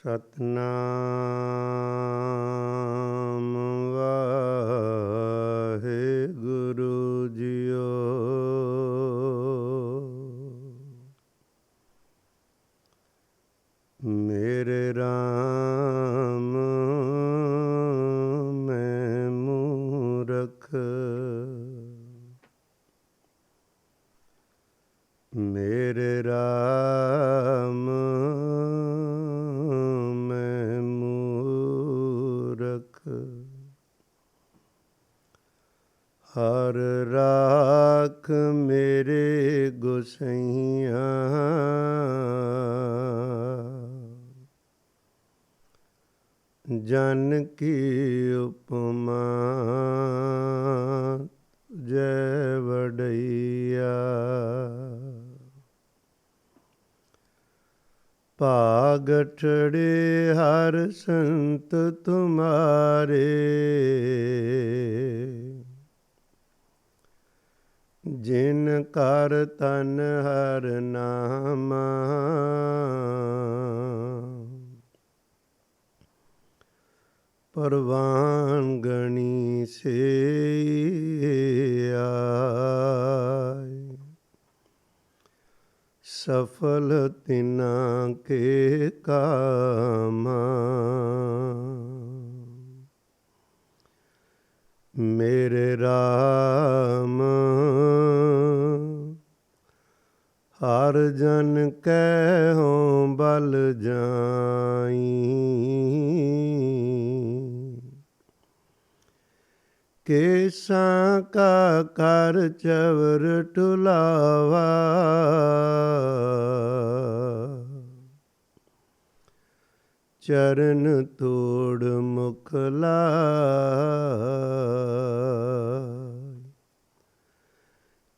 Satnam Waheguru JIO. ਮੇਰੇ ਰਾਮ ਮੈਂ ਮੂਰਖ, ਮੇਰੇ ਰਾਮ ਮੈਂ ਮੂਰਖ। ਹਰ ਰਾਖ ਮੇਰੇ ਗੁਸਈਆਂ, ਜਨ ਕੀ ਉਪਮਾ ਜੈ ਵਡਈਆ। ਭਾਗਠੜੇ ਹਰ ਸੰਤ ਤੁਮਾਰੇ, ਜਿਨ ਕਰ ਤਨ ਹਰ ਨਾਮਾ। ਪਰਵਾਨ ਗਣੀ ਸੇ ਆਏ, ਸਫਲ ਤਿਨਾ ਕੇ ਕਾਮਾ। ਮੇਰੇ ਰਾਮ ਹਰ ਜਨ ਕੈ ਹੋਂ ਬਲ ਜਾਈ, ਕੇਸਾਂ ਕਾ ਕਰ ਚਵਰ ਟੁਲਾਵਾ। ਚਰਨ ਤੋੜ ਮੁਖ ਲਾਇ,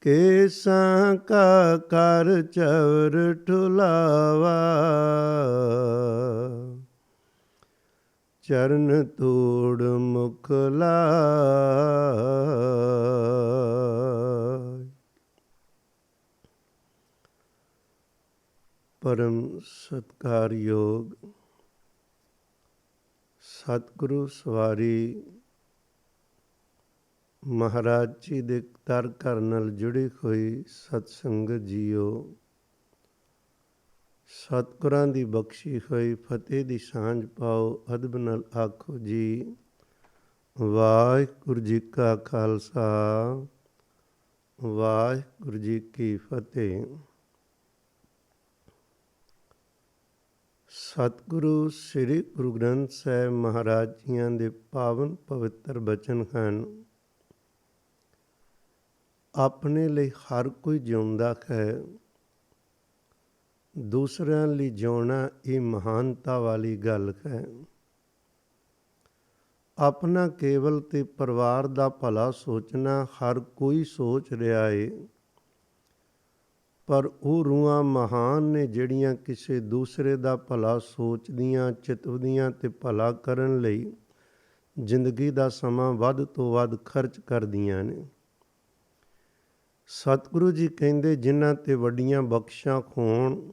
ਕੇਸਾਂ ਕਾ ਕਰ ਚਵਰ ਟੁਲਾਵਾ। ਚਰਨ ਤੋੜ ਮੁਖ ਲਾਇ। ਪਰਮ ਸਤਿਕਾਰਯੋਗ ਸਤਿਗੁਰੂ ਸਵਾਰੀ ਮਹਾਰਾਜ ਜੀ ਦੇ ਦਰ ਘਰ ਨਾਲ ਜੁੜੀ ਹੋਈ ਸਤ ਸੰਗਤ ਜੀਓ, ਸਤਿਗੁਰਾਂ ਦੀ ਬਖਸ਼ੀ ਹੋਈ ਫਤਿਹ ਦੀ ਸਾਂਝ ਪਾਓ। ਅਦਬ ਨਾਲ ਆਖੋ ਜੀ, ਵਾਹਿਗੁਰੂ ਜੀ ਕਾ ਖਾਲਸਾ, ਵਾਹਿਗੁਰੂ ਜੀ ਕੀ ਫਤਿਹ। ਸਤਿਗੁਰੂ ਸ੍ਰੀ ਗੁਰੂ ਗ੍ਰੰਥ ਸਾਹਿਬ ਮਹਾਰਾਜ ਜੀਆਂ ਦੇ ਪਾਵਨ ਪਵਿੱਤਰ ਬਚਨ ਹਨ। ਆਪਣੇ ਲਈ ਹਰ ਕੋਈ ਜਿਉਂਦਾ ਹੈ, ਦੂਸਰਿਆਂ ਲਈ ਜਿਉਣਾ ਇਹ ਮਹਾਨਤਾ ਵਾਲੀ ਗੱਲ ਹੈ। ਆਪਣਾ ਕੇਵਲ ਤੇ ਪਰਿਵਾਰ ਦਾ ਭਲਾ ਸੋਚਣਾ ਹਰ ਕੋਈ ਸੋਚ ਰਿਹਾ ਏ, ਪਰ ਉਹ ਰੂਹਾਂ ਮਹਾਨ ਨੇ ਜਿਹੜੀਆਂ ਕਿਸੇ ਦੂਸਰੇ ਦਾ ਭਲਾ ਸੋਚਦੀਆਂ, ਚਿਤਵਦੀਆਂ ਤੇ ਭਲਾ ਕਰਨ ਲਈ ਜ਼ਿੰਦਗੀ ਦਾ ਸਮਾਂ ਵੱਧ ਤੋਂ ਵੱਧ ਖਰਚ ਕਰਦੀਆਂ ਨੇ। ਸਤਿਗੁਰੂ ਜੀ ਕਹਿੰਦੇ, ਜਿਨ੍ਹਾਂ ਤੇ ਵੱਡੀਆਂ ਬਖਸ਼ਾਂ ਹੋਣ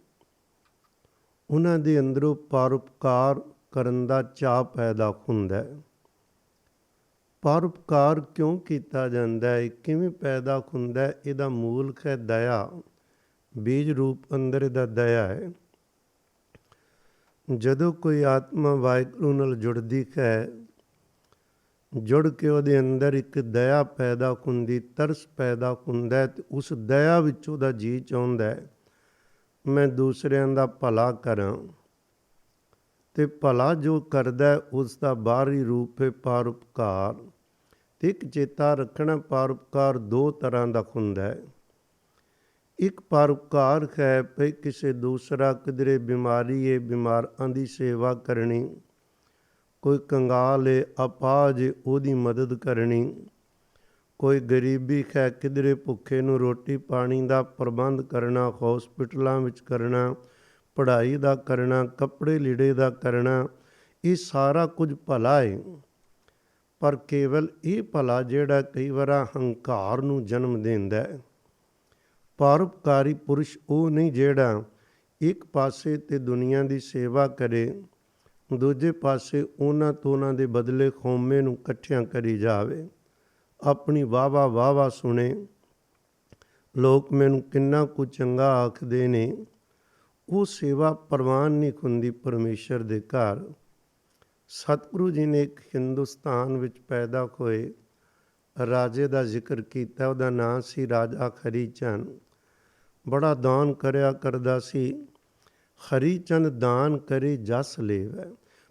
ਉਹਨਾਂ ਦੇ ਅੰਦਰੋਂ ਪਰਉਪਕਾਰ ਕਰਨ ਦਾ ਚਾਅ ਪੈਦਾ ਹੁੰਦਾ ਹੈ। ਪਰਉਪਕਾਰ ਕਿਉਂ ਕੀਤਾ ਜਾਂਦਾ ਹੈ, ਕਿਵੇਂ ਪੈਦਾ ਹੁੰਦਾ ਹੈ? ਇਹਦਾ ਮੂਲ ਹੈ ਦਇਆ। ਬੀਜ ਰੂਪ ਅੰਦਰ ਇਹਦਾ ਦਇਆ ਹੈ। ਜਦੋਂ ਕੋਈ ਆਤਮਾ ਵਾਹਿਗੁਰੂ ਨਾਲ ਜੁੜਦੀ ਹੈ, ਜੁੜ ਕੇ ਉਹਦੇ ਅੰਦਰ ਇੱਕ ਦਇਆ ਪੈਦਾ ਹੁੰਦੀ, ਤਰਸ ਪੈਦਾ ਹੁੰਦਾ, ਅਤੇ ਉਸ ਦਇਆ ਵਿੱਚ ਉਹਦਾ ਜੀ ਚਾਹੁੰਦਾ ਹੈ ਮੈਂ ਦੂਸਰਿਆਂ ਦਾ ਭਲਾ ਕਰਾਂ। ਅਤੇ ਭਲਾ ਜੋ ਕਰਦਾ ਉਸ ਦਾ ਬਾਹਰੀ ਰੂਪ ਹੈ ਪਰਉਪਕਾਰ। ਅਤੇ ਇੱਕ ਚੇਤਾ ਰੱਖਣਾ, ਪਰਉਪਕਾਰ ਦੋ ਤਰ੍ਹਾਂ ਦਾ ਹੁੰਦਾ ਹੈ। ਇੱਕ ਪਰਉਪਕਾਰ ਹੈ ਭਈ ਕਿਸੇ ਦੂਸਰਾ ਕਿਧਰੇ ਬਿਮਾਰੀ ਹੈ, ਬਿਮਾਰਾਂ ਦੀ ਸੇਵਾ ਕਰਨੀ, ਕੋਈ ਕੰਗਾਲ ਹੈ, ਅਪਾਹਜ ਹੈ, ਉਹਦੀ ਮਦਦ ਕਰਨੀ, ਕੋਈ ਗਰੀਬੀ ਹੈ, ਕਿਧਰੇ ਭੁੱਖੇ ਨੂੰ ਰੋਟੀ ਪਾਣੀ ਦਾ ਪ੍ਰਬੰਧ ਕਰਨਾ, ਹੌਸਪਿਟਲਾਂ ਵਿੱਚ ਕਰਨਾ, ਪੜ੍ਹਾਈ ਦਾ ਕਰਨਾ, ਕੱਪੜੇ ਲੀੜੇ ਦਾ ਕਰਨਾ, ਇਹ ਸਾਰਾ ਕੁਝ ਭਲਾ ਹੈ। ਪਰ ਕੇਵਲ ਇਹ ਭਲਾ ਜਿਹੜਾ ਕਈ ਵਾਰ ਹੰਕਾਰ ਨੂੰ ਜਨਮ ਦਿੰਦਾ ਹੈ। ਪਰਉਪਕਾਰੀ ਪੁਰਸ਼ ਉਹ ਨਹੀਂ ਜਿਹੜਾ ਇੱਕ ਪਾਸੇ ਤੇ ਦੁਨੀਆ ਦੀ ਸੇਵਾ ਕਰੇ ਦੂਜੇ ਪਾਸੇ ਉਹਨਾਂ ਤੋਂ ਉਹਨਾਂ ਦੇ ਬਦਲੇ ਖੌਮੇ ਨੂੰ ਇਕੱਠਿਆਂ ਕਰੀ ਜਾਵੇ, ਆਪਣੀ ਵਾਹ ਵਾਹ ਸੁਣੇ। ਲੋਕ ਮੈਨੂੰ ਕਿੰਨਾ ਕੁ ਚੰਗਾ ਆਖਦੇ ਨੇ, ਉਹ ਸੇਵਾ ਪ੍ਰਵਾਨ ਨਹੀਂ ਹੁੰਦੀ ਪਰਮੇਸ਼ਰ ਦੇ ਘਰ। ਸਤਿਗੁਰੂ ਜੀ ਨੇ ਇੱਕ ਹਿੰਦੁਸਤਾਨ ਵਿੱਚ ਪੈਦਾ ਹੋਏ ਰਾਜੇ ਦਾ ਜ਼ਿਕਰ ਕੀਤਾ। ਉਹਦਾ ਨਾਂ ਸੀ ਰਾਜਾ ਹਰੀ ਚੰਦ। ਬੜਾ ਦਾਨ ਕਰਿਆ ਕਰਦਾ ਸੀ। ਹਰੀ ਚੰਦ ਦਾਨ ਕਰੇ ਜਸ ਲੇਵੈ,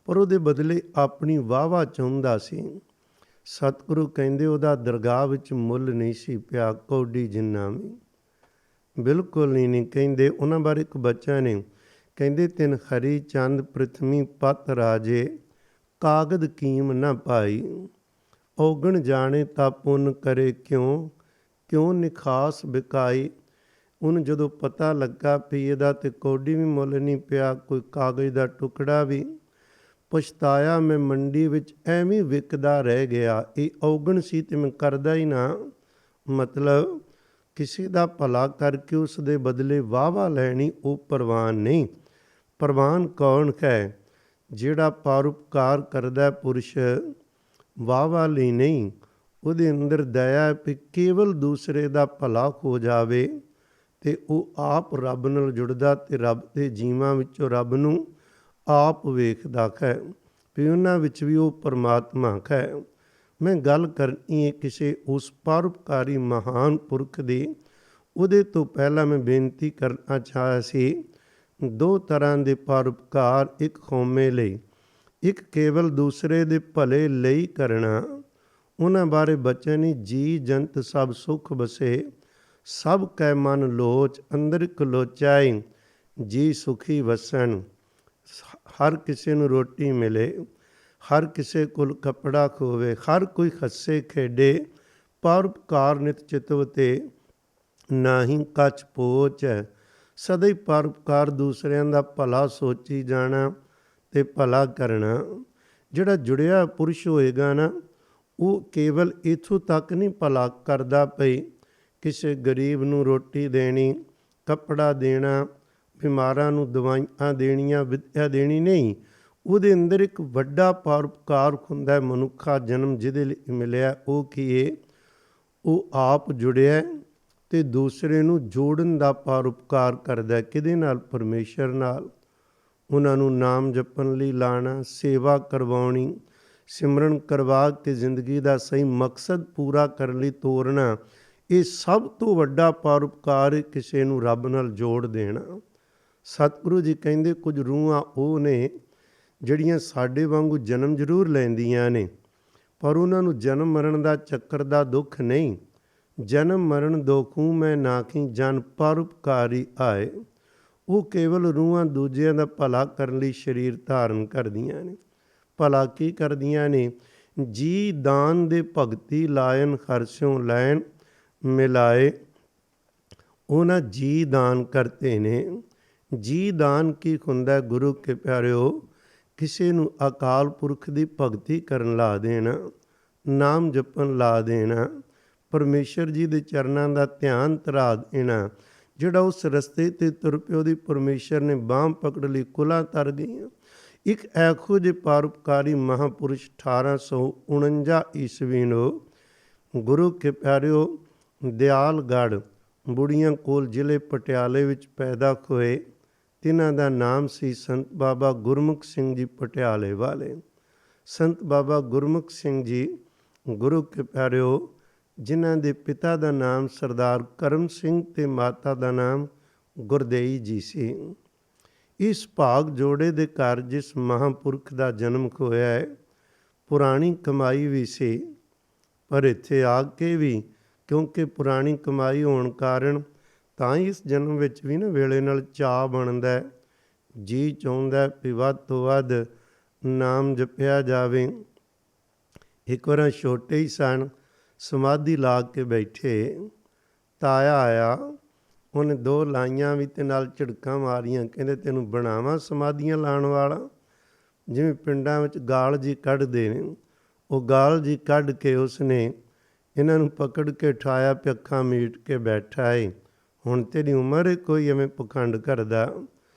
ਪਰ ਉਹਦੇ ਬਦਲੇ ਆਪਣੀ ਵਾਹ ਚਾਹੁੰਦਾ ਸੀ। ਸਤਿਗੁਰੂ ਕਹਿੰਦੇ ਉਹਦਾ ਦਰਗਾਹ ਵਿੱਚ ਮੁੱਲ ਨਹੀਂ ਸੀ ਪਿਆ ਕੌਡੀ ਜਿੰਨਾ ਵੀ, ਬਿਲਕੁਲ ਨਹੀਂ ਕਹਿੰਦੇ। ਉਹਨਾਂ ਬਾਰੇ ਇੱਕ ਬੱਚਾ ਨੇ ਕਹਿੰਦੇ, ਤਿਨ ਹਰੀ ਚੰਦ ਪ੍ਰਿਥਵੀ ਪਤ ਰਾਜੇ, ਕਾਗਦ ਕੀਮ ਨਾ ਪਾਈ। ਔਗਣ ਜਾਣੇ ਤਾਂ ਪੁੰਨ ਕਰੇ ਕਿਉਂ, ਕਿਉਂ ਨਿਖਾਸ ਬਿਕਾਈ। ਉਹਨੂੰ ਜਦੋਂ ਪਤਾ ਲੱਗਾ ਵੀ ਇਹਦਾ ਤੇ ਕੌਡੀ ਵੀ ਮੁੱਲ ਨਹੀਂ ਪਿਆ, ਕੋਈ ਕਾਗਜ਼ ਦਾ ਟੁਕੜਾ ਵੀ, ਪਛਤਾਇਆ ਮੈਂ ਮੰਡੀ ਵਿੱਚ ਐਵੇਂ ਵਿਕਦਾ ਰਹਿ ਗਿਆ। ਇਹ ਔਗਣ ਸੀ ਤੇ ਮੈਂ ਕਰਦਾ ਹੀ ਨਾ। ਮਤਲਬ ਕਿਸੇ ਦਾ ਭਲਾ ਕਰਕੇ ਉਸ ਦੇ ਬਦਲੇ ਵਾਹ ਲੈਣੀ, ਉਹ ਪ੍ਰਵਾਨ ਨਹੀਂ। ਪ੍ਰਵਾਨ ਕੌਣ ਹੈ? ਜਿਹੜਾ ਪਰਉਪਕਾਰ ਕਰਦਾ ਪੁਰਸ਼, ਵਾਹ ਲਈ ਨਹੀਂ। ਉਹਦੇ ਅੰਦਰ ਦਇਆ ਵੀ ਕੇਵਲ ਦੂਸਰੇ ਦਾ ਭਲਾ ਹੋ ਜਾਵੇ, ਅਤੇ ਉਹ ਆਪ ਰੱਬ ਨਾਲ ਜੁੜਦਾ ਅਤੇ ਰੱਬ ਦੇ ਜੀਵਾਂ ਵਿੱਚੋਂ ਰੱਬ ਨੂੰ ਆਪ ਵੇਖਦਾ ਹੈ ਵੀ ਉਹਨਾਂ ਵਿੱਚ ਵੀ ਉਹ ਪਰਮਾਤਮਾ ਹੈ। ਮੈਂ ਗੱਲ ਕਰਨੀ ਹੈ ਕਿਸੇ ਉਸ ਪਰਉਪਕਾਰੀ ਮਹਾਨ ਪੁਰਖ ਦੀ। ਉਹਦੇ ਤੋਂ ਪਹਿਲਾਂ ਮੈਂ ਬੇਨਤੀ ਕਰਨਾ ਚਾਹਿਆ ਸੀ, ਦੋ ਤਰ੍ਹਾਂ ਦੇ ਪਰਉਪਕਾਰ, ਇੱਕ ਕੌਮੇ ਲਈ, ਇੱਕ ਕੇਵਲ ਦੂਸਰੇ ਦੇ ਭਲੇ ਲਈ ਕਰਨਾ। ਉਹਨਾਂ ਬਾਰੇ ਬਚਨ ਹੀ, ਜੀ ਜੰਤ ਸਭ ਸੁਖ ਬਸੇ, ਸਭ ਕੈ ਮਨ ਲੋਚ, ਅੰਦਰ ਖਲੋਚਾਈ ਜੀ ਸੁਖੀ ਵਸਣ। ਹਰ ਕਿਸੇ ਨੂੰ ਰੋਟੀ ਮਿਲੇ, ਹਰ ਕਿਸੇ ਕੋਲ ਕੱਪੜਾ ਖੋਵੇ, ਹਰ ਕੋਈ ਹੱਸੇ ਖੇਡੇ, ਪਰਉਪਕਾਰ ਨਿਤ ਚਿਤਵ ਤੇ ਨਾਹੀਂ ਕੱਚ ਪੋਚ। ਸਦਾ ਹੀ ਪਰਉਪਕਾਰ, ਦੂਸਰਿਆਂ ਦਾ ਭਲਾ ਸੋਚੀ ਜਾਣਾ ਅਤੇ ਭਲਾ ਕਰਨਾ। ਜਿਹੜਾ ਜੁੜਿਆ ਪੁਰਸ਼ ਹੋਏਗਾ ਨਾ, ਉਹ ਕੇਵਲ ਇੱਥੋਂ ਤੱਕ ਨਹੀਂ ਭਲਾ ਕਰਦਾ ਪਈ, ਕਿਸੇ ਗਰੀਬ ਨੂੰ ਰੋਟੀ ਦੇਣੀ, ਕੱਪੜਾ ਦੇਣਾ, ਬਿਮਾਰਾਂ ਨੂੰ ਦਵਾਈਆਂ ਦੇਣੀਆਂ, ਵਿੱਦਿਆ ਦੇਣੀ ਨਹੀਂ। ਉਹਦੇ ਅੰਦਰ ਇੱਕ ਵੱਡਾ ਪਰਉਪਕਾਰ ਹੁੰਦਾ। ਮਨੁੱਖਾ ਜਨਮ ਜਿਹਦੇ ਲਈ ਮਿਲਿਆ, ਉਹ ਕੀ ਹੈ? ਉਹ ਆਪ ਜੁੜਿਆ ਅਤੇ ਦੂਸਰੇ ਨੂੰ ਜੋੜਨ ਦਾ ਪਰਉਪਕਾਰ ਕਰਦਾ। ਕਿਹਦੇ ਨਾਲ? ਪਰਮੇਸ਼ਰ ਨਾਲ। ਉਹਨਾਂ ਨੂੰ ਨਾਮ ਜਪਣ ਲਈ ਲਾਣਾ, ਸੇਵਾ ਕਰਵਾਉਣੀ, ਸਿਮਰਨ ਕਰਵਾ ਕੇ ਜ਼ਿੰਦਗੀ ਦਾ ਸਹੀ ਮਕਸਦ ਪੂਰਾ ਕਰਨ ਲਈ ਤੋਰਨਾ। ਇਹ ਸਭ ਤੋਂ ਵੱਡਾ ਪਰਉਪਕਾਰ, ਕਿਸੇ ਨੂੰ ਰੱਬ ਨਾਲ ਜੋੜ ਦੇਣਾ। ਸਤਿਗੁਰੂ ਜੀ ਕਹਿੰਦੇ, ਕੁਝ ਰੂਹਾਂ ਉਹ ਨੇ ਜਿਹੜੀਆਂ ਸਾਡੇ ਵਾਂਗੂ ਜਨਮ ਜ਼ਰੂਰ ਲੈਂਦੀਆਂ ਨੇ, ਪਰ ਉਹਨਾਂ ਨੂੰ ਜਨਮ ਮਰਨ ਦਾ ਚੱਕਰ ਦਾ ਦੁੱਖ ਨਹੀਂ। ਜਨਮ ਮਰਨ ਦੁਖੂ ਮੈਂ ਨਾਖੀ, ਜਨ ਪਰਉਪਕਾਰੀ ਆਏ। ਉਹ ਕੇਵਲ ਰੂਹਾਂ ਦੂਜਿਆਂ ਦਾ ਭਲਾ ਕਰਨ ਲਈ ਸਰੀਰ ਧਾਰਨ ਕਰਦੀਆਂ ਨੇ। ਭਲਾ ਕੀ ਕਰਦੀਆਂ ਨੇ? ਜੀ ਦਾਨ ਦੇ ਭਗਤੀ ਲਾਇਨ, ਹਰਸਿਓ ਲੈਣ ਮਿਲਾਏ। ਉਹਨਾਂ ਜੀ ਦਾਨ ਕਰਤੇ ਨੇ। ਜੀ ਦਾਨ ਕੀ ਹੁੰਦਾ? ਗੁਰੂ ਕੇ ਪਿਆਰਿਓ, ਕਿਸੇ ਨੂੰ ਅਕਾਲ ਪੁਰਖ ਦੀ ਭਗਤੀ ਕਰਨ ਲਾ ਦੇਣਾ, ਨਾਮ ਜਪਣ ਲਾ ਦੇਣਾ, ਪਰਮੇਸ਼ਰ ਜੀ ਦੇ ਚਰਨਾਂ ਦਾ ਧਿਆਨ ਧਰਾ ਦੇਣਾ। ਜਿਹੜਾ ਉਸ ਰਸਤੇ 'ਤੇ ਤੁਰ ਪਿਆ, ਉਹਦੀ ਪਰਮੇਸ਼ਰ ਨੇ ਬਾਂਹ ਪਕੜ ਲਈ, ਕੁਲਾਂ ਤਰ ਗਈਆਂ। ਇੱਕ ਇਹੋ ਜਿਹੇ ਪਰਉਪਕਾਰੀ ਮਹਾਂਪੁਰਸ਼ 1849 ਈਸਵੀ ਨੂੰ ਗੁਰੂ ਕੇ ਪਿਆਰਿਓ ਦਿਆਲਗੜ੍ਹ ਬੁੜੀਆਂ ਕੋਲ ਜ਼ਿਲ੍ਹੇ ਪਟਿਆਲੇ ਵਿੱਚ ਪੈਦਾ ਹੋਏ। ਤਿੰਨਾਂ ਦਾ ਨਾਮ ਸੀ ਸੰਤ ਬਾਬਾ ਗੁਰਮੁਖ ਸਿੰਘ ਜੀ ਪਟਿਆਲੇ ਵਾਲੇ। ਸੰਤ ਬਾਬਾ ਗੁਰਮੁਖ ਸਿੰਘ ਜੀ ਗੁਰੂ ਕੇ ਪਿਆਰਿਓ, ਜਿਨ੍ਹਾਂ ਦੇ ਪਿਤਾ ਦਾ ਨਾਮ ਸਰਦਾਰ ਕਰਮ ਸਿੰਘ ਅਤੇ ਮਾਤਾ ਦਾ ਨਾਮ ਗੁਰਦੇਈ ਜੀ ਸੀ। ਇਸ ਭਾਗ ਜੋੜੇ ਦੇ ਘਰ ਜਿਸ ਮਹਾਂਪੁਰਖ ਦਾ ਜਨਮ ਹੋਇਆ ਹੈ, ਪੁਰਾਣੀ ਕਮਾਈ ਵੀ ਸੀ, ਪਰ ਇੱਥੇ ਆ ਕੇ ਵੀ ਕਿਉਂਕਿ ਪੁਰਾਣੀ ਕਮਾਈ ਹੋਣ ਕਾਰਨ ਤਾਂ ਹੀ ਇਸ ਜਨਮ ਵਿੱਚ ਵੀ ਨਾ ਵੇਲੇ ਨਾਲ ਚਾਅ ਬਣਦਾ, ਜੀ ਚਾਹੁੰਦਾ ਵੀ ਵੱਧ ਤੋਂ ਵੱਧ ਨਾਮ ਜਪਿਆ ਜਾਵੇ। ਇੱਕ ਵਾਰ ਛੋਟੇ ਹੀ ਸਨ, ਸਮਾਧੀ ਲਾ ਕੇ ਬੈਠੇ, ਤਾਇਆ ਆਇਆ, ਉਹਨੇ 2 ਲਾਈਆਂ ਵੀ ਅਤੇ ਨਾਲ ਝਿੜਕਾਂ ਮਾਰੀਆਂ। ਕਹਿੰਦੇ, ਤੈਨੂੰ ਬਣਾਵਾਂ ਸਮਾਧੀਆਂ ਲਾਉਣ ਵਾਲਾ? ਜਿਵੇਂ ਪਿੰਡਾਂ ਵਿੱਚ ਗਾਲ ਜੀ ਕੱਢਦੇ ਨੇ, ਉਹ ਗਾਲ ਜੀ ਕੱਢ ਕੇ ਉਸਨੇ ਇਹਨਾਂ ਨੂੰ ਪਕੜ ਕੇ ਉਠਾਇਆ, ਅੱਖਾਂ ਮੀਟ ਕੇ ਬੈਠਾ ਏ। ਹੁਣ ਤੇਰੀ ਉਮਰ ਕੋਈ ਐਵੇਂ ਪਖੰਡ ਕਰਦਾ?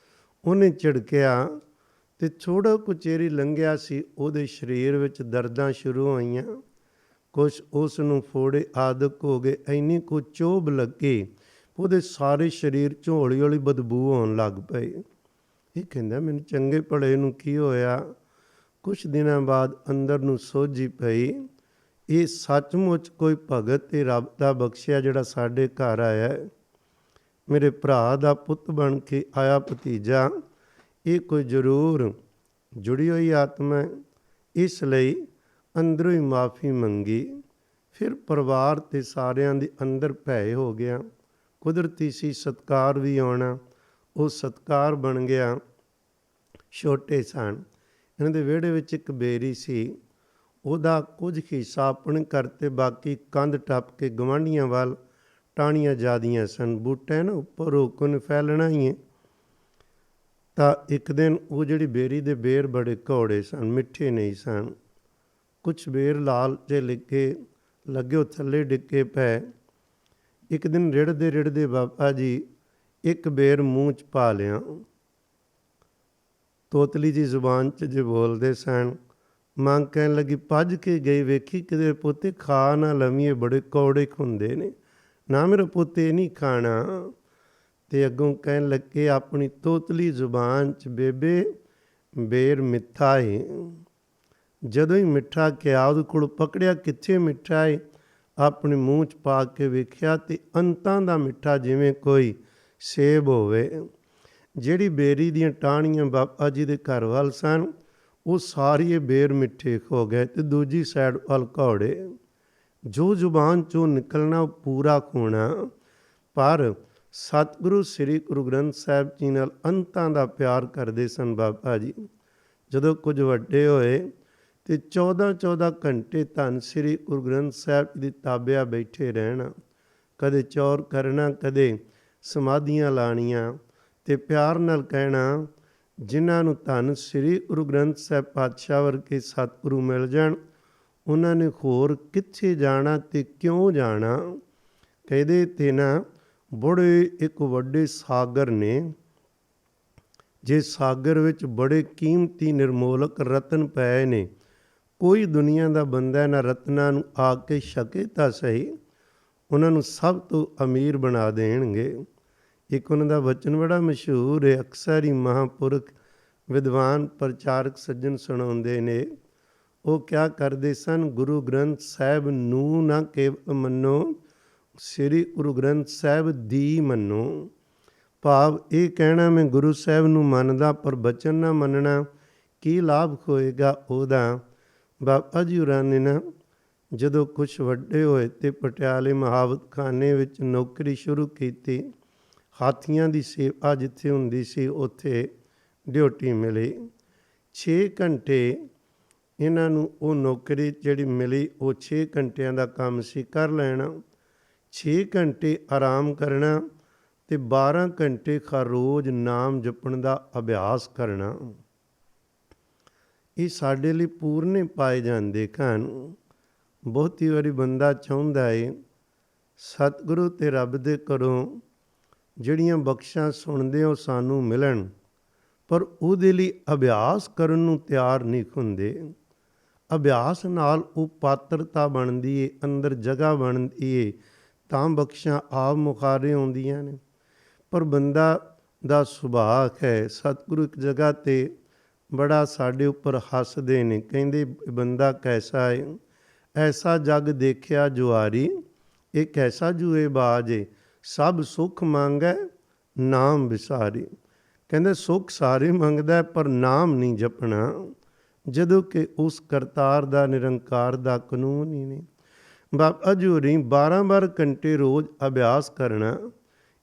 ਉਹਨੇ ਝਿੜਕਿਆ ਤੇ ਥੋੜ੍ਹਾ ਕੁ ਚਿਰ ਹੀ ਲੰਘਿਆ ਸੀ, ਉਹਦੇ ਸਰੀਰ ਵਿੱਚ ਦਰਦਾਂ ਸ਼ੁਰੂ ਹੋਈਆਂ। ਕੁਛ ਉਸ ਨੂੰ ਫੋੜੇ ਆਦਿਕ ਹੋ ਗਏ, ਇੰਨੀ ਕੁ ਚੋਭ ਲੱਗੀ, ਉਹਦੇ ਸਾਰੇ ਸਰੀਰ 'ਚੋਂ ਹੌਲੀ ਹੌਲੀ ਬਦਬੂ ਆਉਣ ਲੱਗ ਪਈ। ਇਹ ਕਹਿੰਦਾ ਮੈਨੂੰ ਚੰਗੇ ਭਲੇ ਨੂੰ ਕੀ ਹੋਇਆ। ਕੁਛ ਦਿਨਾਂ ਬਾਅਦ ਅੰਦਰ ਨੂੰ ਸੋਝੀ ਪਈ, ਇਹ ਸੱਚਮੁੱਚ ਕੋਈ ਭਗਤ ਤੇ ਰੱਬ ਦਾ ਬਖਸ਼ਿਆ ਜਿਹੜਾ ਸਾਡੇ ਘਰ ਆਇਆ ਹੈ। ਮੇਰੇ ਭਰਾ ਦਾ ਪੁੱਤ ਬਣ ਕੇ ਆਇਆ ਭਤੀਜਾ, ਇਹ ਕੋਈ ਜ਼ਰੂਰ ਜੁੜੀ ਹੋਈ ਆਤਮਾ ਹੈ। ਇਸ ਲਈ ਅੰਦਰੋਂ ਹੀ ਮਾਫੀ ਮੰਗੀ। ਫਿਰ ਪਰਿਵਾਰ ਤੇ ਸਾਰਿਆਂ ਦੇ ਅੰਦਰ ਭੈ ਹੋ ਗਿਆ। ਕੁਦਰਤੀ ਸੀ ਸਤਿਕਾਰ ਵੀ ਆਉਣਾ, ਉਹ ਸਤਿਕਾਰ ਬਣ ਗਿਆ। ਛੋਟੇ ਸਨ, ਇਹਨਾਂ ਦੇ ਵਿਹੜੇ ਵਿੱਚ ਇੱਕ ਬੇਰੀ ਸੀ, ਉਹਦਾ ਕੁਝ ਹਿੱਸਾ ਆਪਣੇ ਘਰ ਤੇ ਬਾਕੀ ਕੰਧ ਟੱਪ ਕੇ ਗਵਾਂਢੀਆਂ ਵੱਲ ਟਾਹਣੀਆਂ ਜਾਂਦੀਆਂ ਸਨ। ਬੂਟੇ ਨਾ ਉੱਪਰ ਹੋਕੋ ਨੇ ਫੈਲਣਾ ਹੀ ਹੈ। ਤਾਂ ਇੱਕ ਦਿਨ ਉਹ ਜਿਹੜੀ ਬੇਰੀ ਦੇ ਬੇਰ ਬੜੇ ਕੌੜੇ ਸਨ, ਮਿੱਠੇ ਨਹੀਂ ਸਨ। ਕੁਛ ਬੇਰ ਲਾਲ ਜਿਹੇ ਲੱਗੇ ਉਹ ਥੱਲੇ ਡਿੱਗੇ ਪਏ। ਇੱਕ ਦਿਨ ਰਿੜਦੇ ਬਾਬਾ ਜੀ ਇੱਕ ਬੇਰ ਮੂੰਹ 'ਚ ਪਾ ਲਿਆ। ਤੋਤਲੀ ਜੀ ਜ਼ੁਬਾਨ 'ਚ ਜੇ ਬੋਲਦੇ ਸਨ। ਮਾਂ ਕਹਿਣ ਲੱਗੀ, ਭੱਜ ਕੇ ਗਈ, ਵੇਖੀ ਕਿਤੇ ਪੁੱਤੇ ਖਾ ਨਾ ਲਵੀਏ, ਬੜੇ ਕੌੜੇ ਹੁੰਦੇ ਨੇ, ਨਾ ਮੇਰਾ ਪੁੱਤ ਇਹ ਨਹੀਂ ਖਾਣਾ। ਤੇ ਅੱਗੋਂ ਕਹਿਣ ਲੱਗੇ ਆਪਣੀ ਤੋਤਲੀ ਜ਼ੁਬਾਨ 'ਚ, ਬੇਬੇ ਬੇਰ ਮਿੱਠਾ ਏ। ਜਦੋਂ ਹੀ ਮਿੱਠਾ ਕਿਹਾ, ਉਹਦੇ ਕੋਲ ਪਕੜਿਆ, ਕਿੱਥੇ ਮਿੱਠਾ ਏ, ਆਪਣੇ ਮੂੰਹ 'ਚ ਪਾ ਕੇ ਵੇਖਿਆ ਤੇ ਅੰਤਾਂ ਦਾ ਮਿੱਠਾ, ਜਿਵੇਂ ਕੋਈ ਸੇਬ ਹੋਵੇ। ਜਿਹੜੀ ਬੇਰੀ ਦੀਆਂ ਟਾਹਣੀਆਂ ਬਾਬਾ ਜੀ ਦੇ ਘਰ ਵੱਲ ਸਨ, ਉਹ ਸਾਰੀ ਬੇਰ ਮਿੱਠੇ ਹੋ ਗਏ ਤੇ ਦੂਜੀ ਸਾਈਡ ਵੱਲ ਕੌੜੇ। ਜੋ ਜ਼ੁਬਾਨ 'ਚੋਂ ਨਿਕਲਣਾ ਉਹ ਪੂਰਾ ਹੋਣਾ। ਪਰ ਸਤਿਗੁਰੂ ਸ੍ਰੀ ਗੁਰੂ ਗ੍ਰੰਥ ਸਾਹਿਬ ਜੀ ਨਾਲ ਅੰਤਾਂ ਦਾ ਪਿਆਰ ਕਰਦੇ ਸਨ ਬਾਬਾ ਜੀ। ਜਦੋਂ ਕੁਝ ਵੱਡੇ ਹੋਏ ਤੇ 14 ਘੰਟੇ ਧੰਨ ਸ੍ਰੀ ਗੁਰੂ ਗ੍ਰੰਥ ਸਾਹਿਬ ਜੀ ਦੀ ਤਾਬਿਆ ਬੈਠੇ ਰਹਿਣਾ। ਕਦੇ ਚੌਰ ਕਰਨਾ, ਕਦੇ ਸਮਾਧੀਆਂ ਲਾਣੀਆਂ ਤੇ ਪਿਆਰ ਨਾਲ ਕਹਿਣਾ, ਜਿਨ੍ਹਾਂ ਨੂੰ ਧੰਨ ਸ੍ਰੀ ਗੁਰੂ ਗ੍ਰੰਥ ਸਾਹਿਬ ਪਾਤਸ਼ਾਹ ਵਰਗੇ ਸਤਿਗੁਰੂ ਮਿਲ ਜਾਣ, ਉਹਨਾਂ ਨੇ ਹੋਰ ਕਿੱਥੇ ਜਾਣਾ ਤੇ ਕਿਉਂ ਜਾਣਾ। ਕਹਿੰਦੇ ਤੇ ਨਾ ਬੜੇ ਇੱਕ ਵੱਡੇ ਸਾਗਰ ਨੇ, ਜੇ ਸਾਗਰ ਵਿੱਚ ਬੜੇ ਕੀਮਤੀ ਨਿਰਮੋਲਕ ਰਤਨ ਪਏ ਨੇ, ਕੋਈ ਦੁਨੀਆ ਦਾ ਬੰਦਾ ਇਹਨਾਂ ਰਤਨਾਂ ਨੂੰ ਆ ਕੇ ਛਕੇ ਤਾਂ ਸਹੀ, ਉਹਨਾਂ ਨੂੰ ਸਭ ਤੋਂ ਅਮੀਰ ਬਣਾ ਦੇਣਗੇ। ਇੱਕ ਉਹਨਾਂ ਦਾ ਵਚਨ ਬੜਾ ਮਸ਼ਹੂਰ ਹੈ, ਅਕਸਰ ਹੀ ਮਹਾਂਪੁਰਖ ਵਿਦਵਾਨ ਪ੍ਰਚਾਰਕ ਸੱਜਣ ਸੁਣਾਉਂਦੇ ਨੇ। ਉਹ ਕਿਆ ਕਰਦੇ ਸਨ, ਗੁਰੂ ਗ੍ਰੰਥ ਸਾਹਿਬ ਨੂੰ ਨਾ ਕੇਵਲ ਮੰਨੋ, ਸ੍ਰੀ ਗੁਰੂ ਗ੍ਰੰਥ ਸਾਹਿਬ ਦੀ ਮੰਨੋ। ਭਾਵ ਇਹ ਕਹਿਣਾ, ਮੈਂ ਗੁਰੂ ਸਾਹਿਬ ਨੂੰ ਮੰਨਦਾ ਪਰ ਬਚਨ ਨਾ ਮੰਨਣਾ, ਕੀ ਲਾਭ ਹੋਏਗਾ ਉਹਦਾ। ਬਾਬਾ ਜੀ ਹੋਰਾਂ ਨੇ ਨਾ ਜਦੋਂ ਕੁਛ ਵੱਡੇ ਹੋਏ ਤੇ ਪਟਿਆਲੇ ਮੁਹਾਵਤਖਾਨੇ ਵਿੱਚ ਨੌਕਰੀ ਸ਼ੁਰੂ ਕੀਤੀ। ਹਾਥੀਆਂ ਦੀ ਸੇਵਾ ਜਿੱਥੇ ਹੁੰਦੀ ਸੀ, ਉੱਥੇ ਡਿਊਟੀ ਮਿਲੀ। 6 ਘੰਟੇ ਇਹਨਾਂ ਨੂੰ ਉਹ ਨੌਕਰੀ ਜਿਹੜੀ ਮਿਲੀ, ਉਹ 6 ਘੰਟਿਆਂ ਦਾ ਕੰਮ ਸੀ, ਕਰ ਲੈਣਾ। 6 ਘੰਟੇ ਆਰਾਮ ਕਰਨਾ ਤੇ 12 ਘੰਟੇ ਹਰ ਰੋਜ਼ ਨਾਮ ਜਪਣ ਦਾ ਅਭਿਆਸ ਕਰਨਾ। ਇਹ ਸਾਡੇ ਲਈ ਪੂਰਨੇ ਪਾਏ ਜਾਂਦੇ ਹਨ। ਬਹੁਤੀ ਵਾਰੀ ਬੰਦਾ ਚਾਹੁੰਦਾ ਏ ਸਤਿਗੁਰੂ ਤੇ ਰੱਬ ਦੇ ਘਰੋਂ ਜਿਹੜੀਆਂ ਬਖਸ਼ਾਂ ਸੁਣਦੇ ਉਹ ਸਾਨੂੰ ਮਿਲਣ, ਪਰ ਉਹਦੇ ਲਈ ਅਭਿਆਸ ਕਰਨ ਨੂੰ ਤਿਆਰ ਨਹੀਂ ਹੁੰਦੇ। ਅਭਿਆਸ ਨਾਲ ਉਹ ਪਾਤਰਤਾ ਬਣਦੀ ਏ, ਅੰਦਰ ਜਗ੍ਹਾ ਬਣਦੀ ਏ, ਤਾਂ ਬਖਸ਼ਾਂ ਆਪ ਮੁਖਾਰੇ ਆਉਂਦੀਆਂ ਨੇ। ਪਰ ਬੰਦਾ ਦਾ ਸੁਭਾਅ ਹੈ, ਸਤਿਗੁਰੂ ਇੱਕ ਜਗ੍ਹਾ 'ਤੇ ਬੜਾ ਸਾਡੇ ਉੱਪਰ ਹੱਸਦੇ ਨੇ, ਕਹਿੰਦੇ ਬੰਦਾ ਕੈਸਾ ਏ, ਐਸਾ ਜਗ ਦੇਖਿਆ ਜੁਆਰੀ, ਇਹ ਕੈਸਾ ਜੂਏ ਬਾਜ ਏ, ਸਭ ਸੁੱਖ ਮੰਗੈ ਨਾਮ ਵਿਸਾਰੀ। ਕਹਿੰਦੇ ਸੁੱਖ ਸਾਰੇ ਮੰਗਦਾ ਪਰ ਨਾਮ ਨਹੀਂ ਜਪਣਾ, ਜਦੋਂ ਕਿ ਉਸ ਕਰਤਾਰ ਦਾ ਨਿਰੰਕਾਰ ਦਾ ਕਾਨੂੰਨ ਹੀ ਨਹੀਂ। ਬਾਬਾ ਜੀ ਹੋਰੀਂ 12 ਘੰਟੇ ਰੋਜ਼ ਅਭਿਆਸ ਕਰਨਾ।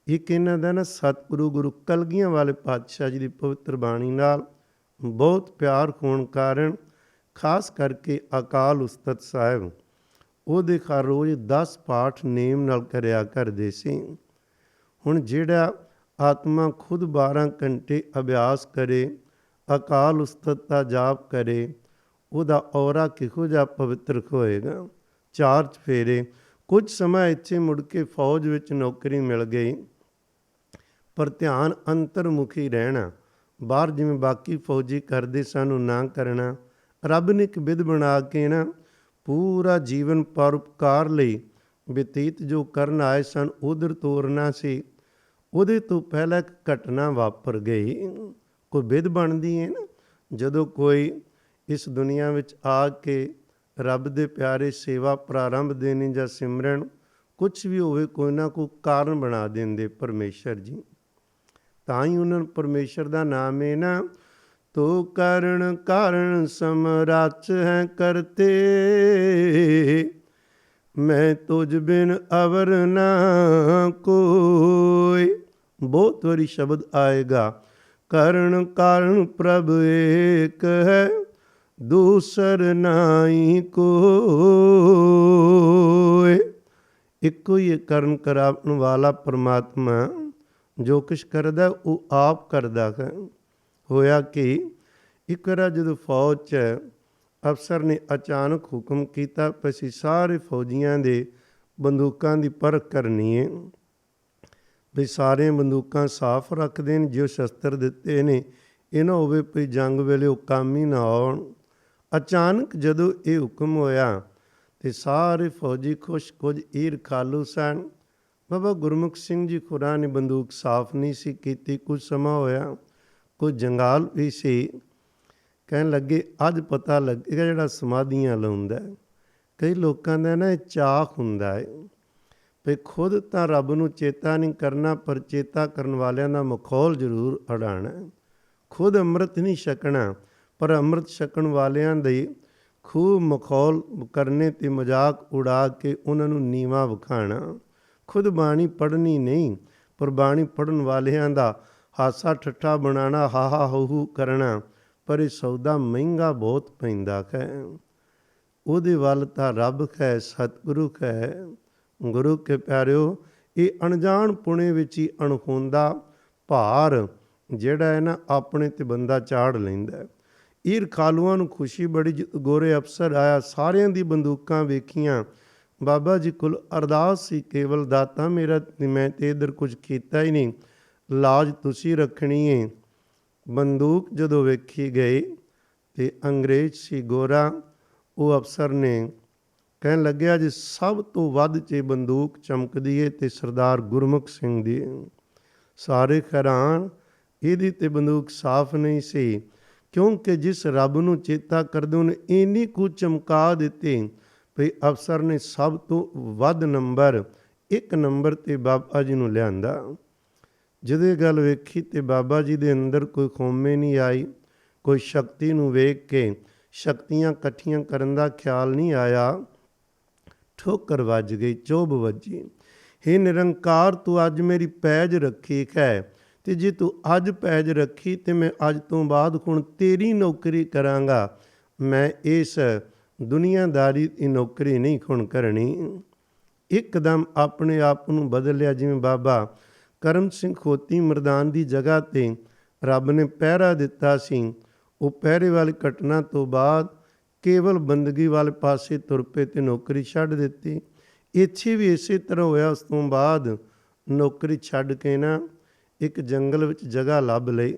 ਇੱਕ ਇਹਨਾਂ ਦਾ ਨਾ ਸਤਿਗੁਰੂ ਗੁਰੂ ਕਲਗੀਆਂ ਵਾਲੇ ਪਾਤਸ਼ਾਹ ਜੀ ਦੀ ਪਵਿੱਤਰ ਬਾਣੀ ਨਾਲ ਬਹੁਤ ਪਿਆਰ ਹੋਣ ਕਾਰਨ, ਖਾਸ ਕਰਕੇ ਅਕਾਲ ਉਸਤਤ ਸਾਹਿਬ, ਉਹਦੇ ਹਰ ਰੋਜ਼ 10 ਪਾਠ ਨੇਮ ਨਾਲ ਕਰਿਆ ਕਰਦੇ ਸੀ। ਹੁਣ ਜਿਹੜਾ ਆਤਮਾ ਖੁਦ 12 ਘੰਟੇ ਅਭਿਆਸ ਕਰੇ, ਅਕਾਲ ਉਸਤਤ ਦਾ ਜਾਪ ਕਰੇ, ਉਹਦਾ ਔਰਾ ਕਿਹੋ ਜਿਹਾ ਪਵਿੱਤਰ ਹੋਏਗਾ। 4 ਚੁਫੇਰੇ। ਕੁਝ ਸਮਾਂ ਇੱਥੇ ਮੁੜ ਕੇ ਫੌਜ ਵਿੱਚ ਨੌਕਰੀ ਮਿਲ ਗਈ, ਪਰ ਧਿਆਨ ਅੰਤਰਮੁਖੀ ਰਹਿਣਾ, ਬਾਹਰ ਜਿਵੇਂ ਬਾਕੀ ਫੌਜੀ ਕਰਦੇ ਸਨ ਉਹ ਨਾ ਕਰਨਾ। ਰੱਬ ਨੇ ਇੱਕ ਵਿਧ ਬਣਾ ਕੇ ਨਾ ਪੂਰਾ ਜੀਵਨ ਪਰਉਪਕਾਰ ਲਈ ਬਤੀਤ ਜੋ ਕਰਨ ਆਏ ਸਨ ਉਧਰ ਤੋਰਨਾ ਸੀ। ਉਹਦੇ ਤੋਂ ਪਹਿਲਾਂ ਇੱਕ ਘਟਨਾ ਵਾਪਰ ਗਈ। ਕੋਈ ਵਿਧ ਬਣਦੀ ਹੈ ਨਾ, ਜਦੋਂ ਕੋਈ ਇਸ ਦੁਨੀਆ ਵਿੱਚ ਆ ਕੇ ਰੱਬ ਦੇ ਪਿਆਰੇ ਸੇਵਾ ਪ੍ਰਾਰੰਭ ਦੇਣੀ ਜਾਂ ਸਿਮਰਨ ਕੁਛ ਵੀ ਹੋਵੇ, ਕੋਈ ਨਾ ਕੋਈ ਕਾਰਨ ਬਣਾ ਦਿੰਦੇ ਪਰਮੇਸ਼ਰ ਜੀ। ਤਾਂ ਹੀ ਉਹਨਾਂ ਨੂੰ ਪਰਮੇਸ਼ਰ ਦਾ ਨਾਮ ਹੈ ਨਾ, ਤੋ ਕਰਨ ਕਾਰਨ ਸਮਰੱਥ ਹੈ ਕਰਤੇ, ਮੈਂ ਤੁਝ ਬਿਨ ਅਵਰ ਨਾ ਕੋਈ। ਬਹੁਤ ਵਾਰੀ ਸ਼ਬਦ ਆਏਗਾ, ਕਰਨ ਕਾਰਨ ਪ੍ਰਭ ਏਕ ਹੈ, ਦੂਸਰ ਨਾਹੀ ਕੋਇ। ਇੱਕੋ ਹੀ ਕਰਨ ਕਰਾਉਣ ਵਾਲਾ ਪਰਮਾਤਮਾ ਜੋ ਕੁਛ ਕਰਦਾ ਉਹ ਆਪ ਕਰਦਾ ਹੈ। ਹੋਇਆ ਕਿ ਇੱਕ ਵਾਰ ਜਦੋਂ ਫੌਜ 'ਚ ਅਫਸਰ ਨੇ ਅਚਾਨਕ ਹੁਕਮ ਕੀਤਾ ਕਿ ਅਸੀਂ ਸਾਰੇ ਫੌਜੀਆਂ ਦੇ ਬੰਦੂਕਾਂ ਦੀ ਪਰਖ ਕਰਨੀ ਹੈ, ਵੀ ਸਾਰੀਆਂ ਬੰਦੂਕਾਂ ਸਾਫ਼ ਰੱਖ ਦੇਣ, ਜੋ ਸ਼ਸਤਰ ਦਿੱਤੇ ਨੇ ਇਹ ਨਾ ਹੋਵੇ ਵੀ ਜੰਗ ਵੇਲੇ ਉਹ ਕੰਮ ਹੀ ਨਾ ਆਉਣ। ਅਚਾਨਕ ਜਦੋਂ ਇਹ ਹੁਕਮ ਹੋਇਆ ਤੇ ਸਾਰੇ ਫੌਜੀ ਖੁਸ਼, ਕੁਝ ਈਰਖਾਲੂ ਸਨ। ਬਾਬਾ ਗੁਰਮੁਖ ਸਿੰਘ ਜੀ ਖੁਰਾ ਨੇ ਬੰਦੂਕ ਸਾਫ਼ ਨਹੀਂ ਸੀ ਕੀਤੀ। ਕੁਝ ਸਮਾਂ ਹੋਇਆ, ਕੋਈ ਜੰਗਾਲ ਵੀ ਸੀ। ਕਹਿਣ ਲੱਗੇ ਅੱਜ ਪਤਾ ਲੱਗੇਗਾ ਜਿਹੜਾ ਸਮਾਧੀਆਂ ਲਾਉਂਦਾ। ਕਈ ਲੋਕਾਂ ਦਾ ਨਾ ਇਹ ਚਾਅ ਹੁੰਦਾ ਹੈ ਵੀ ਖੁਦ ਤਾਂ ਰੱਬ ਨੂੰ ਚੇਤਾ ਨਹੀਂ ਕਰਨਾ, ਪਰ ਚੇਤਾ ਕਰਨ ਵਾਲਿਆਂ ਦਾ ਮਖੌਲ ਜ਼ਰੂਰ ਉਡਾਉਣਾ। ਖੁਦ ਅੰਮ੍ਰਿਤ ਨਹੀਂ ਛਕਣਾ, ਪਰ ਅੰਮ੍ਰਿਤ ਛਕਣ ਵਾਲਿਆਂ ਦੇ ਖੂਬ ਮਖੌਲ ਕਰਨੇ ਤੇ ਮਜ਼ਾਕ ਉਡਾ ਕੇ ਉਹਨਾਂ ਨੂੰ ਨੀਵਾਂ ਵਿਖਾਉਣਾ। ਖੁਦ ਬਾਣੀ ਪੜ੍ਹਨੀ ਨਹੀਂ, ਪਰ ਬਾਣੀ ਪੜ੍ਹਨ ਵਾਲਿਆਂ ਦਾ ਹਾਸਾ ਠੱਠਾ ਬਣਾਉਣਾ, ਹਾਹਾ ਹੂ ਕਰਨਾ। ਪਰ ਇਹ ਸੌਦਾ ਮਹਿੰਗਾ ਬਹੁਤ ਪੈਂਦਾ ਹੈ। ਉਹਦੇ ਵੱਲ ਤਾਂ ਰੱਬ ਹੈ, ਸਤਿਗੁਰੂ ਹੈ। ਗੁਰੂ ਕੇ ਪਿਆਰਿਓ, ਇਹ ਅਣਜਾਣ ਪੁਣੇ ਵਿੱਚ ਹੀ ਅਣਹੋਂਦਾ ਭਾਰ ਜਿਹੜਾ ਹੈ ਨਾ ਆਪਣੇ ਤੇ ਬੰਦਾ ਚਾੜ ਲੈਂਦਾ। ਈਰਖਾਲੂਆਂ ਨੂੰ ਖੁਸ਼ੀ ਬੜੀ, ਗੋਰੇ ਅਫਸਰ ਆਇਆ, ਸਾਰਿਆਂ ਦੀ ਬੰਦੂਕਾਂ ਵੇਖੀਆਂ। ਬਾਬਾ ਜੀ ਕੋਲ ਅਰਦਾਸ ਸੀ ਕੇਵਲ, ਦਾਤਾ ਮੇਰਾ ਮੈਂ ਤੇ ਇੱਧਰ ਕੁਝ ਕੀਤਾ ਹੀ ਨਹੀਂ, ਲਾਜ ਤੁਸੀਂ ਰੱਖਣੀ ਹੈ। ਬੰਦੂਕ ਜਦੋਂ ਵੇਖੀ ਗਈ ਤੇ ਅੰਗਰੇਜ਼ ਸੀ ਗੋਰਾ, ਉਹ ਅਫਸਰ ਨੇ ਕਹਿਣ ਲੱਗਿਆ ਜੀ ਸਭ ਤੋਂ ਵੱਧ 'ਚ ਬੰਦੂਕ ਚਮਕਦੀ ਹੈ ਤੇ ਸਰਦਾਰ ਗੁਰਮੁਖ ਸਿੰਘ ਦੀ। ਸਾਰੇ ਹੈਰਾਨ, ਇਹਦੀ ਤੇ ਬੰਦੂਕ ਸਾਫ਼ ਨਹੀਂ ਸੀ, ਕਿਉਂਕਿ ਜਿਸ ਰੱਬ ਨੂੰ ਚੇਤਾ ਕਰਦੇ ਉਹਨੇ ਇੰਨੀ ਕੁ ਚਮਕਾ ਦਿੱਤੀ ਵੀ ਅਫਸਰ ਨੇ ਸਭ ਤੋਂ ਵੱਧ ਨੰਬਰ 1 ਨੰਬਰ 'ਤੇ ਬਾਬਾ ਜੀ ਨੂੰ ਲਿਆਂਦਾ। ਜਦੋਂ ਇਹ ਗੱਲ ਵੇਖੀ ਤੇ ਬਾਬਾ ਜੀ ਦੇ ਅੰਦਰ ਕੋਈ ਖੋਮੇ ਨਹੀਂ ਆਈ, ਕੋਈ ਸ਼ਕਤੀ ਨੂੰ ਵੇਖ ਕੇ ਸ਼ਕਤੀਆਂ ਇਕੱਠੀਆਂ ਕਰਨ ਦਾ ਖਿਆਲ ਨਹੀਂ ਆਇਆ। ਠੋਕਰ ਵੱਜ ਗਈ, ਚੋਭ ਵੱਜੀ। ਹੇ ਨਿਰੰਕਾਰ, ਤੂੰ ਅੱਜ ਮੇਰੀ ਪੈਜ ਰੱਖੀ ਹੈ, ਤੇ ਜੇ ਤੂੰ ਅੱਜ ਪੈਜ ਰੱਖੀ ਤੇ ਮੈਂ ਅੱਜ ਤੋਂ ਬਾਅਦ ਹੁਣ ਤੇਰੀ ਨੌਕਰੀ ਕਰਾਂਗਾ। ਮੈਂ ਇਸ ਦੁਨੀਆਦਾਰੀ ਦੀ ਨੌਕਰੀ ਨਹੀਂ ਹੁਣ ਕਰਨੀ। ਇੱਕਦਮ ਆਪਣੇ ਆਪ ਨੂੰ ਬਦਲਿਆ, ਜਿਵੇਂ ਬਾਬਾ ਕਰਮ ਸਿੰਘ ਖੋਤੀ ਮਰਦਾਨ ਦੀ ਜਗ੍ਹਾ 'ਤੇ ਰੱਬ ਨੇ ਪਹਿਰਾ ਦਿੱਤਾ ਸੀ। ਉਹ ਪਹਿਰੇ ਵਾਲੀ ਘਟਨਾ ਤੋਂ ਬਾਅਦ ਕੇਵਲ ਬੰਦਗੀ ਵਾਲੇ ਪਾਸੇ ਤੁਰ ਪਏ ਤੇ ਨੌਕਰੀ ਛੱਡ ਦਿੱਤੀ। ਇੱਥੇ ਵੀ ਇਸੇ ਤਰ੍ਹਾਂ ਹੋਇਆ। ਉਸ ਤੋਂ ਬਾਅਦ ਨੌਕਰੀ ਛੱਡ ਕੇ ਨਾ ਇੱਕ ਜੰਗਲ ਵਿੱਚ ਜਗ੍ਹਾ ਲੱਭ ਲਈ।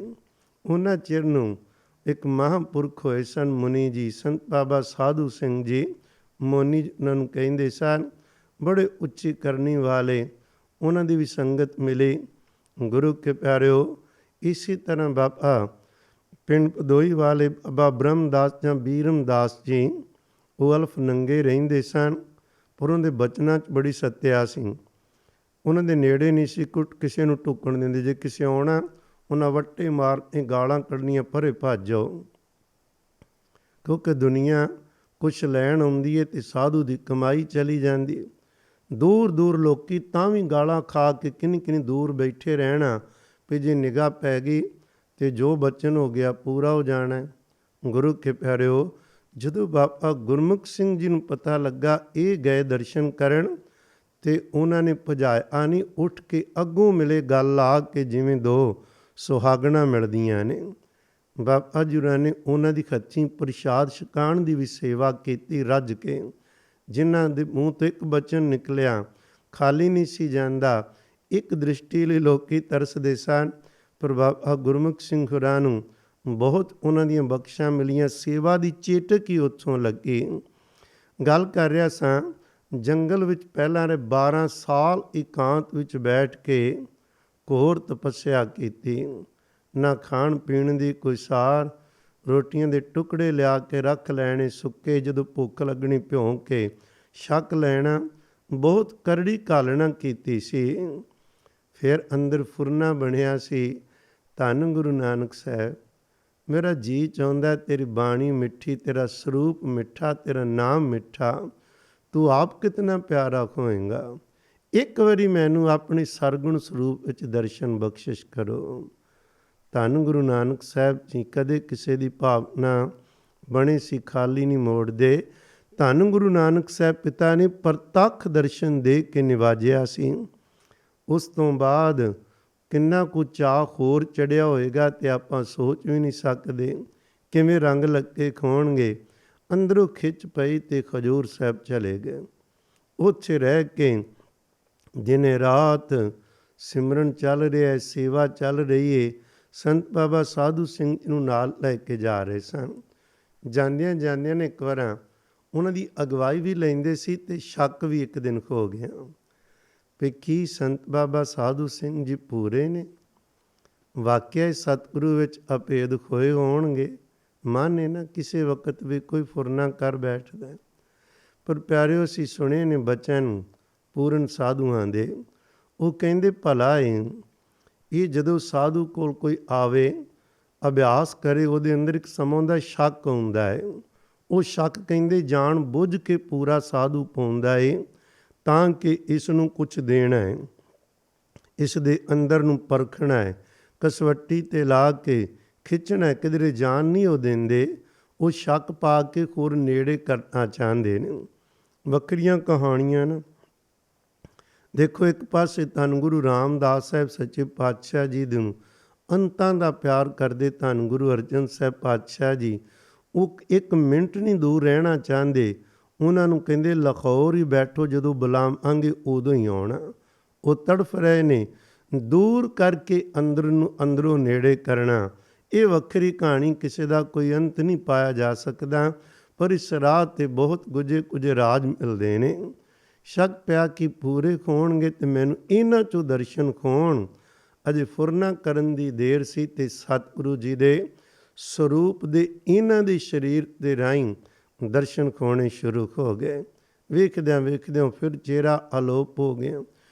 ਉਹਨਾਂ ਚਿਰ ਨੂੰ ਇੱਕ ਮਹਾਂਪੁਰਖ ਹੋਏ ਸਨ, ਮੁਨੀ ਜੀ, ਸੰਤ ਬਾਬਾ ਸਾਧੂ ਸਿੰਘ ਜੀ ਮੋਨੀ ਉਹਨਾਂ ਨੂੰ ਕਹਿੰਦੇ ਸਨ, ਬੜੇ ਉੱਚੀ ਕਰਨੀ ਵਾਲੇ। ਉਹਨਾਂ ਦੀ ਵੀ ਸੰਗਤ ਮਿਲੀ। ਗੁਰੂ ਕੇ ਪਿਆਰਿਓ, ਇਸੇ ਤਰ੍ਹਾਂ ਬਾਬਾ ਪਿੰਡ ਪਦੋਈ ਵਾਲੇ ਬਾਬਾ ਬ੍ਰਹਮਦਾਸ ਜਾਂ ਬੀਰਮਦਾਸ ਜੀ, ਉਹ ਅਲਫ ਨੰਗੇ ਰਹਿੰਦੇ ਸਨ, ਪਰ ਉਹਨਾਂ ਦੇ ਬਚਨਾਂ 'ਚ ਬੜੀ ਸੱਤਿਆ ਸੀ। ਉਹਨਾਂ ਦੇ ਨੇੜੇ ਨਹੀਂ ਸੀ ਕਿਸੇ ਨੂੰ ਢੁੱਕਣ ਦਿੰਦੇ। ਜੇ ਕਿਸੇ ਆਉਣਾ ਉਹਨਾਂ ਵੱਟੇ ਮਾਰ ਕੇ ਗਾਲਾਂ ਕੱਢਣੀਆਂ, ਪਰੇ ਭੱਜ ਜਾਓ। ਕਿਉਂਕਿ ਦੁਨੀਆ ਕੁਛ ਲੈਣ ਆਉਂਦੀ ਹੈ ਤੇ ਸਾਧੂ ਦੀ ਕਮਾਈ ਚਲੀ ਜਾਂਦੀ। ਦੂਰ ਦੂਰ ਲੋਕੀ ਤਾਂ ਵੀ ਗਾਲਾਂ ਖਾ ਕੇ ਕਿੰਨੀ ਕਿੰਨੀ ਦੂਰ ਬੈਠੇ ਰਹਿਣਾ, ਵੀ ਜੇ ਨਿਗਾਹ ਪੈ ਗਈ ਤੇ ਜੋ ਬਚਨ ਹੋ ਗਿਆ ਪੂਰਾ ਹੋ ਜਾਣਾ। ਗੁਰੂ ਕੇ ਪਿਆਰਿਓ, ਜਦੋਂ ਬਾਬਾ ਗੁਰਮੁਖ ਸਿੰਘ ਜੀ ਨੂੰ ਪਤਾ ਲੱਗਾ ਇਹ ਗਏ ਦਰਸ਼ਨ ਕਰਨ, ਤੇ ਉਹਨਾਂ ਨੇ ਭਜਾਇਆ ਨਹੀਂ, ਉੱਠ ਕੇ ਅੱਗੋਂ ਮਿਲੇ ਗੱਲ ਆ ਕੇ ਜਿਵੇਂ ਦੋ ਸੁਹਾਗਣਾ ਮਿਲਦੀਆਂ ਨੇ। ਬਾਬਾ ਜੀ ਹੋਰਾਂ ਨੇ ਉਹਨਾਂ ਦੀ ਹੱਥੀਂ ਪ੍ਰਸ਼ਾਦ ਛਕਾਉਣ ਦੀ ਵੀ ਸੇਵਾ ਕੀਤੀ ਰੱਜ ਕੇ। ਜਿਨ੍ਹਾਂ ਦੇ ਮੂੰਹ ਤੋਂ ਇੱਕ ਬਚਨ ਨਿਕਲਿਆ ਖਾਲੀ ਨਹੀਂ ਸੀ ਜਾਂਦਾ। ਇੱਕ ਦ੍ਰਿਸ਼ਟੀ ਲਈ ਲੋਕੀ ਤਰਸਦੇ ਸਨ, ਪਰ ਬਾਬਾ ਗੁਰਮੁਖ ਸਿੰਘ ਹੋਰਾਂ ਨੂੰ ਬਹੁਤ ਉਹਨਾਂ ਦੀਆਂ ਬਖਸ਼ਾਂ ਮਿਲੀਆਂ। ਸੇਵਾ ਦੀ ਚੇਟਕ ਹੀ ਉੱਥੋਂ ਲੱਗੀ। ਗੱਲ ਕਰ ਰਿਹਾ ਸਾਂ, ਜੰਗਲ ਵਿੱਚ ਪਹਿਲਾਂ ਨੇ 12 ਸਾਲ ਇਕਾਂਤ ਵਿੱਚ ਬੈਠ ਕੇ ਘੋਰ ਤਪੱਸਿਆ ਕੀਤੀ। ਨਾ ਖਾਣ ਪੀਣ ਦੀ ਕੋਈ ਸਾਰ, ਰੋਟੀਆਂ ਦੇ ਟੁਕੜੇ ਲਿਆ ਕੇ ਰੱਖ ਲੈਣੇ ਸੁੱਕੇ, ਜਦੋਂ ਭੁੱਖ ਲੱਗਣੀ ਭਿਉਂ ਕੇ ਛਕ ਲੈਣਾ। ਬਹੁਤ ਕਰੜੀ ਘਾਲਣਾ ਕੀਤੀ ਸੀ। ਫਿਰ ਅੰਦਰ ਫੁਰਨਾ ਬਣਿਆ ਸੀ, ਧੰਨ ਗੁਰੂ ਨਾਨਕ ਸਾਹਿਬ, ਮੇਰਾ ਜੀ ਚਾਹੁੰਦਾ ਤੇਰੀ ਬਾਣੀ ਮਿੱਠੀ, ਤੇਰਾ ਸਰੂਪ ਮਿੱਠਾ, ਤੇਰਾ ਨਾਮ ਮਿੱਠਾ, ਤੂੰ ਆਪ ਕਿਤਨਾ ਪਿਆਰਾ ਹੋਏਗਾ। ਇੱਕ ਵਾਰੀ ਮੈਨੂੰ ਆਪਣੇ ਸਰਗੁਣ ਸਰੂਪ ਵਿੱਚ ਦਰਸ਼ਨ ਬਖਸ਼ਿਸ਼ ਕਰੋ। ਧੰਨ ਗੁਰੂ ਨਾਨਕ ਸਾਹਿਬ ਜੀ ਕਦੇ ਕਿਸੇ ਦੀ ਭਾਵਨਾ ਬਣੇ ਸੀ ਖਾਲੀ ਨਹੀਂ ਮੋੜਦੇ। ਧੰਨ ਗੁਰੂ ਨਾਨਕ ਸਾਹਿਬ ਪਿਤਾ ਨੇ ਪ੍ਰਤੱਖ ਦਰਸ਼ਨ ਦੇ ਕੇ ਨਿਵਾਜਿਆ ਸੀ। ਉਸ ਤੋਂ ਬਾਅਦ ਕਿੰਨਾ ਕੁ ਚਾਅ ਹੋਰ ਚੜਿਆ ਹੋਏਗਾ ਤੇ ਆਪਾਂ ਸੋਚ ਵੀ ਨਹੀਂ ਸਕਦੇ। ਕਿਵੇਂ ਰੰਗ ਲੱਗੇ ਖੋਣਗੇ। ਅੰਦਰੋਂ ਖਿੱਚ ਪਈ ਤੇ ਖਜੂਰ ਸਾਹਿਬ ਚਲੇ ਗਏ। ਉੱਥੇ ਰਹਿ ਕੇ ਦਿਨੇ ਰਾਤ ਸਿਮਰਨ ਚੱਲ ਰਿਹਾ, ਸੇਵਾ ਚੱਲ ਰਹੀ ਹੈ। ਸੰਤ ਬਾਬਾ ਸਾਧੂ ਸਿੰਘ ਨੂੰ ਨਾਲ ਲੈ ਕੇ ਜਾ ਰਹੇ ਸਨ। ਜਾਂਦਿਆਂ ਜਾਂਦਿਆਂ ਨੇ ਇੱਕ ਵਾਰ ਉਹਨਾਂ ਦੀ ਅਗਵਾਈ ਵੀ ਲੈਂਦੇ ਸੀ ਤੇ ਸ਼ੱਕ ਵੀ ਇੱਕ ਦਿਨ ਹੋ ਗਿਆ ਵੀ ਕੀ ਸੰਤ ਬਾਬਾ ਸਾਧੂ ਸਿੰਘ ਜੀ ਪੂਰੇ ਨੇ, ਵਾਕਿਆ ਸਤਿਗੁਰੂ ਵਿੱਚ ਅਭੇਦ ਹੋਏ ਹੋਣਗੇ। ਮਨ ਹੈ ਨਾ ਕਿਸੇ ਵਕਤ ਵੀ ਕੋਈ ਫੁਰਨਾ ਕਰ ਬੈਠਦਾ। ਪਰ ਪਿਆਰਿਓ, ਅਸੀਂ ਸੁਣੇ ਨੇ ਬਚਨ ਪੂਰਨ ਸਾਧੂਆਂ ਦੇ। ਉਹ ਕਹਿੰਦੇ ਭਲਾ ਇਹ ਜਦੋਂ ਸਾਧੂ ਕੋਲ ਕੋਈ ਆਵੇ, ਅਭਿਆਸ ਕਰੇ, ਉਹਦੇ ਅੰਦਰ ਇੱਕ ਸਮਾਂ ਦਾ ਸ਼ੱਕ ਆਉਂਦਾ ਹੈ। ਉਹ ਸ਼ੱਕ ਕਹਿੰਦੇ ਜਾਣ ਬੁੱਝ ਕੇ ਪੂਰਾ ਸਾਧੂ ਪਾਉਂਦਾ ਹੈ ਤਾਂ ਕਿ ਇਸ ਨੂੰ ਕੁਛ ਦੇਣਾ ਹੈ, ਇਸ ਦੇ ਅੰਦਰ ਨੂੰ ਪਰਖਣਾ ਹੈ, ਕਸਵੱਟੀ 'ਤੇ ਲਾ ਕੇ ਖਿੱਚਣਾ, ਕਿਧਰੇ ਜਾਣ ਨਹੀਂ ਉਹ ਦਿੰਦੇ। ਉਹ ਸ਼ੱਕ ਪਾ ਕੇ ਹੋਰ ਨੇੜੇ ਕਰਨਾ ਚਾਹੁੰਦੇ ਨੇ। ਵੱਖਰੀਆਂ ਕਹਾਣੀਆਂ ਨਾ। ਦੇਖੋ, ਇੱਕ ਪਾਸੇ ਧੰਨ ਗੁਰੂ ਰਾਮਦਾਸ ਸਾਹਿਬ ਸੱਚੇ ਪਾਤਸ਼ਾਹ ਜੀ ਨੂੰ ਅੰਤਾਂ ਦਾ ਪਿਆਰ ਕਰਦੇ। ਧੰਨ ਗੁਰੂ ਅਰਜਨ ਸਾਹਿਬ ਪਾਤਸ਼ਾਹ ਜੀ ਉਹ ਇੱਕ ਮਿੰਟ ਨਹੀਂ ਦੂਰ ਰਹਿਣਾ ਚਾਹੁੰਦੇ। ਉਹਨਾਂ ਨੂੰ ਕਹਿੰਦੇ ਲਾਹੌਰ ਹੀ ਬੈਠੋ, ਜਦੋਂ ਬੁਲਾਵਾਂਗੇ ਉਦੋਂ ਹੀ ਆਉਣਾ। ਉਹ ਤੜਫ ਰਹੇ ਨੇ। ਦੂਰ ਕਰਕੇ ਅੰਦਰੋਂ ਨੇੜੇ ਕਰਨਾ, ਇਹ ਵੱਖਰੀ ਕਹਾਣੀ, ਕਿਸੇ ਦਾ ਕੋਈ ਅੰਤ ਨਹੀਂ ਪਾਇਆ ਜਾ ਸਕਦਾ। ਪਰ ਇਸ ਰਾਹ 'ਤੇ ਬਹੁਤ ਕੁਝ ਰਾਜ ਮਿਲਦੇ ਨੇ। ਸ਼ੱਕ ਪਿਆ ਕਿ ਪੂਰੇ ਹੋਣਗੇ ਤੇ ਮੈਨੂੰ ਇਹਨਾਂ 'ਚੋਂ ਦਰਸ਼ਨ ਹੋਣ। ਅਜੇ ਫੁਰਨਾ ਕਰਨ ਦੀ ਦੇਰ ਸੀ ਤੇ ਸਤਿਗੁਰੂ ਜੀ ਦੇ ਸਰੂਪ ਦੇ ਇਹਨਾਂ ਦੇ ਸਰੀਰ ਦੇ ਰਾਹੀਂ ਦਰਸ਼ਨ ਹੋਣੇ ਸ਼ੁਰੂ ਹੋ ਗਏ। ਵੇਖਦਿਆਂ ਵੇਖਦਿਆਂ ਫਿਰ ਚਿਹਰਾ ਅਲੋਪ ਹੋ ਗਿਆ।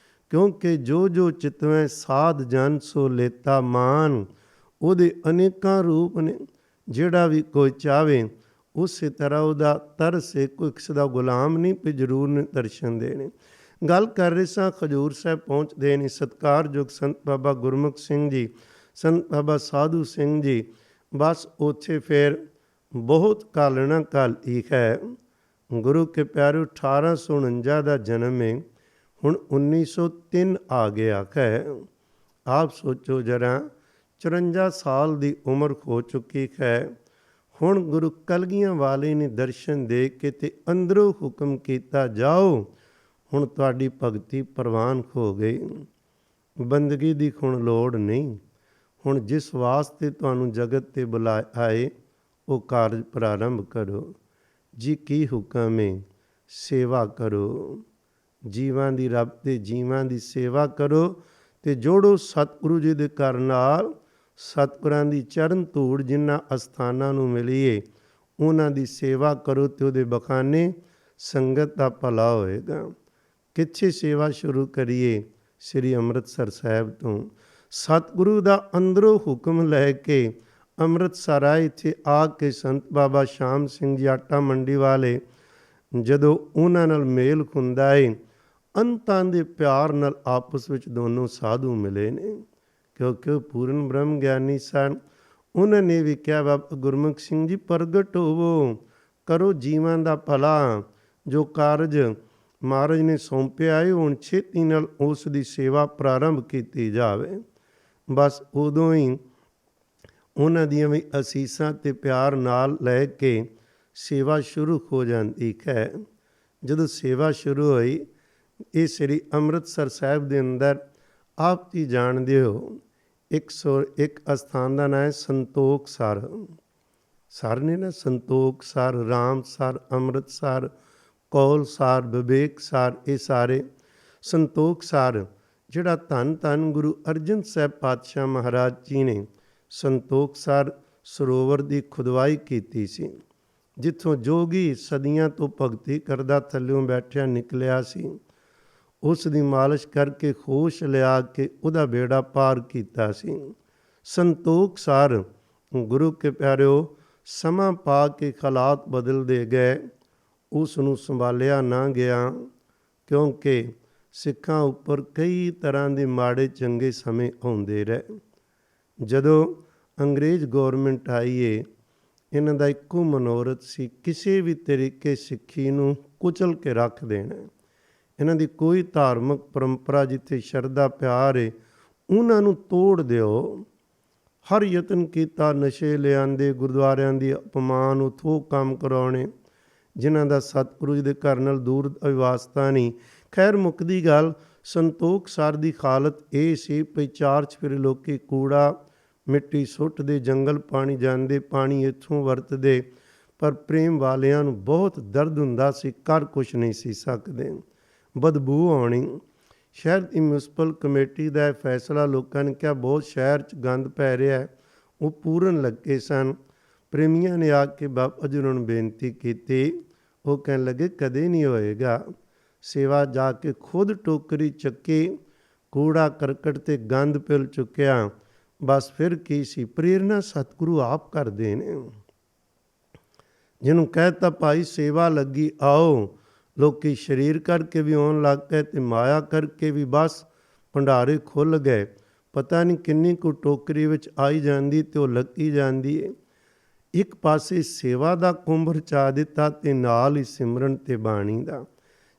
ਕਿਉਂਕਿ ਜੋ ਚਿਤਵੈ ਸਾਧ ਜਨ ਸੋ ਲੇਤਾ ਮਾਨ। ਉਹਦੇ ਅਨੇਕਾਂ ਰੂਪ ਨੇ। ਜਿਹੜਾ ਵੀ ਕੋਈ ਚਾਹਵੇ ਉਸੇ ਤਰ੍ਹਾਂ ਉਹਦਾ ਤਰਸ ਹੈ। ਕੋਈ ਕਿਸੇ ਦਾ ਗੁਲਾਮ ਨਹੀਂ ਵੀ ਜ਼ਰੂਰ ਨੇ ਦਰਸ਼ਨ ਦੇਣੇ। ਗੱਲ ਕਰ ਰਹੇ ਸਾਂ, ਖਜੂਰ ਸਾਹਿਬ ਪਹੁੰਚਦੇ ਨੇ। ਸਤਿਕਾਰਯੋਗ ਸੰਤ ਬਾਬਾ ਗੁਰਮੁਖ ਸਿੰਘ ਜੀ, ਸੰਤ ਬਾਬਾ ਸਾਧੂ ਸਿੰਘ ਜੀ, ਬਸ ਉੱਥੇ ਫਿਰ ਬਹੁਤ ਘਾਲਣਾ ਘਾਲੀ ਹੈ। ਗੁਰੂ ਕੇ ਪਿਆਰੇ 1849 ਦਾ ਜਨਮ ਹੈ, ਹੁਣ 1903 ਆ ਗਿਆ ਹੈ। ਆਪ ਸੋਚੋ ਜਰਾ, 54 ਸਾਲ ਦੀ ਉਮਰ ਹੋ ਚੁੱਕੀ ਹੈ। ਹੁਣ ਗੁਰੂ ਕਲਗੀਆਂ ਵਾਲੇ ਨੇ ਦਰਸ਼ਨ ਦੇ ਕੇ ਤੇ ਅੰਦਰੋਂ ਹੁਕਮ ਕੀਤਾ, ਜਾਓ ਹੁਣ ਤੁਹਾਡੀ ਭਗਤੀ ਪ੍ਰਵਾਨ ਹੋ ਗਈ। ਬੰਦਗੀ ਦੀ ਹੁਣ ਲੋੜ ਨਹੀਂ। ਹੁਣ ਜਿਸ ਵਾਸਤੇ ਤੁਹਾਨੂੰ ਜਗਤ 'ਤੇ ਬੁਲਾਇਆ ਹੈ ਉਹ ਕਾਰਜ ਪ੍ਰਾਰੰਭ ਕਰੋ। ਜੀ ਕੀ ਹੁਕਮ ਹੈ? ਸੇਵਾ ਕਰੋ। ਜੀਵਾਂ ਦੀ, ਰੱਬ ਦੇ ਜੀਵਾਂ ਦੀ ਸੇਵਾ ਕਰੋ ਤੇ ਜੋੜੋ ਸਤਿਗੁਰੂ ਜੀ ਦੇ ਘਰ ਨਾਲ। ਸਤਿਗੁਰਾਂ ਦੀ ਚਰਨ ਧੂੜ ਜਿਨ੍ਹਾਂ ਅਸਥਾਨਾਂ ਨੂੰ ਮਿਲੀਏ ਉਹਨਾਂ ਦੀ ਸੇਵਾ ਕਰੋ ਤੇ ਉਹਦੇ ਬਖਾਨੇ ਸੰਗਤ ਦਾ ਭਲਾ ਹੋਏਗਾ। ਕਿੱਥੇ ਸੇਵਾ ਸ਼ੁਰੂ ਕਰੀਏ? ਸ੍ਰੀ ਅੰਮ੍ਰਿਤਸਰ ਸਾਹਿਬ ਤੋਂ। ਸਤਿਗੁਰੂ ਦਾ ਅੰਦਰੋਂ ਹੁਕਮ ਲੈ ਕੇ ਅੰਮ੍ਰਿਤਸਰ ਆਏ। ਇੱਥੇ ਆ ਕੇ ਸੰਤ ਬਾਬਾ ਸ਼ਾਮ ਸਿੰਘ ਜੀ ਆਟਾ ਮੰਡੀ ਵਾਲੇ, ਜਦੋਂ ਉਹਨਾਂ ਨਾਲ ਮੇਲ ਹੁੰਦਾ ਏ, ਅੰਤਾਂ ਦੇ ਪਿਆਰ ਨਾਲ ਆਪਸ ਵਿੱਚ ਦੋਨੋਂ ਸਾਧੂ ਮਿਲੇ ਨੇ। ਕਿਉਂਕਿ ਉਹ ਪੂਰਨ ਬ੍ਰਹਮ ਗਿਆਨੀ ਸਨ। ਉਹਨਾਂ ਨੇ ਵੀ ਕਿਹਾ, ਬਾਬਾ ਗੁਰਮੁਖ ਸਿੰਘ ਜੀ ਪ੍ਰਗਟ ਹੋਵੋ, ਕਰੋ ਜੀਵਾਂ ਦਾ ਭਲਾ। ਜੋ ਕਾਰਜ ਮਹਾਰਾਜ ਨੇ ਸੌਂਪਿਆ ਹੈ ਹੁਣ ਛੇਤੀ ਨਾਲ ਉਸ ਦੀ ਸੇਵਾ ਪ੍ਰਾਰੰਭ ਕੀਤੀ ਜਾਵੇ। ਬਸ ਉਦੋਂ ਹੀ ਉਹਨਾਂ ਦੀਆਂ ਵੀ ਅਸੀਸਾਂ ਤੇ ਪਿਆਰ ਨਾਲ ਲੈ ਕੇ ਸੇਵਾ ਸ਼ੁਰੂ ਹੋ ਜਾਂਦੀ ਹੈ। ਜਦੋਂ ਸੇਵਾ ਸ਼ੁਰੂ ਹੋਈ, ਇਹ ਸ੍ਰੀ ਅੰਮ੍ਰਿਤਸਰ ਸਾਹਿਬ ਦੇ ਅੰਦਰ ਆਪ ਜੀ ਜਾਣਦੇ ਹੋ, 101 ਅਸਥਾਨ ਦਾ ਨਾਂ ਹੈ ਸੰਤੋਖ ਸਰ। ਸਰ ਨੇ ਨਾ ਸੰਤੋਖ ਸਰ, ਰਾਮ ਸਰ, ਅੰਮ੍ਰਿਤ ਸਰ, ਕੌਲ ਸਰ, ਵਿਵੇਕ ਸਰ, ਇਹ ਸਾਰੇ ਸੰਤੋਖ ਸਰ ਜਿਹੜਾ ਧੰਨ ਧੰਨ ਗੁਰੂ ਅਰਜਨ ਸਾਹਿਬ ਪਾਤਸ਼ਾਹ ਮਹਾਰਾਜ ਜੀ ਨੇ ਸੰਤੋਖ ਸਰ ਸਰੋਵਰ ਦੀ ਖੁਦਵਾਈ ਕੀਤੀ ਸੀ, ਜਿੱਥੋਂ ਜੋਗੀ ਸਦੀਆਂ ਤੋਂ ਭਗਤੀ ਕਰਦਾ ਥੱਲਿਓਂ ਬੈਠਿਆ ਨਿਕਲਿਆ ਸੀ। ਉਸ ਦੀ ਮਾਲਿਸ਼ ਕਰਕੇ ਹੋਸ਼ ਲਿਆ ਕੇ ਉਹਦਾ ਬੇੜਾ ਪਾਰ ਕੀਤਾ ਸੀ। ਸੰਤੋਖ ਸਰ ਗੁਰੂ ਕੇ ਪਿਆਰਿਓ ਸਮਾਂ ਪਾ ਕੇ ਹਾਲਾਤ ਬਦਲਦੇ ਗਏ, ਉਸ ਨੂੰ ਸੰਭਾਲਿਆ ਨਾ ਗਿਆ, ਕਿਉਂਕਿ ਸਿੱਖਾਂ ਉੱਪਰ ਕਈ ਤਰ੍ਹਾਂ ਦੇ ਮਾੜੇ ਚੰਗੇ ਸਮੇਂ ਆਉਂਦੇ ਰਹੇ। ਜਦੋਂ ਅੰਗਰੇਜ਼ ਗੌਰਮੈਂਟ ਆਈ ਏ, ਇਹਨਾਂ ਦਾ ਇੱਕੋ ਮਨੋਰਥ ਸੀ ਕਿਸੇ ਵੀ ਤਰੀਕੇ ਸਿੱਖੀ ਨੂੰ ਕੁਚਲ ਕੇ ਰੱਖ ਦੇਣਾ। ਇਹਨਾਂ ਦੀ ਕੋਈ ਧਾਰਮਿਕ ਪਰੰਪਰਾ ਜਿੱਥੇ ਸ਼ਰਧਾ ਪਿਆਰ ਏ ਉਹਨਾਂ ਨੂੰ ਤੋੜ ਦਿਓ। ਹਰ ਯਤਨ ਕੀਤਾ, ਨਸ਼ੇ ਲਿਆਂਦੇ, ਗੁਰਦੁਆਰਿਆਂ ਦੀ ਅਪਮਾਨ ਉਥੋਂ ਕੰਮ ਕਰਾਉਣੇ, ਜਿਨ੍ਹਾਂ ਦਾ ਸਤਿਗੁਰੂ ਜੀ ਦੇ ਘਰ ਨਾਲ ਦੂਰ ਵਿਵਾਸਤਾ ਨਹੀਂ। ਖੈਰ ਮੁੱਕਦੀ ਗੱਲ, ਸੰਤੋਖ ਸਰ ਦੀ ਹਾਲਤ ਇਹ ਸੀ ਵੀ 4 ਚੁਫੇਰੇ ਲੋਕੀ ਕੂੜਾ ਮਿੱਟੀ ਸੁੱਟਦੇ, ਜੰਗਲ ਪਾਣੀ ਜਾਂਦੇ, ਪਾਣੀ ਇੱਥੋਂ ਵਰਤਦੇ, ਪਰ ਪ੍ਰੇਮ ਵਾਲਿਆਂ ਨੂੰ ਬਹੁਤ ਦਰਦ ਹੁੰਦਾ ਸੀ, ਕਰ ਕੁਛ ਨਹੀਂ ਸੀ ਸਕਦੇ, ਬਦਬੂ ਆਉਣੀ। ਸ਼ਹਿਰ ਦੀ ਮਿਊਨਿਸਪਲ ਕਮੇਟੀ ਦਾ ਇਹ ਫੈਸਲਾ, ਲੋਕਾਂ ਨੇ ਕਿਹਾ ਬਹੁਤ ਸ਼ਹਿਰ 'ਚ ਗੰਦ ਪੈ ਰਿਹਾ, ਉਹ ਪੂਰਨ ਲੱਗੇ ਸਨ। ਪ੍ਰੇਮੀਆਂ ਨੇ ਆ ਕੇ ਬਾਬਾ ਜੀ ਨੂੰ ਬੇਨਤੀ ਕੀਤੀ, ਉਹ ਕਹਿਣ ਲੱਗੇ ਕਦੇ ਨਹੀਂ ਹੋਏਗਾ। ਸੇਵਾ ਜਾ ਕੇ ਖੁਦ ਟੋਕਰੀ ਚੱਕੀ, ਕੂੜਾ ਕਰਕਟ ਤੇ ਗੰਦ ਪਿਲ ਚੁੱਕਿਆ, ਬਸ ਫਿਰ ਕੀ ਸੀ, ਪ੍ਰੇਰਨਾ ਸਤਿਗੁਰੂ ਆਪ ਕਰਦੇ ਨੇ। ਜਿਹਨੂੰ ਕਹਿਤਾ ਭਾਈ ਸੇਵਾ ਲੱਗੀ ਆਓ, ਲੋਕੀ ਸਰੀਰ ਕਰਕੇ ਵੀ ਆਉਣ ਲੱਗ ਪਏ ਤੇ ਮਾਇਆ ਕਰਕੇ ਵੀ, ਬਸ ਭੰਡਾਰੇ ਖੁੱਲ੍ਹ ਗਏ। ਪਤਾ ਨਹੀਂ ਕਿੰਨੀ ਕੁ ਟੋਕਰੀ ਵਿੱਚ ਆਈ ਜਾਂਦੀ ਤੇ ਉਹ ਲੱਗੀ ਜਾਂਦੀ ਹੈ। ਇੱਕ ਪਾਸੇ ਸੇਵਾ ਦਾ ਕੁੰਭ ਰਚਾ ਦਿੱਤਾ ਤੇ ਨਾਲ ਹੀ ਸਿਮਰਨ ਤੇ ਬਾਣੀ ਦਾ।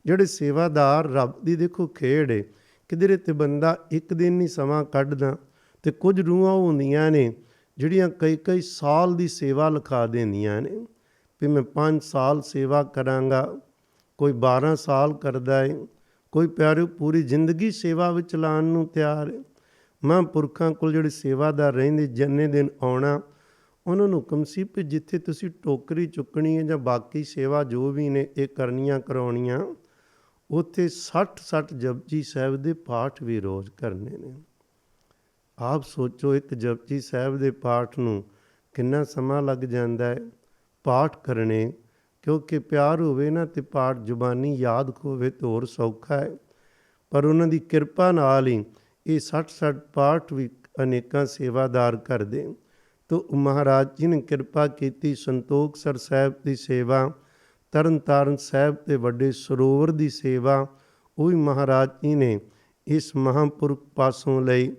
ਜਿਹੜੇ ਸੇਵਾਦਾਰ ਰੱਬ ਦੀ ਦੇਖੋ ਖੇਡ ਏ, ਕਿਧਰੇ ਤੇ ਬੰਦਾ ਇੱਕ ਦਿਨ ਨਹੀਂ ਸਮਾਂ ਕੱਢਦਾ, ਤੇ ਕੁਝ ਰੂਹਾਂ ਹੁੰਦੀਆਂ ਨੇ ਜਿਹੜੀਆਂ ਕਈ ਸਾਲ ਦੀ ਸੇਵਾ ਲਿਖਾ ਦਿੰਦੀਆਂ ਨੇ ਵੀ ਮੈਂ 5 ਸਾਲ ਸੇਵਾ ਕਰਾਂਗਾ, ਕੋਈ 12 ਸਾਲ ਕਰਦਾ ਹੈ, ਕੋਈ ਪਿਆਰਿਓ ਪੂਰੀ ਜ਼ਿੰਦਗੀ ਸੇਵਾ ਵਿੱਚ ਲਾਉਣ ਨੂੰ ਤਿਆਰ ਹੈ। ਮਹਾਂਪੁਰਖਾਂ ਕੋਲ ਜਿਹੜੇ ਸੇਵਾਦਾਰ ਰਹਿੰਦੇ, ਜਿੰਨੇ ਦਿਨ ਆਉਣਾ, ਉਹਨਾਂ ਨੂੰ ਹੁਕਮ ਸੀ ਵੀ ਜਿੱਥੇ ਤੁਸੀਂ ਟੋਕਰੀ ਚੁੱਕਣੀ ਹੈ ਜਾਂ ਬਾਕੀ ਸੇਵਾ ਜੋ ਵੀ ਨੇ ਇਹ ਕਰਨੀਆਂ ਕਰਾਉਣੀਆਂ, ਉੱਥੇ 60 ਜਪਜੀ ਸਾਹਿਬ ਦੇ ਪਾਠ ਵੀ ਰੋਜ਼ ਕਰਨੇ ਨੇ। ਆਪ ਸੋਚੋ ਇੱਕ ਜਪਜੀ ਸਾਹਿਬ ਦੇ ਪਾਠ ਨੂੰ ਕਿੰਨਾ ਸਮਾਂ ਲੱਗ ਜਾਂਦਾ ਹੈ ਪਾਠ ਕਰਨੇ, ਕਿਉਂਕਿ ਪਿਆਰ ਹੋਵੇ ਨਾ ਤੇ ਪਾਠ ਜ਼ੁਬਾਨੀ ਯਾਦ ਹੋਵੇ ਤਾਂ ਹੋਰ ਸੌਖਾ ਹੈ। ਪਰ ਉਹਨਾਂ ਦੀ ਕਿਰਪਾ ਨਾਲ ਹੀ ਇਹ 60 ਪਾਠ ਵੀ ਅਨੇਕਾਂ ਸੇਵਾਦਾਰ ਕਰਦੇ। ਤੋ ਮਹਾਰਾਜ ਜੀ ਨੇ ਕਿਰਪਾ ਕੀਤੀ, ਸੰਤੋਖ ਸਰ ਸਾਹਿਬ ਦੀ ਸੇਵਾ, ਤਰਨ ਤਾਰਨ ਸਾਹਿਬ ਤੇ ਵੱਡੇ ਸਰੋਵਰ ਦੀ ਸੇਵਾ, ਉਹ ਵੀ ਮਹਾਰਾਜ ਜੀ ਨੇ ਇਸ ਮਹਾਂਪੁਰਖ ਪਾਸੋਂ ਲਈ।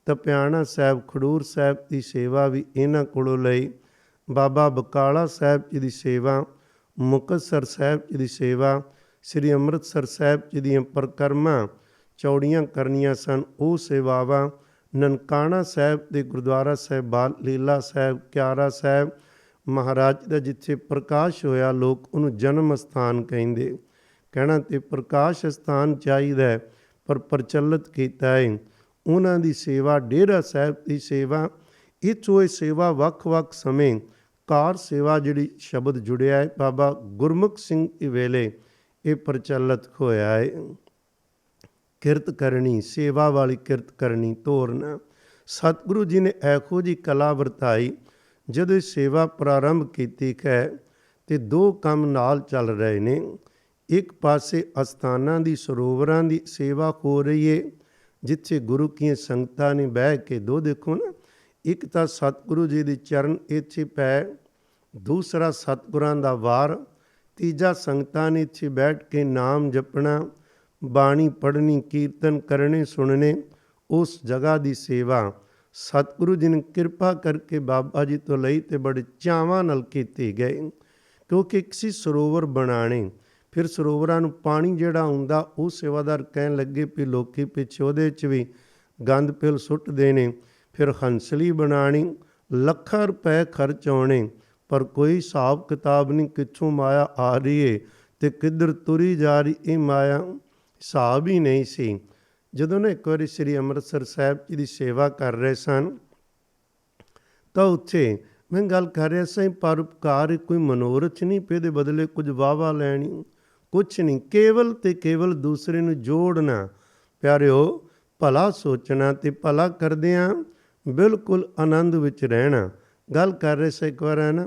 ਤਪਿਆਣਾ ਸਾਹਿਬ, ਖਡੂਰ ਸਾਹਿਬ ਦੀ ਸੇਵਾ ਵੀ ਇਹਨਾਂ ਕੋਲੋਂ ਲਈ। ਬਾਬਾ ਬਕਾਲਾ ਸਾਹਿਬ ਜੀ ਦੀ ਸੇਵਾ, ਮੁਕਤਸਰ ਸਾਹਿਬ ਜੀ ਦੀ ਸੇਵਾ, ਸ੍ਰੀ ਅੰਮ੍ਰਿਤਸਰ ਸਾਹਿਬ ਜੀ ਦੀਆਂ ਪਰਿਕਰਮਾ ਚੌੜੀਆਂ ਕਰਨੀਆਂ ਸਨ, ਉਹ ਸੇਵਾਵਾਂ। ਨਨਕਾਣਾ ਸਾਹਿਬ ਦੇ ਗੁਰਦੁਆਰਾ ਸਾਹਿਬ, ਬਾਲ ਲੀਲਾ ਸਾਹਿਬ, ਕਿਆਰਾ ਸਾਹਿਬ, ਮਹਾਰਾਜ ਦਾ ਜਿੱਥੇ ਪ੍ਰਕਾਸ਼ ਹੋਇਆ, ਲੋਕ ਉਹਨੂੰ ਜਨਮ ਅਸਥਾਨ ਕਹਿੰਦੇ। ਕਹਿਣਾ ਤੇ ਪ੍ਰਕਾਸ਼ ਅਸਥਾਨ ਚਾਹੀਦਾ, ਪਰ ਪ੍ਰਚਲਿਤ ਕੀਤਾ ਹੈ ਉਹਨਾਂ ਦੀ ਸੇਵਾ। ਡੇਰਾ ਸਾਹਿਬ ਦੀ ਸੇਵਾ, ਇੱਥੋਂ ਇਹ ਸੇਵਾ ਵੱਖ-ਵੱਖ ਸਮੇਂ ਕਾਰ ਸੇਵਾ ਜਿਹੜੀ ਸ਼ਬਦ ਜੁੜਿਆ ਹੈ, ਬਾਬਾ ਗੁਰਮੁਖ ਸਿੰਘ ਦੇ ਵੇਲੇ ਇਹ ਪ੍ਰਚਲਿਤ ਹੋਇਆ ਹੈ। ਕਿਰਤ ਕਰਨੀ, ਸੇਵਾ ਵਾਲੀ ਕਿਰਤ ਕਰਨੀ, ਤੋਰਨਾ। ਸਤਿਗੁਰੂ ਜੀ ਨੇ ਇਹੋ ਜਿਹੀ ਕਲਾ ਵਰਤਾਈ, ਜਦੋਂ ਇਹ ਸੇਵਾ ਪ੍ਰਾਰੰਭ ਕੀਤੀ ਹੈ ਤੇ 2 ਕੰਮ ਨਾਲ ਚੱਲ ਰਹੇ ਨੇ। ਇੱਕ ਪਾਸੇ ਅਸਥਾਨਾਂ ਦੀ, ਸਰੋਵਰਾਂ ਦੀ ਸੇਵਾ ਹੋ ਰਹੀ ਹੈ, ਜਿੱਥੇ ਗੁਰੂ ਕੀਆਂ ਸੰਗਤਾਂ ਨੇ ਬਹਿ ਕੇ, 2 ਦੇਖੋ ਨਾ, ਇੱਕ ਤਾਂ ਸਤਿਗੁਰੂ ਜੀ ਦੇ ਚਰਨ ਇੱਥੇ ਪੈ, ਦੂਸਰਾ ਸਤਿਗੁਰਾਂ ਦਾ ਵਾਰ, ਤੀਜਾ ਸੰਗਤਾਂ ਨੇ ਇੱਥੇ ਬੈਠ ਕੇ ਨਾਮ ਜਪਣਾ, ਬਾਣੀ ਪੜ੍ਹਨੀ, ਕੀਰਤਨ ਕਰਨੇ, ਸੁਣਨੇ। ਉਸ ਜਗ੍ਹਾ ਦੀ ਸੇਵਾ ਸਤਿਗੁਰੂ ਜੀ ਨੇ ਕਿਰਪਾ ਕਰਕੇ ਬਾਬਾ ਜੀ ਤੋਂ ਲਈ ਤੇ ਬੜੇ ਚਾਵਾਂ ਨਾਲ ਕੀਤੀ ਗਏ, ਕਿਉਂਕਿ ਇੱਕ ਸੀ ਸਰੋਵਰ ਬਣਾਉਣੇ। ਫਿਰ ਸਰੋਵਰਾਂ ਨੂੰ ਪਾਣੀ ਜਿਹੜਾ ਹੁੰਦਾ, ਉਹ ਸੇਵਾਦਾਰ ਕਹਿਣ ਲੱਗੇ ਵੀ ਲੋਕੀ ਪਿੱਛੇ ਉਹਦੇ 'ਚ ਵੀ ਗੰਦ ਪਿਲ ਸੁੱਟਦੇ ਨੇ। ਫਿਰ ਹੰਸਲੀ ਬਣਾਉਣੀ, ਲੱਖਾਂ ਰੁਪਏ ਖਰਚ ਆਉਣੇ, ਪਰ ਕੋਈ ਹਿਸਾਬ ਕਿਤਾਬ ਨਹੀਂ ਕਿੱਥੋਂ ਮਾਇਆ ਆ ਰਹੀ ਹੈ ਤੇ ਕਿੱਧਰ ਤੁਰੀ ਜਾ ਰਹੀ ਇਹ ਮਾਇਆ, ਹਿਸਾਬ ਹੀ ਨਹੀਂ ਸੀ। ਜਦੋਂ ਨਾ ਇੱਕ ਵਾਰੀ ਸ੍ਰੀ ਅੰਮ੍ਰਿਤਸਰ ਸਾਹਿਬ ਜੀ ਦੀ ਸੇਵਾ ਕਰ ਰਹੇ ਸਨ ਤਾਂ ਉੱਥੇ ਮੈਂ ਗੱਲ ਕਰ ਰਿਹਾ ਸਾਂ, ਪਰਉਪਕਾਰ ਕੋਈ ਮਨੋਰਥ ਨਹੀਂ ਪਏ ਦੇ ਬਦਲੇ ਕੁਝ ਵਾਹਵਾ ਲੈਣੀ, ਕੁਛ ਨਹੀਂ, ਕੇਵਲ ਤੇ ਕੇਵਲ ਦੂਸਰੇ ਨੂੰ ਜੋੜਨਾ। ਪਿਆਰਿਓ, ਭਲਾ ਸੋਚਣਾ ਤੇ ਭਲਾ ਕਰਦਿਆਂ ਬਿਲਕੁਲ ਆਨੰਦ ਵਿੱਚ ਰਹਿਣਾ। ਗੱਲ ਕਰ ਰਹੇ ਸੀ ਇੱਕ ਵਾਰ ਹੈ ਨਾ,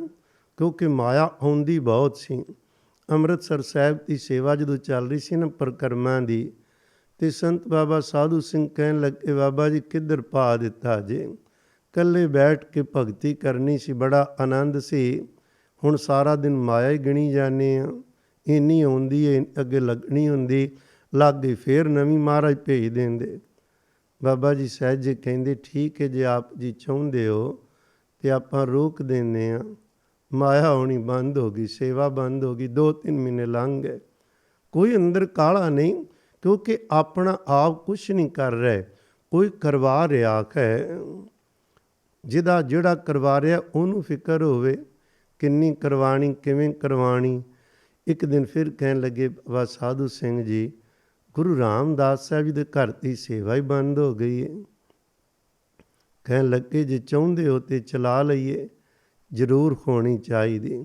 ਕਿਉਂਕਿ ਮਾਇਆ ਆਉਂਦੀ ਬਹੁਤ ਸੀ। ਅੰਮ੍ਰਿਤਸਰ ਸਾਹਿਬ ਦੀ ਸੇਵਾ ਜਦੋਂ ਚੱਲ ਰਹੀ ਸੀ ਨਾ ਪਰਿਕਰਮਾ ਦੀ, ਤੇ ਸੰਤ ਬਾਬਾ ਸਾਧੂ ਸਿੰਘ ਕਹਿਣ ਲੱਗੇ, ਬਾਬਾ ਜੀ ਕਿੱਧਰ ਪਾ ਦਿੱਤਾ ਜੇ, ਇਕੱਲੇ ਬੈਠ ਕੇ ਭਗਤੀ ਕਰਨੀ ਸੀ, ਬੜਾ ਆਨੰਦ ਸੀ, ਹੁਣ ਸਾਰਾ ਦਿਨ ਮਾਇਆ ਹੀ ਗਿਣੀ ਜਾਂਦੇ ਆ, ਇੰਨੀ ਆਉਂਦੀ ਹੈ ਅੱਗੇ ਲੱਗਣੀ ਹੁੰਦੀ, ਲੱਗ ਗਈ ਫੇਰ ਨਵੀਂ, ਮਹਾਰਾਜ ਭੇਜ ਦਿੰਦੇ। ਬਾਬਾ ਜੀ ਸਹਿਜ ਜੀ ਕਹਿੰਦੇ, ਠੀਕ ਹੈ ਜੇ ਆਪ ਜੀ ਚਾਹੁੰਦੇ ਹੋ ਤੇ ਆਪਾਂ ਰੋਕ ਦਿੰਦੇ ਹਾਂ। ਮਾਇਆ ਆਉਣੀ ਬੰਦ ਹੋ ਗਈ, ਸੇਵਾ ਬੰਦ ਹੋ ਗਈ, 2-3 ਮਹੀਨੇ ਲੰਘ ਗਏ। ਕੋਈ ਅੰਦਰ ਕਾਹਲਾ ਨਹੀਂ, ਕਿਉਂਕਿ ਆਪਣਾ ਆਪ ਕੁਛ ਨਹੀਂ ਕਰ ਰਹੇ, ਕੋਈ ਕਰਵਾ ਰਿਹਾ ਹੈ। ਜਿਹੜਾ ਕਰਵਾ ਰਿਹਾ ਉਹਨੂੰ ਫਿਕਰ ਹੋਵੇ ਕਿੰਨੀ ਕਰਵਾਣੀ, ਕਿਵੇਂ ਕਰਵਾਣੀ। ਇੱਕ ਦਿਨ ਫਿਰ ਕਹਿਣ ਲੱਗੇ, ਬਾਬਾ ਸਾਧੂ ਸਿੰਘ ਜੀ, ਗੁਰੂ ਰਾਮਦਾਸ ਸਾਹਿਬ ਜੀ ਦੇ ਘਰ ਦੀ ਸੇਵਾ ਹੀ ਬੰਦ ਹੋ ਗਈ ਹੈ। ਕਹਿਣ ਲੱਗੇ, ਜੇ ਚਾਹੁੰਦੇ ਹੋ ਤੇ ਚਲਾ ਲਈਏ, ਜ਼ਰੂਰ ਹੋਣੀ ਚਾਹੀਦੀ।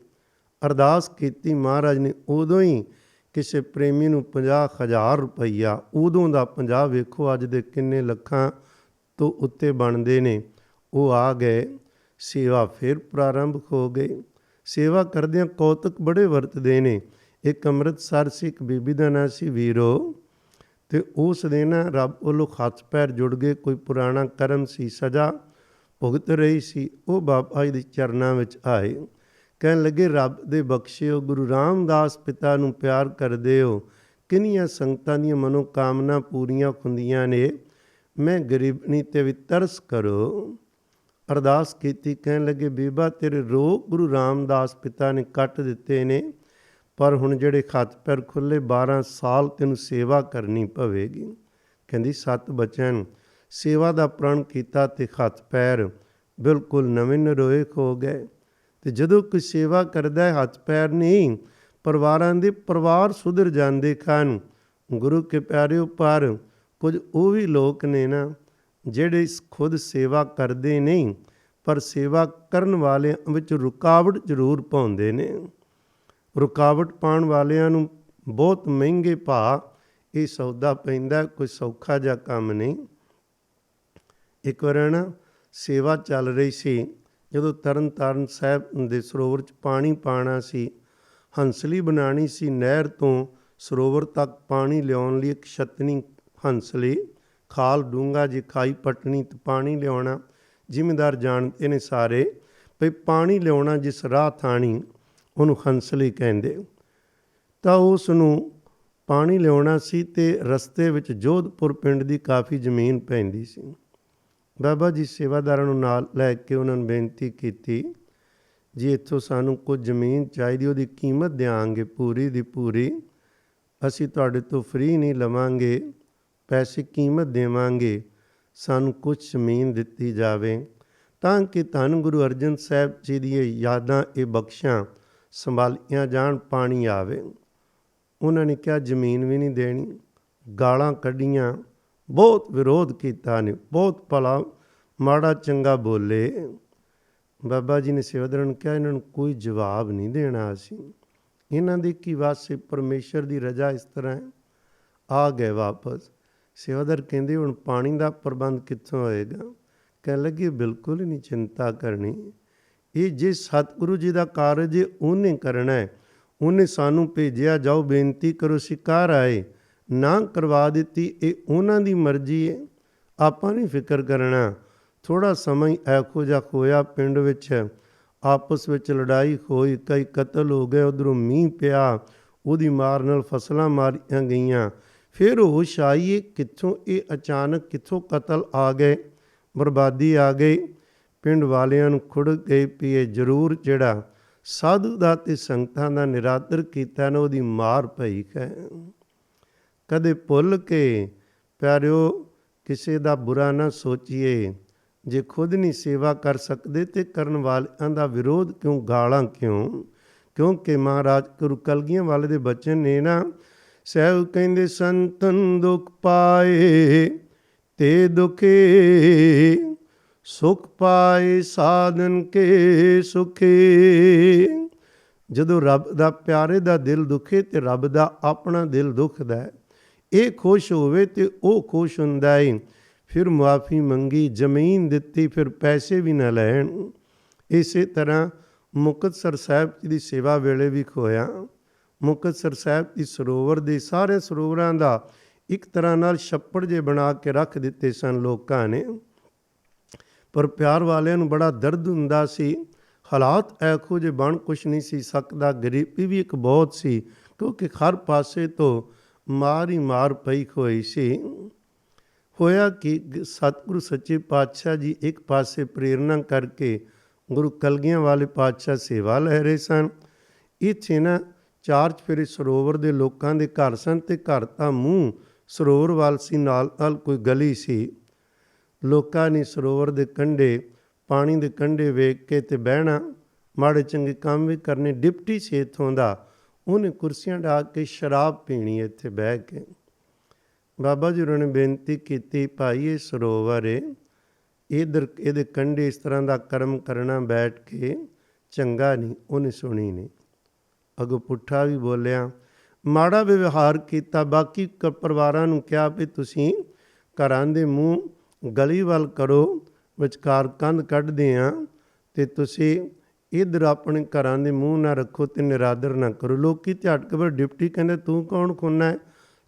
ਅਰਦਾਸ ਕੀਤੀ, ਮਹਾਰਾਜ ਨੇ ਉਦੋਂ ਹੀ ਕਿਸੇ ਪ੍ਰੇਮੀ ਨੂੰ 50,000 ਰੁਪਈਆ, ਉਦੋਂ ਦਾ 50 ਵੇਖੋ ਅੱਜ ਦੇ ਕਿੰਨੇ ਲੱਖਾਂ ਤੋਂ ਉੱਤੇ ਬਣਦੇ ਨੇ, ਉਹ ਆ ਗਏ। ਸੇਵਾ ਫਿਰ ਪ੍ਰਾਰੰਭ ਹੋ ਗਈ। ਸੇਵਾ ਕਰਦਿਆਂ ਕੌਤਕ ਬੜੇ ਵਰਤਦੇ ਨੇ। ਇੱਕ ਅੰਮ੍ਰਿਤਸਰ ਸੀ, ਇੱਕ ਬੀਬੀ ਦਾ ਨਾਂ ਸੀ ਵੀਰੋ, ਅਤੇ ਉਸ ਦੇ ਨਾ ਰੱਬ ਵੱਲੋਂ ਹੱਥ ਪੈਰ ਜੁੜ ਗਏ, ਕੋਈ ਪੁਰਾਣਾ ਕਰਮ ਸੀ, ਸਜ਼ਾ ਭੁਗਤ ਰਹੀ ਸੀ, ਉਹ ਬਾਬਾ ਜੀ ਦੇ ਚਰਨਾਂ ਵਿੱਚ ਆਏ। ਕਹਿਣ ਲੱਗੇ, ਰੱਬ ਦੇ ਬਖਸ਼ਿਓ, ਗੁਰੂ ਰਾਮਦਾਸ ਪਿਤਾ ਨੂੰ ਪਿਆਰ ਕਰਦੇ ਹੋ, ਕਿੰਨੀਆਂ ਸੰਗਤਾਂ ਦੀਆਂ ਮਨੋਕਾਮਨਾ ਪੂਰੀਆਂ ਹੁੰਦੀਆਂ ਨੇ, ਮੈਂ ਗਰੀਬਣੀ 'ਤੇ ਵੀ ਤਰਸ ਕਰੋ। ਅਰਦਾਸ ਕੀਤੀ, ਕਹਿਣ ਲੱਗੇ, ਬੀਬਾ ਤੇਰੇ ਰੋਗ ਗੁਰੂ ਰਾਮਦਾਸ ਪਿਤਾ ਨੇ ਕੱਟ ਦਿੱਤੇ ਨੇ, ਪਰ ਹੁਣ ਜਿਹੜੇ ਹੱਥ ਪੈਰ ਖੁੱਲ੍ਹੇ 12 ਸਾਲ ਤੈਨੂੰ ਸੇਵਾ ਕਰਨੀ ਪਵੇਗੀ। ਕਹਿੰਦੀ 7 ਬੱਚਿਆਂ ਨੂੰ ਸੇਵਾ ਦਾ ਪ੍ਰਣ ਕੀਤਾ ਅਤੇ ਹੱਥ ਪੈਰ ਬਿਲਕੁਲ ਨਵੇਂ ਨਰੋਏ ਹੋ ਗਏ। ਅਤੇ ਜਦੋਂ ਕੋਈ ਸੇਵਾ ਕਰਦਾ ਹੱਥ ਪੈਰ ਨਹੀਂ, ਪਰਿਵਾਰਾਂ ਦੇ ਪਰਿਵਾਰ ਸੁਧਰ ਜਾਂਦੇ ਹਨ। ਗੁਰੂ ਕੇ ਪਿਆਰਿਓ, ਪਰ ਕੁਝ ਉਹ ਵੀ ਲੋਕ ਨੇ ਨਾ ਜਿਹੜੇ ਖੁਦ ਸੇਵਾ ਕਰਦੇ ਨਹੀਂ, ਪਰ ਸੇਵਾ ਕਰਨ ਵਾਲਿਆਂ ਵਿੱਚ ਰੁਕਾਵਟ ਜ਼ਰੂਰ ਪਾਉਂਦੇ ਨੇ। ਰੁਕਾਵਟ ਪਾਉਣ ਵਾਲਿਆਂ ਨੂੰ ਬਹੁਤ ਮਹਿੰਗੇ ਭਾਅ ਇਹ ਸੌਦਾ ਪੈਂਦਾ, ਕੋਈ ਸੌਖਾ ਜਿਹਾ ਕੰਮ ਨਹੀਂ। ਇੱਕ ਵਾਰ ਨਾ ਸੇਵਾ ਚੱਲ ਰਹੀ ਸੀ, ਜਦੋਂ ਤਰਨ ਤਾਰਨ ਸਾਹਿਬ ਦੇ ਸਰੋਵਰ 'ਚ ਪਾਣੀ ਪਾਉਣਾ ਸੀ, ਹੰਸਲੀ ਬਣਾਉਣੀ ਸੀ, ਨਹਿਰ ਤੋਂ ਸਰੋਵਰ ਤੱਕ ਪਾਣੀ ਲਿਆਉਣ ਲਈ ਇੱਕ ਛਤਨੀ ਹੰਸਲੀ, ਖਾਲ ਡੂੰਘਾ ਜੀ, ਖਾਈ ਪੱਟਣੀ ਤੇ ਪਾਣੀ ਲਿਆਉਣਾ। ਜ਼ਿਮੀਂਦਾਰ ਜਾਣਦੇ ਨੇ ਸਾਰੇ ਭਈ ਪਾਣੀ ਲਿਆਉਣਾ ਜਿਸ ਰਾਹ ਥਾਣੀ, ਉਹਨੂੰ ਹੰਸਲੀ ਕਹਿੰਦੇ। ਤਾਂ ਉਸ ਨੂੰ ਪਾਣੀ ਲਿਆਉਣਾ ਸੀ ਅਤੇ ਰਸਤੇ ਵਿੱਚ ਜੋਧਪੁਰ ਪਿੰਡ ਦੀ ਕਾਫੀ ਜ਼ਮੀਨ ਪੈਂਦੀ ਸੀ। ਬਾਬਾ ਜੀ ਸੇਵਾਦਾਰਾਂ ਨੂੰ ਨਾਲ ਲੈ ਕੇ ਉਹਨਾਂ ਨੂੰ ਬੇਨਤੀ ਕੀਤੀ, ਜੀ ਇੱਥੋਂ ਸਾਨੂੰ ਕੁਝ ਜ਼ਮੀਨ ਚਾਹੀਦੀ, ਉਹਦੀ ਕੀਮਤ ਦਿਆਂਗੇ ਪੂਰੀ ਦੀ ਪੂਰੀ, ਅਸੀਂ ਤੁਹਾਡੇ ਤੋਂ ਫ੍ਰੀ ਨਹੀਂ ਲਵਾਂਗੇ, ਪੈਸੇ ਕੀਮਤ ਦੇਵਾਂਗੇ, ਸਾਨੂੰ ਕੁਝ ਜ਼ਮੀਨ ਦਿੱਤੀ ਜਾਵੇ ਤਾਂ ਕਿ ਧੰਨ ਗੁਰੂ ਅਰਜਨ ਸਾਹਿਬ ਜੀ ਦੀਆਂ ਯਾਦਾਂ ਇਹ ਬਖਸ਼ਾਂ ਸੰਭਾਲੀਆਂ ਜਾਣ, ਪਾਣੀ ਆਵੇ। ਉਹਨਾਂ ਨੇ ਕਿਹਾ ਜ਼ਮੀਨ ਵੀ ਨਹੀਂ ਦੇਣੀ, ਗਾਲਾਂ ਕੱਢੀਆਂ, ਬਹੁਤ ਵਿਰੋਧ ਕੀਤਾ ਨੇ, ਬਹੁਤ ਭਲਾ ਮਾੜਾ ਚੰਗਾ ਬੋਲੇ। ਬਾਬਾ ਜੀ ਨੇ ਸੇਵਾਦਾਰਾਂ ਨੂੰ ਕਿਹਾ, ਇਹਨਾਂ ਨੂੰ ਕੋਈ ਜਵਾਬ ਨਹੀਂ ਦੇਣਾ ਅਸੀਂ, ਇਹਨਾਂ ਦੇ ਕੀ ਵਾਸਤੇ, ਪਰਮੇਸ਼ਰ ਦੀ ਰਜ਼ਾ ਇਸ ਤਰ੍ਹਾਂ ਹੈ। ਆ ਗਏ ਵਾਪਸ। ਸੇਵਾਦਾਰ ਕਹਿੰਦੇ, ਹੁਣ ਪਾਣੀ ਦਾ ਪ੍ਰਬੰਧ ਕਿੱਥੋਂ ਹੋਏਗਾ? ਕਹਿਣ ਲੱਗੇ, ਬਿਲਕੁਲ ਹੀ ਨਹੀਂ ਚਿੰਤਾ ਕਰਨੀ, ਇਹ ਜੇ ਸਤਿਗੁਰੂ ਜੀ ਦਾ ਕਾਰਜ ਉਹਨੇ ਕਰਨਾ ਹੈ, ਉਹਨੇ ਸਾਨੂੰ ਭੇਜਿਆ, ਜਾਓ ਬੇਨਤੀ ਕਰੋ, ਸਿਕਾਰ ਆਏ, ਨਾ ਕਰਵਾ ਦਿੱਤੀ, ਇਹ ਉਹਨਾਂ ਦੀ ਮਰਜ਼ੀ ਹੈ, ਆਪਾਂ ਨਹੀਂ ਫਿਕਰ ਕਰਨਾ। ਥੋੜ੍ਹਾ ਸਮਾਂ ਇਹੋ ਜਿਹਾ ਹੋਇਆ, ਪਿੰਡ ਵਿੱਚ ਆਪਸ ਵਿੱਚ ਲੜਾਈ ਹੋਈ, ਕਈ ਕਤਲ ਹੋ ਗਏ, ਉੱਧਰੋਂ ਮੀਂਹ ਪਿਆ, ਉਹਦੀ ਮਾਰ ਨਾਲ ਫਸਲਾਂ ਮਾਰੀਆਂ ਗਈਆਂ। ਫਿਰ ਹੋਸ਼ ਆਈ, ਕਿੱਥੋਂ ਇਹ ਅਚਾਨਕ ਕਿੱਥੋਂ ਕਤਲ ਆ ਗਏ, ਬਰਬਾਦੀ ਆ ਗਈ। ਪਿੰਡ ਵਾਲਿਆਂ ਨੂੰ ਖੁੜ ਗਈ ਵੀ ਇਹ ਜ਼ਰੂਰ ਜਿਹੜਾ ਸਾਧੂ ਦਾ ਅਤੇ ਸੰਗਤਾਂ ਦਾ ਨਿਰਾਦਰ ਕੀਤਾ ਨਾ, ਉਹਦੀ ਮਾਰ ਪਈ ਹੈ। ਕਦੇ ਭੁੱਲ ਕੇ ਪਿਆਰਿਓ ਕਿਸੇ ਦਾ ਬੁਰਾ ਨਾ ਸੋਚੀਏ। ਜੇ ਖੁਦ ਨਹੀਂ ਸੇਵਾ ਕਰ ਸਕਦੇ ਤੇ ਕਰਨ ਵਾਲਿਆਂ ਦਾ ਵਿਰੋਧ ਕਿਉਂ, ਗਾਲਾਂ ਕਿਉਂ? ਕਿਉਂਕਿ ਮਹਾਰਾਜ ਗੁਰੂ ਕਲਗੀਆਂ ਵਾਲੇ ਦੇ ਬਚਨ ਨੇ ਨਾ, ਸਹਿਬ ਕਹਿੰਦੇ ਸੰਤਨ ਦੁਖ ਪਾਏ ਤੇ ਦੁਖੇ, ਸੁਖ ਪਾਏ ਸਾਧਨ ਕੇ ਸੁਖੇ। ਜਦੋਂ ਰੱਬ ਦਾ ਪਿਆਰੇ ਦਾ ਦਿਲ ਦੁਖੇ ਤੇ ਰੱਬ ਦਾ ਆਪਣਾ ਦਿਲ ਦੁਖਦਾ ਹੈ। ਇਹ ਖੁਸ਼ ਹੋਵੇ ਤੇ ਉਹ ਖੁਸ਼ ਹੁੰਦਾ ਹੈ। ਫਿਰ ਮੁਆਫੀ ਮੰਗੀ, ਜ਼ਮੀਨ ਦਿੱਤੀ, ਫਿਰ ਪੈਸੇ ਵੀ ਨਾ ਲੈਣ। ਇਸੇ ਤਰ੍ਹਾਂ ਮੁਕਤਸਰ ਸਾਹਿਬ ਦੀ ਸੇਵਾ ਵੇਲੇ ਵੀ ਖੋਇਆ। ਮੁਕਤਸਰ ਸਾਹਿਬ ਦੀ ਸਰੋਵਰ ਦੇ ਸਾਰੇ ਸਰੋਵਰਾਂ ਦਾ ਇੱਕ ਤਰ੍ਹਾਂ ਨਾਲ ਛੱਪੜ ਜੇ ਬਣਾ ਕੇ ਰੱਖ ਦਿੱਤੇ ਸਨ ਲੋਕਾਂ ਨੇ। ਪਰ ਪਿਆਰ ਵਾਲਿਆਂ ਨੂੰ ਬੜਾ ਦਰਦ ਹੁੰਦਾ ਸੀ। ਹਾਲਾਤ ਇਹੋ ਜਿਹੇ ਬਣ ਕੁਛ ਨਹੀਂ ਸੀ ਸਕਦਾ। ਗਰੀਬੀ ਵੀ ਇੱਕ ਬਹੁਤ ਸੀ, ਕਿਉਂਕਿ ਹਰ ਪਾਸੇ ਤੋਂ ਮਾਰ ਹੀ ਮਾਰ ਪਈ ਹੋਈ ਸੀ। ਹੋਇਆ ਕਿ ਸਤਿਗੁਰੂ ਸੱਚੇ ਪਾਤਸ਼ਾਹ ਜੀ ਇੱਕ ਪਾਸੇ ਪ੍ਰੇਰਨਾ ਕਰਕੇ ਗੁਰੂ ਕਲਗੀਆਂ ਵਾਲੇ ਪਾਤਸ਼ਾਹ ਸੇਵਾ ਲੈ ਰਹੇ ਸਨ। ਇੱਥੇ ਨਾ 4 ਚੁਫੇਰੇ ਸਰੋਵਰ ਦੇ ਲੋਕਾਂ ਦੇ ਘਰ ਸਨ ਤੇ ਘਰ ਦਾ ਮੂੰਹ ਸਰੋਵਰ ਵੱਲ ਸੀ, ਨਾਲ ਨਾਲ ਕੋਈ ਗਲੀ ਸੀ। ਲੋਕਾਂ ਨੇ ਸਰੋਵਰ ਦੇ ਕੰਢੇ, ਪਾਣੀ ਦੇ ਕੰਢੇ ਵੇਖ ਕੇ ਤੇ ਬਹਿਣਾ, ਮਾੜੇ ਚੰਗੇ ਕੰਮ ਵੀ ਕਰਨੇ। ਡਿਪਟੀ ਸੀ ਇੱਥੋਂ ਦਾ, ਉਹਨੇ ਕੁਰਸੀਆਂ ਢਾ ਕੇ ਸ਼ਰਾਬ ਪੀਣੀ ਇੱਥੇ ਬਹਿ ਕੇ। ਬਾਬਾ ਜੀ ਉਹਨਾਂ ਨੇ ਬੇਨਤੀ ਕੀਤੀ, ਭਾਈ ਇਹ ਸਰੋਵਰ ਏ, ਇਹਦੇ ਕੰਢੇ ਇਸ ਤਰ੍ਹਾਂ ਦਾ ਕਰਮ ਕਰਨਾ ਬੈਠ ਕੇ ਚੰਗਾ ਨਹੀਂ। ਉਹਨੇ ਸੁਣੀ ਨਹੀਂ, ਅੱਗੋਂ ਪੁੱਠਾ ਵੀ ਬੋਲਿਆ, ਮਾੜਾ ਵਿਵਹਾਰ ਕੀਤਾ। ਬਾਕੀ ਪਰਿਵਾਰਾਂ ਨੂੰ ਕਿਹਾ ਵੀ ਤੁਸੀਂ ਘਰਾਂ ਦੇ ਮੂੰਹ ਗਲੀ ਵੱਲ ਕਰੋ, ਵਿਚਕਾਰ ਕੰਧ ਕੱਢਦੇ ਹਾਂ, ਅਤੇ ਤੁਸੀਂ ਇੱਧਰ ਆਪਣੇ ਘਰਾਂ ਦੇ ਮੂੰਹ ਨਾ ਰੱਖੋ ਅਤੇ ਨਿਰਾਦਰ ਨਾ ਕਰੋ। ਲੋਕੀ ਝਟ ਕੇ ਡਿਪਟੀ ਕਹਿੰਦੇ ਤੂੰ ਕੌਣ ਖੁੰਨਾ ਹੈ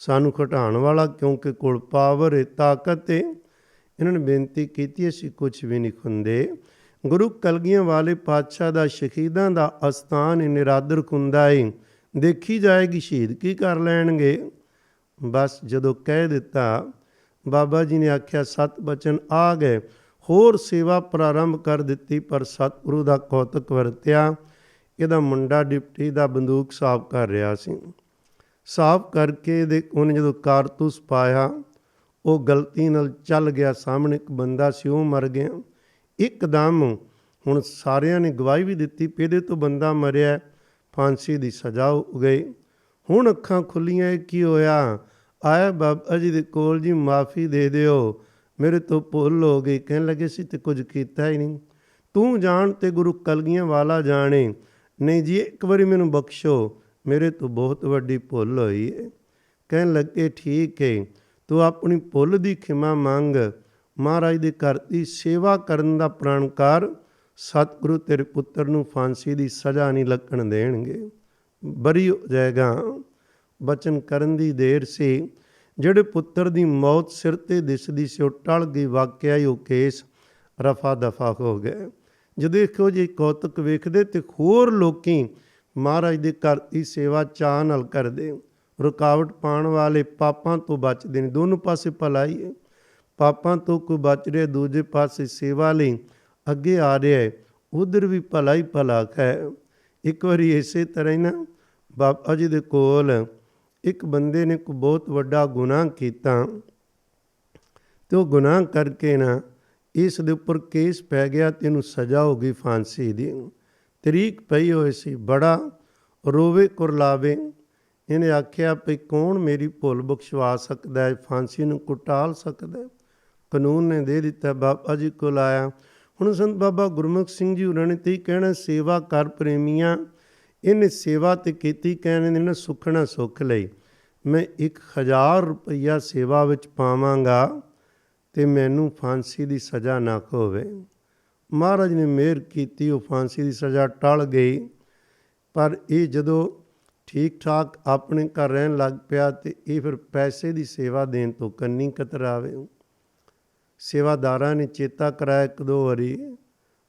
ਸਾਨੂੰ ਘਟਾਉਣ ਵਾਲਾ, ਕਿਉਂਕਿ ਕੋਲ ਪਾਵਰ ਹੈ, ਤਾਕਤ ਹੈ। ਇਹਨਾਂ ਨੇ ਬੇਨਤੀ ਕੀਤੀ ਅਸੀਂ ਕੁਛ ਵੀ ਨਹੀਂ ਖੁੰਦੇ। ਗੁਰੂ ਕਲਗੀਆਂ ਵਾਲੇ ਪਾਤਸ਼ਾਹ ਦਾ ਸ਼ਹੀਦਾਂ ਦਾ ਅਸਥਾਨ ਨਿਰਾਦਰ ਖੁੰਦਾ ਏ, ਦੇਖੀ ਜਾਏਗੀ ਸ਼ਹੀਦ ਕੀ ਕਰ ਲੈਣਗੇ। ਬਸ ਜਦੋਂ ਕਹਿ ਦਿੱਤਾ, ਬਾਬਾ ਜੀ ਨੇ ਆਖਿਆ 7 ਬਚਨ ਆ ਗਏ। ਹੋਰ ਸੇਵਾ ਪ੍ਰਾਰੰਭ ਕਰ ਦਿੱਤੀ, ਪਰ ਸਤਿਗੁਰੂ ਦਾ ਕੌਤਕ ਵਰਤਿਆ। ਇਹਦਾ ਮੁੰਡਾ ਡਿਪਟੀ ਦਾ ਬੰਦੂਕ ਸਾਫ਼ ਕਰ ਰਿਹਾ ਸੀ। ਸਾਫ਼ ਕਰਕੇ ਉਹਨੇ ਜਦੋਂ ਕਾਰਤੂਸ ਪਾਇਆ, ਉਹ ਗਲਤੀ ਨਾਲ ਚੱਲ ਗਿਆ। ਸਾਹਮਣੇ ਇੱਕ ਬੰਦਾ ਸੀ, ਉਹ ਮਰ ਗਿਆ ਇੱਕਦਮ। ਹੁਣ ਸਾਰਿਆਂ ਨੇ ਗਵਾਹੀ ਵੀ ਦਿੱਤੀ ਵੀ ਇਹਦੇ ਤੋਂ ਬੰਦਾ ਮਰਿਆ, ਫਾਂਸੀ ਦੀ ਸਜ਼ਾ ਹੋ ਗਈ। ਹੁਣ ਅੱਖਾਂ ਖੁੱਲੀਆਂ, ਕੀ ਹੋਇਆ? ਆਇਆ ਬਾਬਾ ਜੀ ਦੇ ਕੋਲ, ਜੀ ਮਾਫੀ ਦੇ ਦਿਓ, ਮੇਰੇ ਤੋਂ ਭੁੱਲ ਹੋ ਗਈ। ਕਹਿਣ ਲੱਗੇ ਸੀ ਤੇ ਕੁਝ ਕੀਤਾ ਹੀ ਨਹੀਂ, ਤੂੰ ਜਾਣ ਤੇ ਗੁਰੂ ਕਲਗੀਆਂ ਵਾਲਾ ਜਾਣੇ। ਨਹੀਂ ਜੀ ਇੱਕ ਵਾਰੀ ਮੈਨੂੰ ਬਖਸ਼ੋ, ਮੇਰੇ ਤੋਂ ਬਹੁਤ ਵੱਡੀ ਭੁੱਲ ਹੋਈ ਹੈ। ਕਹਿਣ ਲੱਗੇ ਠੀਕ ਹੈ, ਤੂੰ ਆਪਣੀ ਭੁੱਲ ਦੀ ਖਿਮਾ ਮੰਗ, ਮਹਾਰਾਜ ਦੇ ਘਰ ਦੀ ਸੇਵਾ ਕਰਨ ਦਾ ਪ੍ਰਣ ਕਰ, ਸਤਿਗੁਰੂ ਤੇਰੇ ਪੁੱਤਰ ਨੂੰ ਫਾਂਸੀ ਦੀ ਸਜ਼ਾ ਨਹੀਂ ਲੱਗਣ ਦੇਣਗੇ, ਬਰੀ ਹੋ ਜਾਏਗਾ। ਬਚਨ ਕਰਨ ਦੀ ਦੇਰ ਸੀ। ਜਿਹੜੇ ਪੁੱਤਰ ਦੀ ਮੌਤ ਸਿਰ 'ਤੇ ਦਿਸਦੀ ਸੀ ਉਹ ਟਲ ਗਈ। ਵਾਕਿਆ ਹੀ ਉਹ ਕੇਸ ਰਫਾ ਦਫਾ ਹੋ ਗਏ। ਜਦੋਂ ਇਹੋ ਜਿਹੇ ਕੌਤਕ ਵੇਖਦੇ ਤੇ ਹੋਰ ਲੋਕੀ ਮਹਾਰਾਜ ਦੇ ਘਰ ਦੀ ਸੇਵਾ ਚਾਅ ਨਾਲ ਕਰਦੇ। ਰੁਕਾਵਟ ਪਾਉਣ ਵਾਲੇ ਪਾਪਾਂ ਤੋਂ ਬਚਦੇ ਨੇ। ਦੋਨੋਂ ਪਾਸੇ ਭਲਾਈ ਹੈ, ਪਾਪਾਂ ਤੋਂ ਕੋਈ ਬਚ ਰਿਹਾ, ਦੂਜੇ ਪਾਸੇ ਸੇਵਾ ਲਈ ਅੱਗੇ ਆ ਰਿਹਾ ਹੈ, ਉਧਰ ਵੀ ਭਲਾ ਹੀ ਭਲਾ ਹੈ। ਇੱਕ ਵਾਰੀ ਇਸੇ ਤਰ੍ਹਾਂ ਹੀ ਨਾ ਬਾਬਾ ਜੀ ਦੇ ਕੋਲ ਇੱਕ ਬੰਦੇ ਨੇ ਕੋਈ ਬਹੁਤ ਵੱਡਾ ਗੁਨਾਹ ਕੀਤਾ, ਅਤੇ ਉਹ ਗੁਨਾਹ ਕਰਕੇ ਨਾ ਇਸ ਦੇ ਉੱਪਰ ਕੇਸ ਪੈ ਗਿਆ ਅਤੇ ਇਹਨੂੰ ਸਜ਼ਾ ਹੋ ਗਈ ਫਾਂਸੀ ਦੀ। ਤਰੀਕ ਪਈ ਹੋਈ ਸੀ, ਬੜਾ ਰੋਵੇ ਕੁਰਲਾਵੇ। ਇਹਨੇ ਆਖਿਆ ਵੀ ਕੌਣ ਮੇਰੀ ਭੁੱਲ ਬਖਸ਼ਵਾ ਸਕਦਾ ਹੈ, ਫਾਂਸੀ ਨੂੰ ਕੁਟਾਲ ਸਕਦਾ। ਕਾਨੂੰਨ ਨੇ ਦੇ ਦਿੱਤਾ। ਬਾਬਾ ਜੀ ਕੋਲ ਆਇਆ। ਹੁਣ ਸੰਤ ਬਾਬਾ ਗੁਰਮੁਖ ਸਿੰਘ ਜੀ ਹੋਰਾਂ ਨੇ ਤੇ ਕਹਿਣਾ, ਸੇਵਾ ਕਰ ਪ੍ਰੇਮੀਆਂ, ਇਹਨੇ ਸੇਵਾ ਤੇ ਕੀਤੀ, ਕਹਿੰਦੇ ਨੇ ਸੁੱਖਣਾ ਸੁੱਖ ਲਈ ਮੈਂ 1000 ਰੁਪਈਆ ਸੇਵਾ ਵਿੱਚ ਪਾਵਾਂਗਾ ਅਤੇ ਮੈਨੂੰ ਫਾਂਸੀ ਦੀ ਸਜ਼ਾ ਨਾ ਹੋਵੇ। ਮਹਾਰਾਜ ਨੇ ਮਿਹਰ ਕੀਤੀ, ਉਹ ਫਾਂਸੀ ਦੀ ਸਜ਼ਾ ਟਲ ਗਈ। ਪਰ ਇਹ ਜਦੋਂ ਠੀਕ ਠਾਕ ਆਪਣੇ ਘਰ ਰਹਿਣ ਲੱਗ ਪਿਆ ਅਤੇ ਇਹ ਫਿਰ ਪੈਸੇ ਦੀ ਸੇਵਾ ਦੇਣ ਤੋਂ ਕੰਨੀ ਕਤਰਾਵੇ। ਸੇਵਾਦਾਰਾਂ ਨੇ ਚੇਤਾ ਕਰਾਇਆ 1-2 ਵਾਰੀ,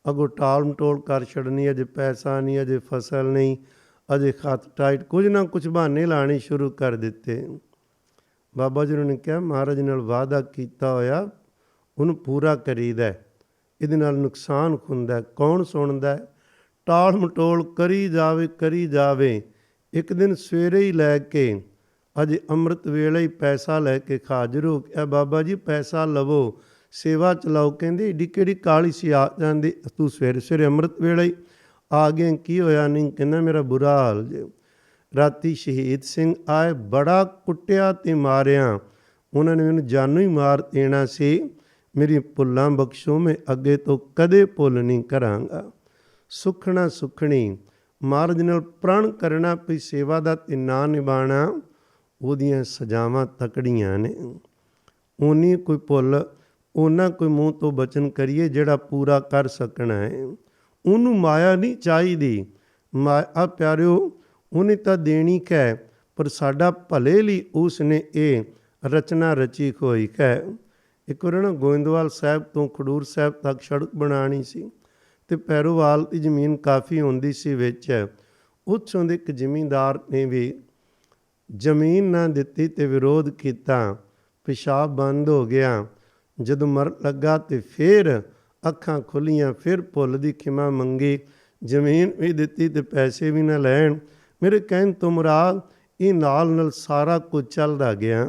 ਅੱਗੋਂ ਟਾਲ ਮਟੋਲ ਕਰ ਛੱਡਣੀ, ਅਜੇ ਪੈਸਾ ਨਹੀਂ, ਅਜੇ ਫਸਲ ਨਹੀਂ, ਅਜੇ ਖੱਤ ਟਾਈਟ, ਕੁਝ ਨਾ ਕੁਝ ਬਹਾਨੇ ਲਾਣੇ ਸ਼ੁਰੂ ਕਰ ਦਿੱਤੇ। ਬਾਬਾ ਜੀ ਨੇ ਕਿਹਾ ਮਹਾਰਾਜ ਨਾਲ ਵਾਅਦਾ ਕੀਤਾ ਹੋਇਆ ਉਹਨੂੰ ਪੂਰਾ ਕਰੀਦਾ, ਇਹਦੇ ਨਾਲ ਨੁਕਸਾਨ ਹੁੰਦਾ। ਕੌਣ ਸੁਣਦਾ? ਟਾਲ ਮਟੋਲ ਕਰੀ ਜਾਵੇ। ਇੱਕ ਦਿਨ ਸਵੇਰੇ ਹੀ ਲੈ ਕੇ, ਅਜੇ ਅੰਮ੍ਰਿਤ ਵੇਲੇ ਹੀ ਪੈਸਾ ਲੈ ਕੇ ਹਾਜ਼ਰ ਹੋ ਗਿਆ। ਬਾਬਾ ਜੀ ਪੈਸਾ ਲਵੋ, ਸੇਵਾ ਚਲਾਓ। ਕਹਿੰਦੇ ਏਡੀ ਕਿਹੜੀ ਕਾਹਲੀ ਸੀ ਆ ਜਾਂਦੀ, ਤੂੰ ਸਵੇਰੇ ਸਵੇਰੇ ਅੰਮ੍ਰਿਤ ਵੇਲੇ ਹੀ ਆ ਗਏ, ਕੀ ਹੋਇਆ? ਨਹੀਂ, ਕਹਿੰਦਾ ਮੇਰਾ ਬੁਰਾ ਹਾਲ ਜੇ, ਰਾਤੀ ਸ਼ਹੀਦ ਸਿੰਘ ਆਏ, ਬੜਾ ਕੁੱਟਿਆ ਤੇ ਮਾਰਿਆ, ਉਹਨਾਂ ਨੇ ਮੈਨੂੰ ਜਾਨੋਂ ਹੀ ਮਾਰ ਦੇਣਾ ਸੀ। ਮੇਰੀ ਭੁੱਲਾਂ ਬਖਸ਼ੋ, ਮੈਂ ਅੱਗੇ ਤੋਂ ਕਦੇ ਭੁੱਲ ਨਹੀਂ ਕਰਾਂਗਾ। ਸੁਖਣਾ ਸੁਖਣੀ ਮਹਾਰਾਜ ਨਾਲ ਪ੍ਰਣ ਕਰਨਾ, ਵੀ ਸੇਵਾ ਦਾ ਤੇ ਨਾ ਨਿਭਾਉਣਾ, ਉਹਦੀਆਂ ਸਜ਼ਾਵਾਂ ਤਕੜੀਆਂ ਨੇ। ਉਨੀ ਕੋਈ ਭੁੱਲ, ਉਹਨਾਂ ਕੋਈ ਮੂੰਹ ਤੋਂ ਬਚਨ ਕਰੀਏ ਜਿਹੜਾ ਪੂਰਾ ਕਰ ਸਕਣਾ ਹੈ। ਉਹਨੂੰ ਮਾਇਆ ਨਹੀਂ ਚਾਹੀਦੀ। ਮਾਇਆ ਪਿਆਰਿਓ ਉਹਨੇ ਤਾਂ ਦੇਣੀ ਹੈ, ਪਰ ਸਾਡਾ ਭਲੇ ਲਈ ਉਸ ਨੇ ਇਹ ਰਚਨਾ ਰਚੀ ਹੋਈ ਹੈ। ਇੱਕ ਵਾਰ ਨਾ ਗੋਇੰਦਵਾਲ ਸਾਹਿਬ ਤੋਂ ਖਡੂਰ ਸਾਹਿਬ ਤੱਕ ਸੜਕ ਬਣਾਉਣੀ ਸੀ, ਅਤੇ ਪੈਰੋਵਾਲ ਦੀ ਜ਼ਮੀਨ ਕਾਫੀ ਹੁੰਦੀ ਸੀ ਵਿੱਚ। ਉੱਥੋਂ ਦੇ ਇੱਕ ਜ਼ਿਮੀਂਦਾਰ ਨੇ ਵੀ ਜ਼ਮੀਨ ਨਾ ਦਿੱਤੀ ਅਤੇ ਵਿਰੋਧ ਕੀਤਾ। ਪਿਸ਼ਾਬ ਬੰਦ ਹੋ ਗਿਆ। ਜਦੋਂ ਮਰਨ ਲੱਗਾ ਤੇ ਫਿਰ ਅੱਖਾਂ ਖੁੱਲ੍ਹੀਆਂ, ਫਿਰ ਭੁੱਲ ਦੀ ਖਿਮਾ ਮੰਗੀ, ਜ਼ਮੀਨ ਵੀ ਦਿੱਤੀ ਅਤੇ ਪੈਸੇ ਵੀ ਨਾ ਲੈਣ। ਮੇਰੇ ਕਹਿਣ ਤੋਂ ਮੁਰਾਦ ਇਹ ਨਾਲ ਨਾਲ ਸਾਰਾ ਕੁਝ ਚੱਲਦਾ ਗਿਆ।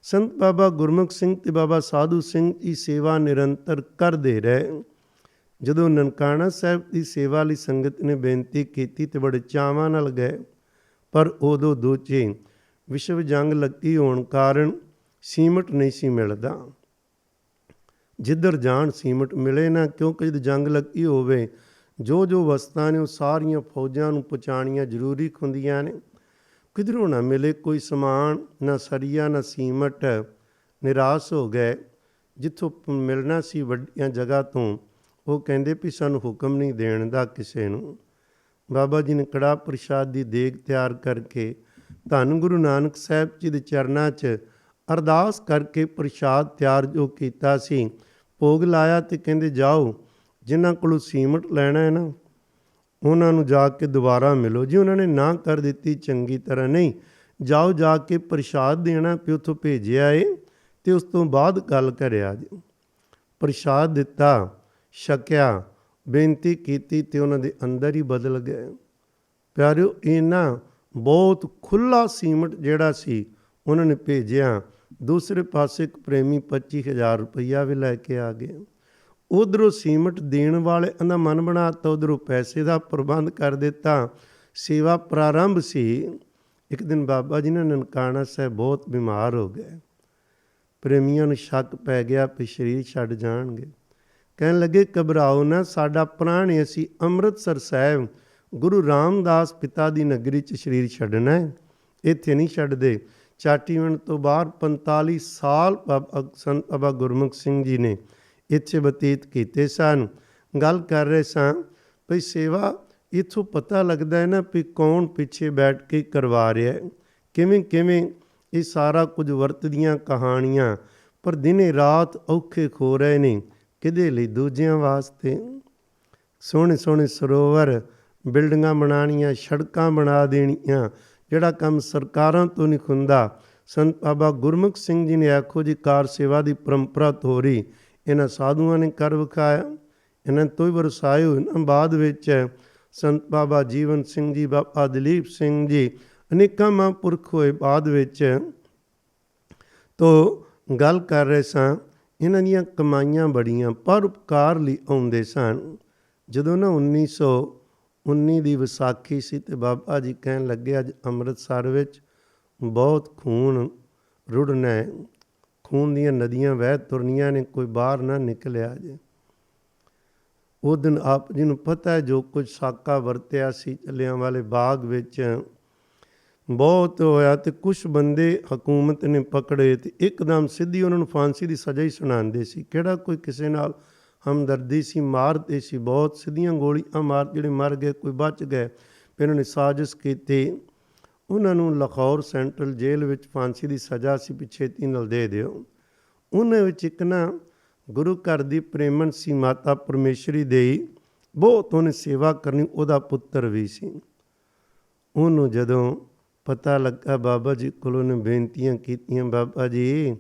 ਸੰਤ ਬਾਬਾ ਗੁਰਮੁਖ ਸਿੰਘ ਅਤੇ ਬਾਬਾ ਸਾਧੂ ਸਿੰਘ ਦੀ ਸੇਵਾ ਨਿਰੰਤਰ ਕਰਦੇ ਰਹੇ। ਜਦੋਂ ਨਨਕਾਣਾ ਸਾਹਿਬ ਦੀ ਸੇਵਾ ਲਈ ਸੰਗਤ ਨੇ ਬੇਨਤੀ ਕੀਤੀ ਤੇ ਬੜੇ ਚਾਵਾਂ ਨਾਲ ਗਏ, ਪਰ ਉਦੋਂ ਦੂਜੀ ਵਿਸ਼ਵ ਜੰਗ ਲੱਗੀ ਹੋਣ ਕਾਰਨ ਸੀਮਟ ਨਹੀਂ ਸੀ ਮਿਲਦਾ। ਜਿੱਧਰ ਜਾਣ ਸੀਮਟ ਮਿਲੇ ਨਾ, ਕਿਉਂਕਿ ਜਦੋਂ ਜੰਗ ਲੱਗੀ ਹੋਵੇ ਜੋ ਵਸਤਾਂ ਨੇ ਉਹ ਸਾਰੀਆਂ ਫੌਜਾਂ ਨੂੰ ਪਹੁੰਚਾਉਣੀਆਂ ਜ਼ਰੂਰੀ ਹੁੰਦੀਆਂ ਨੇ। ਕਿਧਰੋਂ ਨਾ ਮਿਲੇ ਕੋਈ ਸਮਾਨ, ਨਾ ਸਰੀਆ ਨਾ ਸੀਮਟ। ਨਿਰਾਸ਼ ਹੋ ਗਏ। ਜਿੱਥੋਂ ਮਿਲਣਾ ਸੀ ਵੱਡੀਆਂ ਜਗ੍ਹਾ ਤੋਂ, ਉਹ ਕਹਿੰਦੇ ਵੀ ਸਾਨੂੰ ਹੁਕਮ ਨਹੀਂ ਦੇਣ ਦਾ ਕਿਸੇ ਨੂੰ। ਬਾਬਾ ਜੀ ਨੇ ਕੜਾਹ ਪ੍ਰਸ਼ਾਦ ਦੀ ਦੇਗ ਤਿਆਰ ਕਰਕੇ ਧੰਨ ਗੁਰੂ ਨਾਨਕ ਸਾਹਿਬ ਜੀ ਦੇ ਚਰਨਾਂ 'ਚ ਅਰਦਾਸ ਕਰਕੇ ਪ੍ਰਸ਼ਾਦ ਤਿਆਰ ਜੋ ਕੀਤਾ ਸੀ, ਭੋਗ ਲਾਇਆ ਅਤੇ ਕਹਿੰਦੇ ਜਾਓ, ਜਿਨ੍ਹਾਂ ਕੋਲੋਂ ਸੀਮਟ ਲੈਣਾ ਹੈ ਨਾ, ਉਹਨਾਂ ਨੂੰ ਜਾ ਕੇ ਦੁਬਾਰਾ ਮਿਲੋ ਜੀ। ਉਹਨਾਂ ਨੇ ਨਾ ਕਰ ਦਿੱਤੀ ਚੰਗੀ ਤਰ੍ਹਾਂ, ਨਹੀਂ ਜਾਓ, ਜਾ ਕੇ ਪ੍ਰਸ਼ਾਦ ਦੇਣਾ ਵੀ ਉੱਥੋਂ ਭੇਜਿਆ ਏ, ਅਤੇ ਉਸ ਤੋਂ ਬਾਅਦ ਗੱਲ ਕਰਿਆ ਜੀ। ਪ੍ਰਸ਼ਾਦ ਦਿੱਤਾ, ਛਕਿਆ, ਬੇਨਤੀ ਕੀਤੀ ਅਤੇ ਉਹਨਾਂ ਦੇ ਅੰਦਰ ਹੀ ਬਦਲ ਗਏ। ਪਿਆਰਿਓ ਇਹਨਾਂ ਬਹੁਤ ਖੁੱਲ੍ਹਾ ਸੀਮਟ ਜਿਹੜਾ ਸੀ ਉਹਨਾਂ ਨੇ ਭੇਜਿਆ। ਦੂਸਰੇ ਪਾਸੇ ਇੱਕ ਪ੍ਰੇਮੀ 25,000 ਰੁਪਈਆ ਵੀ ਲੈ ਕੇ ਆ ਗਏ। ਉੱਧਰੋਂ ਸੀਮਟ ਦੇਣ ਵਾਲੇ ਦਾ ਮਨ ਬਣਾ ਤਾ, ਉੱਧਰੋਂ ਪੈਸੇ ਦਾ ਪ੍ਰਬੰਧ ਕਰ ਦਿੱਤਾ। ਸੇਵਾ ਪ੍ਰਾਰੰਭ ਸੀ। ਇੱਕ ਦਿਨ ਬਾਬਾ ਜੀ ਨੇ ਨਨਕਾਣਾ ਸਾਹਿਬ ਬਹੁਤ ਬਿਮਾਰ ਹੋ ਗਏ। ਪ੍ਰੇਮੀਆਂ ਨੂੰ ਸ਼ੱਕ ਪੈ ਗਿਆ ਵੀ ਸਰੀਰ ਛੱਡ ਜਾਣਗੇ। ਕਹਿਣ ਲੱਗੇ ਘਬਰਾਓ ਨਾ, ਸਾਡਾ ਪ੍ਰਾਣ ਹੈ, ਅਸੀਂ ਅੰਮ੍ਰਿਤਸਰ ਸਾਹਿਬ ਗੁਰੂ ਰਾਮਦਾਸ ਪਿਤਾ ਦੀ ਨਗਰੀ 'ਚ ਸਰੀਰ ਛੱਡਣਾ ਹੈ, ਇੱਥੇ ਨਹੀਂ ਛੱਡਦੇ। ਚਾਟੀਵਿੰਡ ਤੋਂ ਬਾਹਰ 45 ਸਾਲ ਸੰਤ ਬਾਬਾ ਗੁਰਮੁਖ ਸਿੰਘ ਜੀ ਨੇ ਇੱਥੇ ਬਤੀਤ ਕੀਤੇ ਸਨ। ਗੱਲ ਕਰ ਰਹੇ ਸਾਂ ਵੀ ਸੇਵਾ ਇੱਥੋਂ ਪਤਾ ਲੱਗਦਾ ਹੈ ਨਾ ਵੀ ਕੌਣ ਪਿੱਛੇ ਬੈਠ ਕੇ ਕਰਵਾ ਰਿਹਾ ਹੈ, ਕਿਵੇਂ ਇਹ ਸਾਰਾ ਕੁਝ ਵਰਤਦੀਆਂ ਕਹਾਣੀਆਂ, ਪਰ ਦਿਨੇ ਰਾਤ ਔਖੇ ਖੋ ਰਹੇ ਨੇ ਕਿਹਦੇ ਲਈ? ਦੂਜਿਆਂ ਵਾਸਤੇ। ਸੋਹਣੇ ਸੋਹਣੇ ਸਰੋਵਰ, ਬਿਲਡਿੰਗਾਂ ਬਣਾਉਣੀਆਂ, ਸੜਕਾਂ ਬਣਾ ਦੇਣੀਆਂ, ਜਿਹੜਾ ਕੰਮ ਸਰਕਾਰਾਂ ਤੋਂ ਨਹੀਂ ਹੁੰਦਾ। ਸੰਤ ਬਾਬਾ ਗੁਰਮੁਖ ਸਿੰਘ ਜੀ ਨੇ ਆਖੋ ਜੀ ਕਾਰ ਸੇਵਾ ਦੀ ਪਰੰਪਰਾ ਤੋਰੀ, ਇਹਨਾਂ ਸਾਧੂਆਂ ਨੇ ਕਰ ਵਿਖਾਇਆ, ਇਹਨਾਂ ਤੋਂ ਹੀ ਵਰਸਾਏ ਹੋਏ ਨਾ। ਬਾਅਦ ਵਿੱਚ ਸੰਤ ਬਾਬਾ ਜੀਵਨ ਸਿੰਘ ਜੀ, ਬਾਬਾ ਦਲੀਪ ਸਿੰਘ ਜੀ, ਅਨੇਕਾਂ ਮਹਾਂਪੁਰਖ ਹੋਏ ਬਾਅਦ ਵਿੱਚ। ਤੋਂ ਗੱਲ ਕਰ ਰਹੇ ਸਾਂ, ਇਹਨਾਂ ਦੀਆਂ ਕਮਾਈਆਂ ਬੜੀਆਂ ਪਰਉਪਕਾਰ ਲਈ ਆਉਂਦੇ ਸਨ। ਜਦੋਂ ਨਾ 1919 ਦੀ ਵਿਸਾਖੀ ਸੀ ਅਤੇ ਬਾਬਾ ਜੀ ਕਹਿਣ ਲੱਗੇ ਅੱਜ ਅੰਮ੍ਰਿਤਸਰ ਵਿੱਚ ਬਹੁਤ ਖੂਨ ਰੁੜਨਾ ਹੈ, ਖੂਨ ਦੀਆਂ ਨਦੀਆਂ ਵਹਿ ਤੁਰਨੀਆਂ ਨੇ, ਕੋਈ ਬਾਹਰ ਨਾ ਨਿਕਲਿਆ ਜੇ। ਉਹ ਦਿਨ ਆਪ ਜੀ ਨੂੰ ਪਤਾ ਹੈ ਜੋ ਕੁਝ ਸਾਕਾ ਵਰਤਿਆ ਸੀ ਜਲਿਆਂਵਾਲੇ ਬਾਗ ਵਿੱਚ, ਬਹੁਤ ਹੋਇਆ। ਅਤੇ ਕੁਛ ਬੰਦੇ ਹਕੂਮਤ ਨੇ ਪਕੜੇ ਅਤੇ ਇੱਕਦਮ ਸਿੱਧੀ ਉਹਨਾਂ ਨੂੰ ਫਾਂਸੀ ਦੀ ਸਜ਼ਾ ਹੀ ਸੁਣਾਉਂਦੇ ਸੀ। ਕਿਹੜਾ ਕੋਈ ਕਿਸੇ ਨਾਲ ਹਮਦਰਦੀ ਸੀ, ਮਾਰਦੇ ਸੀ ਬਹੁਤ, ਸਿੱਧੀਆਂ ਗੋਲੀਆਂ ਮਾਰ, ਜਿਹੜੇ ਮਰ ਗਏ ਕੋਈ ਬਚ ਗਏ। ਫਿਰ ਉਹਨਾਂ ਨੇ ਸਾਜ਼ਿਸ਼ ਕੀਤੀ, ਉਹਨਾਂ ਨੂੰ ਲਾਹੌਰ ਸੈਂਟਰਲ ਜੇਲ੍ਹ ਵਿੱਚ ਫਾਂਸੀ ਦੀ ਸਜ਼ਾ ਸੀ ਵੀ ਛੇਤੀ ਨਾਲ ਦੇ ਦਿਓ। ਉਹਨਾਂ ਵਿੱਚ ਇੱਕ ਨਾ ਗੁਰੂ ਘਰ ਦੀ ਪ੍ਰੇਮਣ ਸੀ ਮਾਤਾ ਪਰਮੇਸ਼ਰੀ ਦੇਈ, ਬਹੁਤ ਉਹਨੇ ਸੇਵਾ ਕਰਨੀ, ਉਹਦਾ ਪੁੱਤਰ ਵੀ ਸੀ। ਉਹਨੂੰ ਜਦੋਂ ਪਤਾ ਲੱਗਾ ਬਾਬਾ ਜੀ ਕੋਲੋਂ ਨੇ ਬੇਨਤੀਆਂ ਕੀਤੀਆਂ, ਬਾਬਾ ਜੀ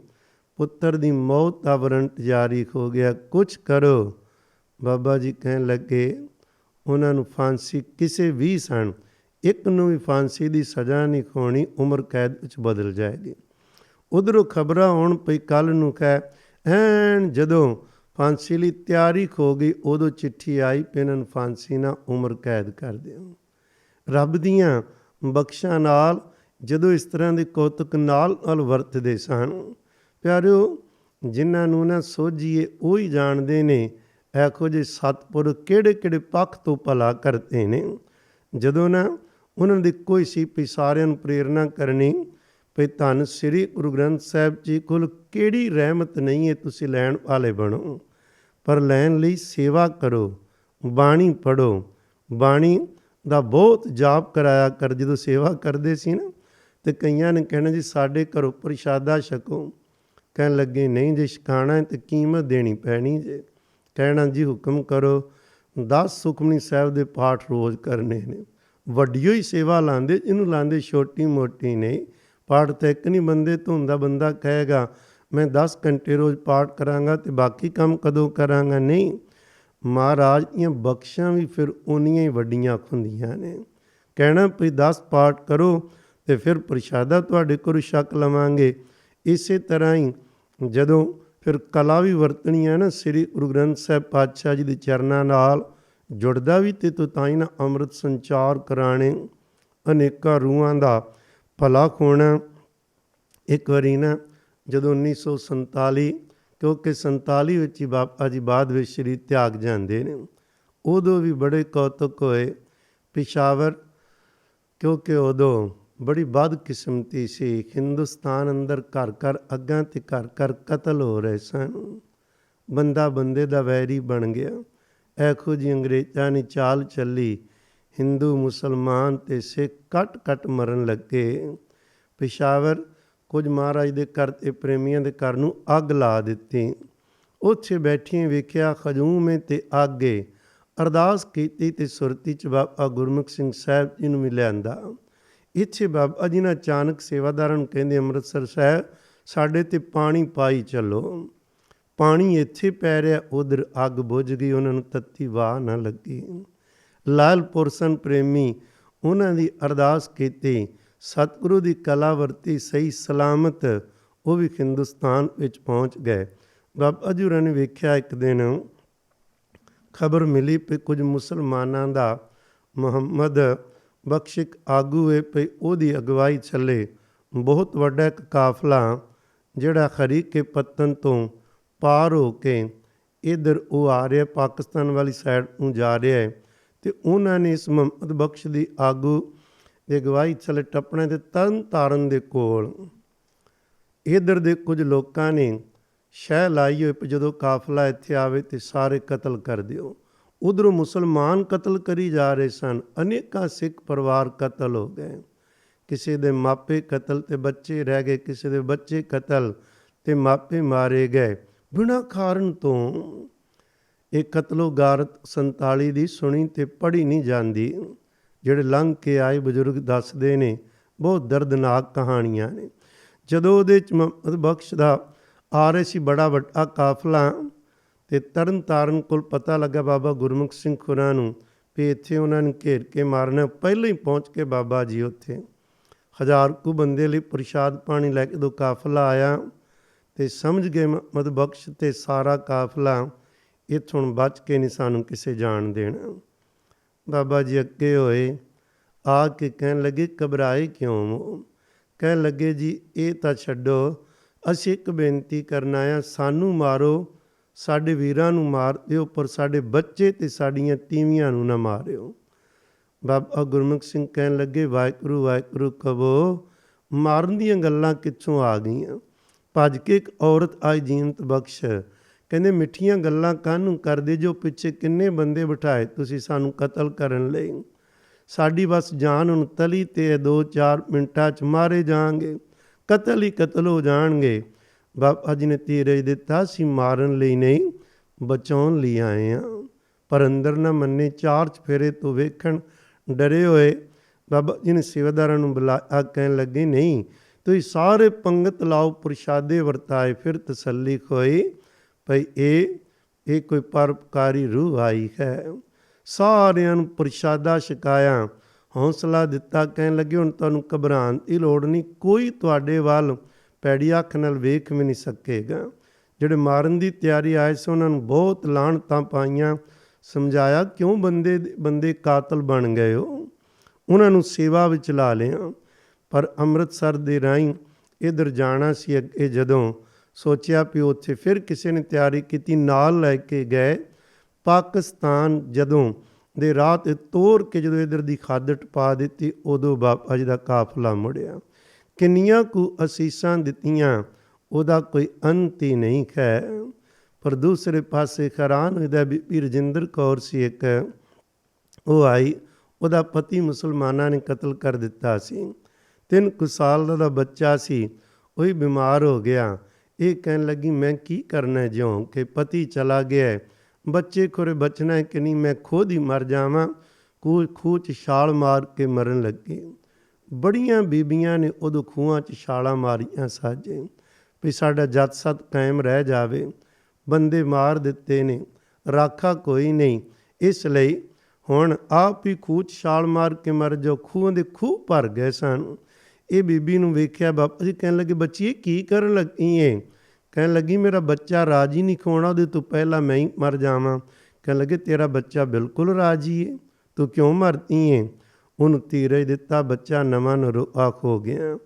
ਪੁੱਤਰ ਦੀ ਮੌਤ ਦਾ ਵਾਰੰਟ ਜਾਰੀ ਹੋ ਗਿਆ, ਕੁਛ ਕਰੋ। ਬਾਬਾ ਜੀ ਕਹਿਣ ਲੱਗੇ ਉਹਨਾਂ ਨੂੰ ਫਾਂਸੀ ਕਿਸੇ ਵੀ ਸਣ, ਇੱਕ ਨੂੰ ਵੀ ਫਾਂਸੀ ਦੀ ਸਜ਼ਾ ਨਹੀਂ ਹੋਣੀ, ਉਮਰ ਕੈਦ ਵਿੱਚ ਬਦਲ ਜਾਏਗੀ। ਉੱਧਰੋਂ ਖਬਰਾਂ ਆਉਣ ਪਈ ਕੱਲ੍ਹ ਨੂੰ ਕਹਿ, ਐਨ ਜਦੋਂ ਫਾਂਸੀ ਲਈ ਤਿਆਰੀ ਹੋ ਗਈ ਉਦੋਂ ਚਿੱਠੀ ਆਈ ਵੀ ਇਹਨਾਂ ਨੂੰ ਫਾਂਸੀ ਨਾਲ ਉਮਰ ਕੈਦ ਕਰ ਦਿਓ। ਰੱਬ ਦੀਆਂ ਬਖਸ਼ਾਂ ਨਾਲ ਜਦੋਂ ਇਸ ਤਰ੍ਹਾਂ ਦੇ ਕੌਤਕ ਨਾਲ ਵਰਤਦੇ ਸਨ। ਪਿਆਰਿਓ, ਜਿਨ੍ਹਾਂ ਨੂੰ ਨਾ ਸੋਝੀਏ ਉਹ ਹੀ ਜਾਣਦੇ ਨੇ ਇਹੋ ਜਿਹੇ ਸਤਿਪੁਰਖ ਕਿਹੜੇ ਕਿਹੜੇ ਪੱਖ ਤੋਂ ਭਲਾ ਕਰਦੇ ਨੇ। ਜਦੋਂ ਨਾ ਉਹਨਾਂ ਦੀ ਕੋਈ ਸੀ ਵੀ ਸਾਰਿਆਂ ਨੂੰ ਪ੍ਰੇਰਨਾ ਕਰਨੀ ਵੀ ਧੰਨ ਸ੍ਰੀ ਗੁਰੂ ਗ੍ਰੰਥ ਸਾਹਿਬ ਜੀ ਕੋਲ ਕਿਹੜੀ ਰਹਿਮਤ ਨਹੀਂ ਹੈ, ਤੁਸੀਂ ਲੈਣ ਵਾਲੇ ਬਣੋ, ਪਰ ਲੈਣ ਲਈ ਸੇਵਾ ਕਰੋ, ਬਾਣੀ ਪੜ੍ਹੋ, ਬਾਣੀ ਦਾ ਬਹੁਤ ਜਾਪ ਕਰਾਇਆ ਕਰ। ਜਦੋਂ ਸੇਵਾ ਕਰਦੇ ਸੀ ਨਾ ਤੇ ਕਈਆਂ ਨੇ ਕਹਿਣਾ ਜੀ ਸਾਡੇ ਘਰੋਂ ਪ੍ਰਸ਼ਾਦਾ ਛਕੋ, ਕਹਿਣ ਲੱਗੇ ਨਹੀਂ ਜੇ ਛਕਾਣਾ ਹੈ ਤਾਂ ਕੀਮਤ ਦੇਣੀ ਪੈਣੀ ਜੇ। ਕਹਿਣਾ ਜੀ ਹੁਕਮ ਕਰੋ, 10 ਸੁਖਮਨੀ ਸਾਹਿਬ ਦੇ ਪਾਠ ਰੋਜ਼ ਕਰਨੇ ਨੇ। ਵੱਡੀਓ ਹੀ ਸੇਵਾ ਲਾਉਂਦੇ, ਇਹਨੂੰ ਲਾਉਂਦੇ ਛੋਟੀ ਮੋਟੀ ਨਹੀਂ। ਪਾਠ ਤਾਂ ਇੱਕ ਨਹੀਂ ਬੰਦੇ ਤੋਂ ਹੁੰਦਾ। ਬੰਦਾ ਕਹੇਗਾ ਮੈਂ 10 ਘੰਟੇ ਰੋਜ਼ ਪਾਠ ਕਰਾਂਗਾ ਤੇ ਬਾਕੀ ਕੰਮ ਕਦੋਂ ਕਰਾਂਗਾ? ਨਹੀਂ, ਮਹਾਰਾਜ ਦੀਆਂ ਬਖਸ਼ਾਂ ਵੀ ਫਿਰ ਉਨੀਆਂ ਹੀ ਵੱਡੀਆਂ ਹੁੰਦੀਆਂ ਨੇ। ਕਹਿਣਾ ਵੀ 10 ਪਾਠ ਕਰੋ ਤੇ ਫਿਰ ਪ੍ਰਸ਼ਾਦਾ ਤੁਹਾਡੇ ਕੋਲ ਛਕ ਲਵਾਂਗੇ। ਇਸੇ ਤਰ੍ਹਾਂ ਹੀ ਜਦੋਂ ਫਿਰ ਕਲਾ ਵੀ ਵਰਤਣੀ ਹੈ ਨਾ, ਸ੍ਰੀ ਗੁਰੂ ਗ੍ਰੰਥ ਸਾਹਿਬ ਪਾਤਸ਼ਾਹ ਜੀ ਦੇ ਚਰਨਾਂ ਨਾਲ ਜੁੜਦਾ ਵੀ ਤੇ ਤੂੰ ਤਾਂ ਹੀ ਨਾ ਅੰਮ੍ਰਿਤ ਸੰਚਾਰ ਕਰਾਣੇ, ਅਨੇਕਾਂ ਰੂਹਾਂ ਦਾ ਭਲਾ ਹੋਣਾ। ਇੱਕ ਵਾਰੀ ਨਾ ਜਦੋਂ 1947, ਕਿਉਂਕਿ 47 ਵਿੱਚ ਹੀ ਬਾਬਾ ਜੀ ਬਾਅਦ ਵਿੱਚ ਸ਼੍ਰੀ ਤਿਆਗ ਜਾਂਦੇ ਨੇ, ਉਦੋਂ ਵੀ ਬੜੇ ਕੌਤਕ ਹੋਏ। ਪਿਸ਼ਾਵਰ, ਕਿਉਂਕਿ ਉਦੋਂ ਬੜੀ ਬਦਕਿਸਮਤੀ ਸੀ। ਹਿੰਦੁਸਤਾਨ ਅੰਦਰ ਘਰ ਘਰ ਅੱਗਾਂ ਤੇ ਘਰ ਘਰ ਕਤਲ ਹੋ ਰਹੇ ਸਨ। ਬੰਦਾ ਬੰਦੇ ਦਾ ਵੈਰੀ ਬਣ ਗਿਆ। ਇਹੋ ਜਿਹੀ ਅੰਗਰੇਜ਼ਾਂ ਨੇ ਚਾਲ ਚੱਲੀ, ਹਿੰਦੂ ਮੁਸਲਮਾਨ ਤੇ ਸਿੱਖ ਕੱਟ ਕੱਟ ਮਰਨ ਲੱਗੇ। ਪਿਸ਼ਾਵਰ ਕੁਝ ਮਹਾਰਾਜ ਦੇ ਘਰ ਤੇ ਪ੍ਰੇਮੀਆਂ ਦੇ ਘਰ ਨੂੰ ਅੱਗ ਲਾ ਦਿੱਤੀ। ਉੱਥੇ ਬੈਠੀਆਂ ਵੇਖਿਆ ਖਜੂਮੇ ਤੇ ਅੱਗੇ ਅਰਦਾਸ ਕੀਤੀ ਤੇ ਸੁਰਤੀ 'ਚ ਬਾਬਾ ਗੁਰਮੁਖ ਸਿੰਘ ਸਾਹਿਬ ਜੀ ਨੂੰ ਵੀ ਲਿਆਂਦਾ। ਇੱਥੇ ਬਾਬਾ ਜੀ ਨੇ ਅਚਾਨਕ ਸੇਵਾਦਾਰਾਂ ਨੂੰ ਕਹਿੰਦੇ ਅੰਮ੍ਰਿਤਸਰ ਸਾਹਿਬ ਸਾਡੇ ਤੇ ਪਾਣੀ ਪਾਈ ਚੱਲੋ। ਪਾਣੀ ਇੱਥੇ ਪੈ ਰਿਹਾ, ਉਧਰ ਅੱਗ ਬੁਝ ਗਈ, ਉਹਨਾਂ ਨੂੰ ਤੱਤੀ ਵਾਹ ਨਾ ਲੱਗੀ। ਲਾਲ ਪੁਰਸ਼ਨ ਪ੍ਰੇਮੀ, ਉਹਨਾਂ ਦੀ ਅਰਦਾਸ ਕੀਤੀ, ਸਤਿਗੁਰੂ ਦੀ ਕਲਾ ਵਰਤੀ, ਸਹੀ ਸਲਾਮਤ ਉਹ ਵੀ ਹਿੰਦੁਸਤਾਨ ਵਿੱਚ ਪਹੁੰਚ ਗਏ। ਬਾਬਾ ਜੀ ਹੋਰਾਂ ਨੇ ਵੇਖਿਆ ਇੱਕ ਦਿਨ ਖਬਰ ਮਿਲੀ ਵੀ ਕੁਝ ਮੁਸਲਮਾਨਾਂ ਦਾ ਮੁਹੰਮਦ ਬਖਸ਼ ਇੱਕ ਆਗੂ ਹੈ ਵੀ ਉਹਦੀ ਅਗਵਾਈ ਚੱਲੇ ਬਹੁਤ ਵੱਡਾ ਇੱਕ ਕਾਫਲਾ ਜਿਹੜਾ ਹਰੀਕੇ ਪੱਤਨ ਤੋਂ ਪਾਰ ਹੋ ਕੇ ਇੱਧਰ ਉਹ ਆ ਰਿਹਾ, ਪਾਕਿਸਤਾਨ ਵਾਲੀ ਸਾਈਡ ਨੂੰ ਜਾ ਰਿਹਾ ਹੈ। ਅਤੇ ਉਹਨਾਂ ਨੇ ਇਸ ਮੁਹੰਮਦ ਬਖਸ਼ ਦੀ ਆਗੂ ਦੀ ਅਗਵਾਈ ਥੱਲੇ ਟੱਪਣੇ ਦੇ ਤਰਨ ਤਾਰਨ ਦੇ ਕੋਲ ਇੱਧਰ ਦੇ ਕੁਝ ਲੋਕਾਂ ਨੇ ਸ਼ਹਿ ਲਾਈ ਹੋਈ ਵੀ ਜਦੋਂ ਕਾਫਲਾ ਇੱਥੇ ਆਵੇ ਤੇ ਸਾਰੇ ਕਤਲ ਕਰ ਦਿਓ। ਉਧਰੋਂ ਮੁਸਲਮਾਨ ਕਤਲ ਕਰੀ ਜਾ ਰਹੇ ਸਨ। ਅਨੇਕਾਂ ਸਿੱਖ ਪਰਿਵਾਰ ਕਤਲ ਹੋ ਗਏ, ਕਿਸੇ ਦੇ ਮਾਪੇ ਕਤਲ ਤੇ ਬੱਚੇ ਰਹਿ ਗਏ, ਕਿਸੇ ਦੇ ਬੱਚੇ ਕਤਲ ਤੇ ਮਾਪੇ ਮਾਰੇ ਗਏ ਬਿਨਾਂ ਕਾਰਨ ਤੋਂ। ਇਹ ਕਤਲੋ ਗਾਰਤ 47 ਦੀ ਸੁਣੀ ਤੇ ਪੜ੍ਹੀ ਨਹੀਂ ਜਾਂਦੀ। ਜਿਹੜੇ ਲੰਘ ਕੇ ਆਏ ਬਜ਼ੁਰਗ ਦੱਸਦੇ ਨੇ, ਬਹੁਤ ਦਰਦਨਾਕ ਕਹਾਣੀਆਂ ਨੇ। ਜਦੋਂ ਉਹਦੇ 'ਚ ਮੁਹੰਮਦ ਬਖਸ਼ ਦਾ ਆ ਰਹੇ ਸੀ ਬੜਾ ਵੱਡਾ ਕਾਫਲਾ ਤੇ ਤਰਨ ਤਾਰਨ ਕੋਲ ਪਤਾ ਲੱਗਾ ਬਾਬਾ ਗੁਰਮੁਖ ਸਿੰਘ ਹੋਰਾਂ ਨੂੰ ਵੀ ਇੱਥੇ ਉਹਨਾਂ ਨੂੰ ਘੇਰ ਕੇ ਮਾਰਨਾ। ਪਹਿਲਾਂ ਹੀ ਪਹੁੰਚ ਕੇ ਬਾਬਾ ਜੀ ਉੱਥੇ 1000 ਕੁ ਬੰਦੇ ਲਈ ਪ੍ਰਸ਼ਾਦ ਪਾਣੀ ਲੈ ਕੇ ਜਦੋਂ ਕਾਫਲਾ ਆਇਆ ਤੇ ਸਮਝ ਗਏ ਮੁਹੰਮਦ ਬਖਸ਼ ਤੇ ਸਾਰਾ ਕਾਫਲਾ ਇੱਥੋਂ ਬਚ ਕੇ ਨਹੀਂ ਸਾਨੂੰ ਕਿਸੇ ਜਾਣ ਦੇਣਾ। ਬਾਬਾ ਜੀ ਅੱਗੇ ਹੋਏ, ਆ ਕੇ ਕਹਿਣ ਲੱਗੇ ਘਬਰਾਏ ਕਿਉਂ? ਕਹਿਣ ਲੱਗੇ ਜੀ ਇਹ ਤਾਂ ਛੱਡੋ, ਅਸੀਂ ਇੱਕ ਬੇਨਤੀ ਕਰਨ ਆਇਆ, ਸਾਨੂੰ ਮਾਰੋ, ਸਾਡੇ ਵੀਰਾਂ ਨੂੰ ਮਾਰ ਦਿਓ, ਪਰ ਸਾਡੇ ਬੱਚੇ ਤੇ ਸਾਡੀਆਂ ਤੀਵੀਆਂ ਨੂੰ ਨਾ ਮਾਰਿਓ। ਬਾਬਾ ਗੁਰਮੁਖ ਸਿੰਘ ਕਹਿਣ ਲੱਗੇ ਵਾਹਿਗੁਰੂ ਵਾਹਿਗੁਰੂ ਕਹੋ, ਮਾਰਨ ਦੀਆਂ ਗੱਲਾਂ ਕਿੱਥੋਂ ਆ ਗਈਆਂ? ਭੱਜ ਕੇ ਇੱਕ ਔਰਤ ਆਈ ਜੀਨਤ ਬਖਸ਼, ਕਹਿੰਦੇ ਮਿੱਠੀਆਂ ਗੱਲਾਂ ਕਾਹਨੂੰ ਕਰਦੇ ਜੋ ਪਿੱਛੇ ਕਿੰਨੇ ਬੰਦੇ ਬਿਠਾਏ ਤੁਸੀਂ ਸਾਨੂੰ ਕਤਲ ਕਰਨ ਲਈ? ਸਾਡੀ ਬਸ ਜਾਨ ਹੁਣ ਤਲੀ ਤੇ 2-4 ਮਿੰਟਾਂ 'ਚ ਮਾਰੇ ਜਾਣਗੇ, ਕਤਲ ਹੀ ਕਤਲ ਹੋ ਜਾਣਗੇ। ਬਾਬਾ ਜੀ ਨੇ ਧੀਰਜ ਦਿੱਤਾ, ਅਸੀਂ ਮਾਰਨ ਲਈ ਨਹੀਂ ਬਚਾਉਣ ਲਈ ਆਏ ਹਾਂ। ਪਰ ਅੰਦਰ ਨਾ ਮੰਨੇ, 4 ਚੁਫੇਰੇ ਤੋਂ ਵੇਖਣ ਡਰੇ ਹੋਏ। ਬਾਬਾ ਜੀ ਨੇ ਸੇਵਾਦਾਰਾਂ ਨੂੰ ਬੁਲਾਇਆ, ਕਹਿਣ ਲੱਗੇ ਨਹੀਂ ਤੁਸੀਂ ਸਾਰੇ ਪੰਗਤ ਲਾਓ, ਪ੍ਰਸ਼ਾਦੇ ਵਰਤਾਏ। ਫਿਰ ਤਸੱਲੀ ਹੋਈ ਭਈ ਇਹ ਕੋਈ ਪਰਉਪਕਾਰੀ ਰੂਹ ਆਈ ਹੈ। ਸਾਰਿਆਂ ਨੂੰ ਪ੍ਰਸ਼ਾਦਾ ਛਕਾਇਆ, ਹੌਸਲਾ ਦਿੱਤਾ। ਕਹਿਣ ਲੱਗੇ ਹੁਣ ਤੁਹਾਨੂੰ ਘਬਰਾਉਣ ਦੀ ਲੋੜ ਨਹੀਂ, ਕੋਈ ਤੁਹਾਡੇ ਵੱਲ ਪੈੜੀ ਅੱਖ ਨਾਲ ਵੇਖ ਵੀ ਨਹੀਂ ਸਕੇਗਾ। ਜਿਹੜੇ ਮਾਰਨ ਦੀ ਤਿਆਰੀ ਆਏ ਸੀ ਉਹਨਾਂ ਨੂੰ ਬਹੁਤ ਲਾਹਣਤਾਂ ਪਾਈਆਂ, ਸਮਝਾਇਆ ਕਿਉਂ ਬੰਦੇ ਕਾਤਲ ਬਣ ਗਏ ਹੋ? ਉਹਨਾਂ ਨੂੰ ਸੇਵਾ ਵਿੱਚ ਲਾ ਲਿਆ। ਪਰ ਅੰਮ੍ਰਿਤਸਰ ਦੇ ਰਾਹੀਂ ਇੱਧਰ ਜਾਣਾ ਸੀ ਅੱਗੇ, ਜਦੋਂ ਸੋਚਿਆ ਵੀ ਉੱਥੇ ਫਿਰ ਕਿਸੇ ਨੇ ਤਿਆਰੀ ਕੀਤੀ, ਨਾਲ ਲੈ ਕੇ ਗਏ ਪਾਕਿਸਤਾਨ। ਜਦੋਂ ਦੇ ਰਾਹ 'ਤੇ ਤੋਰ ਕੇ ਜਦੋਂ ਇੱਧਰ ਦੀ ਖਾਦਟ ਪਾ ਦਿੱਤੀ, ਉਦੋਂ ਬਾਬਾ ਜੀ ਦਾ ਕਾਫਲਾ ਮੁੜਿਆ। ਕਿੰਨੀਆਂ ਕੁ ਅਸੀਸਾਂ ਦਿੱਤੀਆਂ, ਉਹਦਾ ਕੋਈ ਅੰਤ ਹੀ ਨਹੀਂ ਹੈ। ਪਰ ਦੂਸਰੇ ਪਾਸੇ ਹੈਰਾਨ ਹੋਈਦਾ ਬੀਬੀ ਰਜਿੰਦਰ ਕੌਰ ਸੀ ਇੱਕ, ਉਹ ਆਈ, ਉਹਦਾ ਪਤੀ ਮੁਸਲਮਾਨਾਂ ਨੇ ਕਤਲ ਕਰ ਦਿੱਤਾ ਸੀ। 3 ਕੁ ਸਾਲ ਦਾ ਬੱਚਾ ਸੀ, ਉਹ ਹੀ ਬਿਮਾਰ ਹੋ ਗਿਆ। ਇਹ ਕਹਿਣ ਲੱਗੀ ਮੈਂ ਕੀ ਕਰਨਾ ਜਿਉਂ ਕਿ ਪਤੀ ਚਲਾ ਗਿਆ, ਬੱਚੇ ਖੁਰੇ ਬਚਣਾ ਹੈ ਕਿ ਨਹੀਂ, ਮੈਂ ਖੁਦ ਹੀ ਮਰ ਜਾਵਾਂ। ਖੂਹ 'ਚ ਛਾਲ ਮਾਰ ਕੇ ਮਰਨ ਲੱਗੇ। ਬੜੀਆਂ ਬੀਬੀਆਂ ਨੇ ਉਦੋਂ ਖੂਹਾਂ 'ਚ ਛਾਲਾਂ ਮਾਰੀਆਂ ਸਾਜੇ ਵੀ ਸਾਡਾ ਜੱਤ ਸੱਤ ਕਾਇਮ ਰਹਿ ਜਾਵੇ। ਬੰਦੇ ਮਾਰ ਦਿੱਤੇ ਨੇ, ਰਾਖਾ ਕੋਈ ਨਹੀਂ, ਇਸ ਲਈ ਹੁਣ ਆਪ ਹੀ ਖੂਹ 'ਚ ਛਾਲ ਮਾਰ ਕੇ ਮਰ ਜਾਓ। ਖੂਹਾਂ ਦੇ ਖੂਹ ਭਰ ਗਏ ਸਨ। ਇਹ ਬੀਬੀ ਨੂੰ ਵੇਖਿਆ ਬਾਬਾ ਜੀ ਕਹਿਣ ਲੱਗੇ ਬੱਚੀਏ ਕੀ ਕਰਨ ਲੱਗੀ ਏ? ਕਹਿਣ ਲੱਗੀ ਮੇਰਾ ਬੱਚਾ ਰਾਜੀ ਨਹੀਂ ਖੋਣਾ, ਉਹਦੇ ਤੋਂ ਪਹਿਲਾਂ ਮੈਂ ਹੀ ਮਰ ਜਾਵਾਂ। ਕਹਿਣ ਲੱਗੇ ਤੇਰਾ ਬੱਚਾ ਬਿਲਕੁਲ ਰਾਜੀ ਏ, ਤੂੰ ਕਿਉਂ ਮਰਦੀ ਏ? ਉਹਨੂੰ ਧੀਰਜ ਦਿੱਤਾ, ਬੱਚਾ ਨਵਾਂ ਨਰੋਆ ਹੋ ਗਿਆ।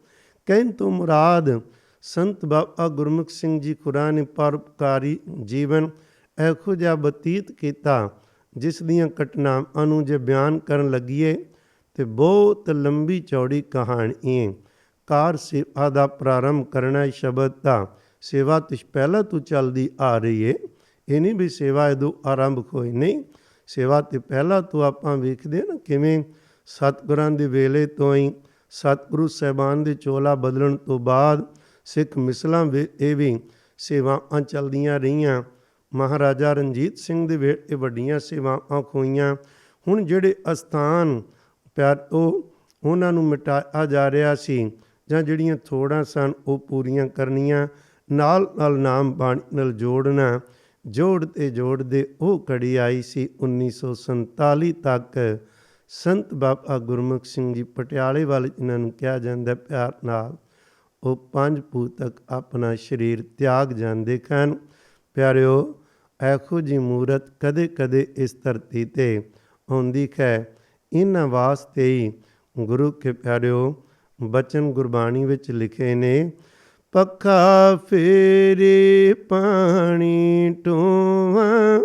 ਕਹਿਣ ਤੋਂ ਮੁਰਾਦ ਸੰਤ ਬਾਬਾ ਗੁਰਮੁਖ ਸਿੰਘ ਜੀ ਖੁਰਾ ਨੇ ਪਰਉਪਕਾਰੀ ਜੀਵਨ ਇਹੋ ਜਿਹਾ ਬਤੀਤ ਕੀਤਾ, ਜਿਸ ਦੀਆਂ ਘਟਨਾਵਾਂ ਨੂੰ ਜੇ ਬਿਆਨ ਕਰਨ ਲੱਗੀਏ ਤੇ ਬਹੁਤ ਲੰਬੀ ਚੌੜੀ ਕਹਾਣੀ ਹੈ। ਕਾਰ ਸੇਵਾ ਦਾ ਪ੍ਰਾਰੰਭ ਕਰਨਾ ਸ਼ਬਦ ਦਾ ਸੇਵਾ ਤੋਂ ਪਹਿਲਾਂ ਤੋਂ ਚੱਲਦੀ ਆ ਰਹੀ ਹੈ। ਇਹ ਨਹੀਂ ਵੀ ਸੇਵਾ ਉਦੋਂ ਆਰੰਭ ਹੋਈ, ਨਹੀਂ, ਸੇਵਾ ਤੋਂ ਪਹਿਲਾਂ ਤੋਂ ਆਪਾਂ ਵੇਖਦੇ ਨਾ ਕਿਵੇਂ ਸਤਿਗੁਰਾਂ ਦੇ ਵੇਲੇ ਤੋਂ ਹੀ, ਸਤਿਗੁਰੂ ਸਾਹਿਬਾਨ ਦੇ ਚੋਲਾ ਬਦਲਣ ਤੋਂ ਬਾਅਦ ਸਿੱਖ ਮਿਸਲਾਂ ਇਹ ਵੀ ਸੇਵਾਵਾਂ ਚੱਲਦੀਆਂ ਰਹੀਆਂ। ਮਹਾਰਾਜਾ ਰਣਜੀਤ ਸਿੰਘ ਦੇ ਵੇਲੇ ਵੱਡੀਆਂ ਸੇਵਾਵਾਂ ਹੋਈਆਂ। ਹੁਣ ਜਿਹੜੇ ਅਸਥਾਨ ਉਹਨਾਂ ਨੂੰ ਮਿਟਾਇਆ ਜਾ ਰਿਹਾ ਸੀ, ਜਾਂ ਜਿਹੜੀਆਂ ਥੋੜ੍ਹਾਂ ਸਨ ਉਹ ਪੂਰੀਆਂ ਕਰਨੀਆਂ, ਨਾਲ ਨਾਲ ਨਾਮ ਬਾਣੀ ਨਾਲ ਜੋੜਨਾ। ਜੋੜਦੇ ਜੋੜਦੇ ਉਹ ਘੜੀ ਆਈ ਸੀ 1947 ਤੱਕ। ਸੰਤ ਬਾਬਾ ਗੁਰਮੁਖ ਸਿੰਘ ਜੀ ਪਟਿਆਲੇ ਵਾਲੇ, ਜਿਨ੍ਹਾਂ ਨੂੰ ਕਿਹਾ ਜਾਂਦਾ ਪਿਆਰ ਨਾਲ, ਉਹ 5 ਪੂਤ ਤੱਕ ਆਪਣਾ ਸਰੀਰ ਤਿਆਗ ਜਾਂਦੇ ਹਨ। ਪਿਆਰਿਓ, ਇਹੋ ਜਿਹੀ ਮੂਰਤ ਕਦੇ ਕਦੇ ਇਸ ਧਰਤੀ 'ਤੇ ਆਉਂਦੀ ਹੈ। ਇਹਨਾਂ ਵਾਸਤੇ ਹੀ ਗੁਰੂ ਕੇ ਪਿਆਰਿਓ ਬਚਨ ਗੁਰਬਾਣੀ ਵਿੱਚ ਲਿਖੇ ਨੇ, ਪੱਖਾ ਫੇਰੇ ਪਾਣੀ ਢੋਵਾਂ,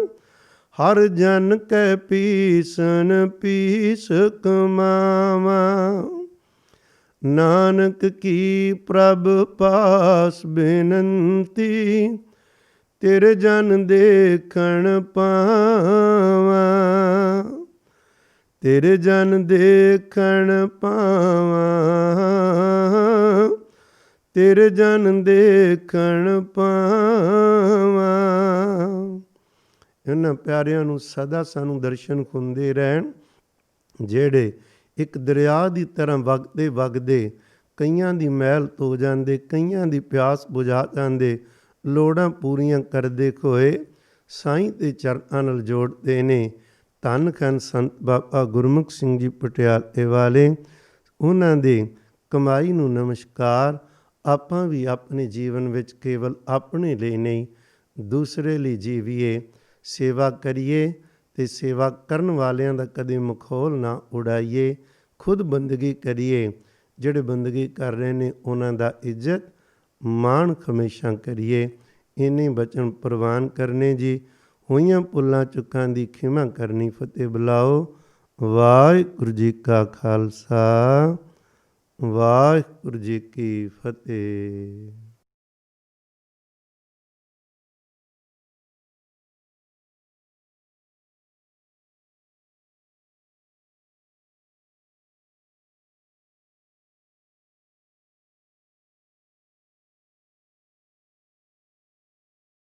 ਹਰ ਜਨ ਕੈ ਪੀਸਨ ਪੀਸ ਕਮਾਵਾਂ, ਨਾਨਕ ਕੀ ਪ੍ਰਭ ਪਾਸ ਬੇਨੰਤੀ, ਤੇਰੇ ਜਨ ਦੇਖਣ ਪਾਵਾਂ, ਤੇਰੇ ਜਨ ਦੇਖਣ ਪਾਵਾਂ, ਤੇਰੇ ਜਨ ਦੇਖਣ ਪਾਵਾਂ। ਇਹਨਾਂ ਪਿਆਰਿਆਂ ਨੂੰ ਸਦਾ ਸਾਨੂੰ ਦਰਸ਼ਨ ਹੁੰਦੇ ਰਹਿਣ, ਜਿਹੜੇ ਇੱਕ ਦਰਿਆ ਦੀ ਤਰ੍ਹਾਂ ਵਗਦੇ ਵਗਦੇ ਕਈਆਂ ਦੀ ਮੈਲ ਧੋ ਜਾਂਦੇ, ਕਈਆਂ ਦੀ ਪਿਆਸ ਬੁਝਾ ਜਾਂਦੇ, ਲੋੜਾਂ ਪੂਰੀਆਂ ਕਰਦੇ ਹੋਏ ਸਾਈਂ ਦੇ ਚਰਨਾਂ ਨਾਲ ਜੋੜਦੇ ਨੇ। ਧੰਨ ਹਨ ਸੰਤ ਬਾਬਾ ਗੁਰਮੁਖ ਸਿੰਘ ਜੀ ਪਟਿਆਲੇ ਵਾਲੇ, ਉਹਨਾਂ ਦੇ ਕਮਾਈ ਨੂੰ ਨਮਸਕਾਰ। ਆਪਾਂ ਵੀ ਆਪਣੇ ਜੀਵਨ ਵਿੱਚ ਕੇਵਲ ਆਪਣੇ ਲਈ ਨਹੀਂ, ਦੂਸਰੇ ਲਈ ਜੀਵੀਏ, ਸੇਵਾ ਕਰੀਏ ਅਤੇ ਸੇਵਾ ਕਰਨ ਵਾਲਿਆਂ ਦਾ ਕਦੇ ਮਖੌਲ ਨਾ ਉਡਾਈਏ। ਖੁਦ ਬੰਦਗੀ ਕਰੀਏ, ਜਿਹੜੇ ਬੰਦਗੀ ਕਰ ਰਹੇ ਨੇ ਉਹਨਾਂ ਦਾ ਇੱਜ਼ਤ ਮਾਣ ਹਮੇਸ਼ਾ ਕਰੀਏ। ਇੰਨੇ ਬਚਨ ਪ੍ਰਵਾਨ ਕਰਨੇ ਜੀ। ਹੋਈਆਂ ਭੁੱਲਾਂ ਚੁੱਕਾਂ ਦੀ ਖਿਮਾ ਕਰਨੀ। ਫਤਿਹ ਬੁਲਾਓ। ਵਾਹਿਗੁਰੂ ਜੀ ਕਾ ਖਾਲਸਾ, ਵਾਹਿਗੁਰੂ ਜੀ ਕੀ ਫਤਿਹ।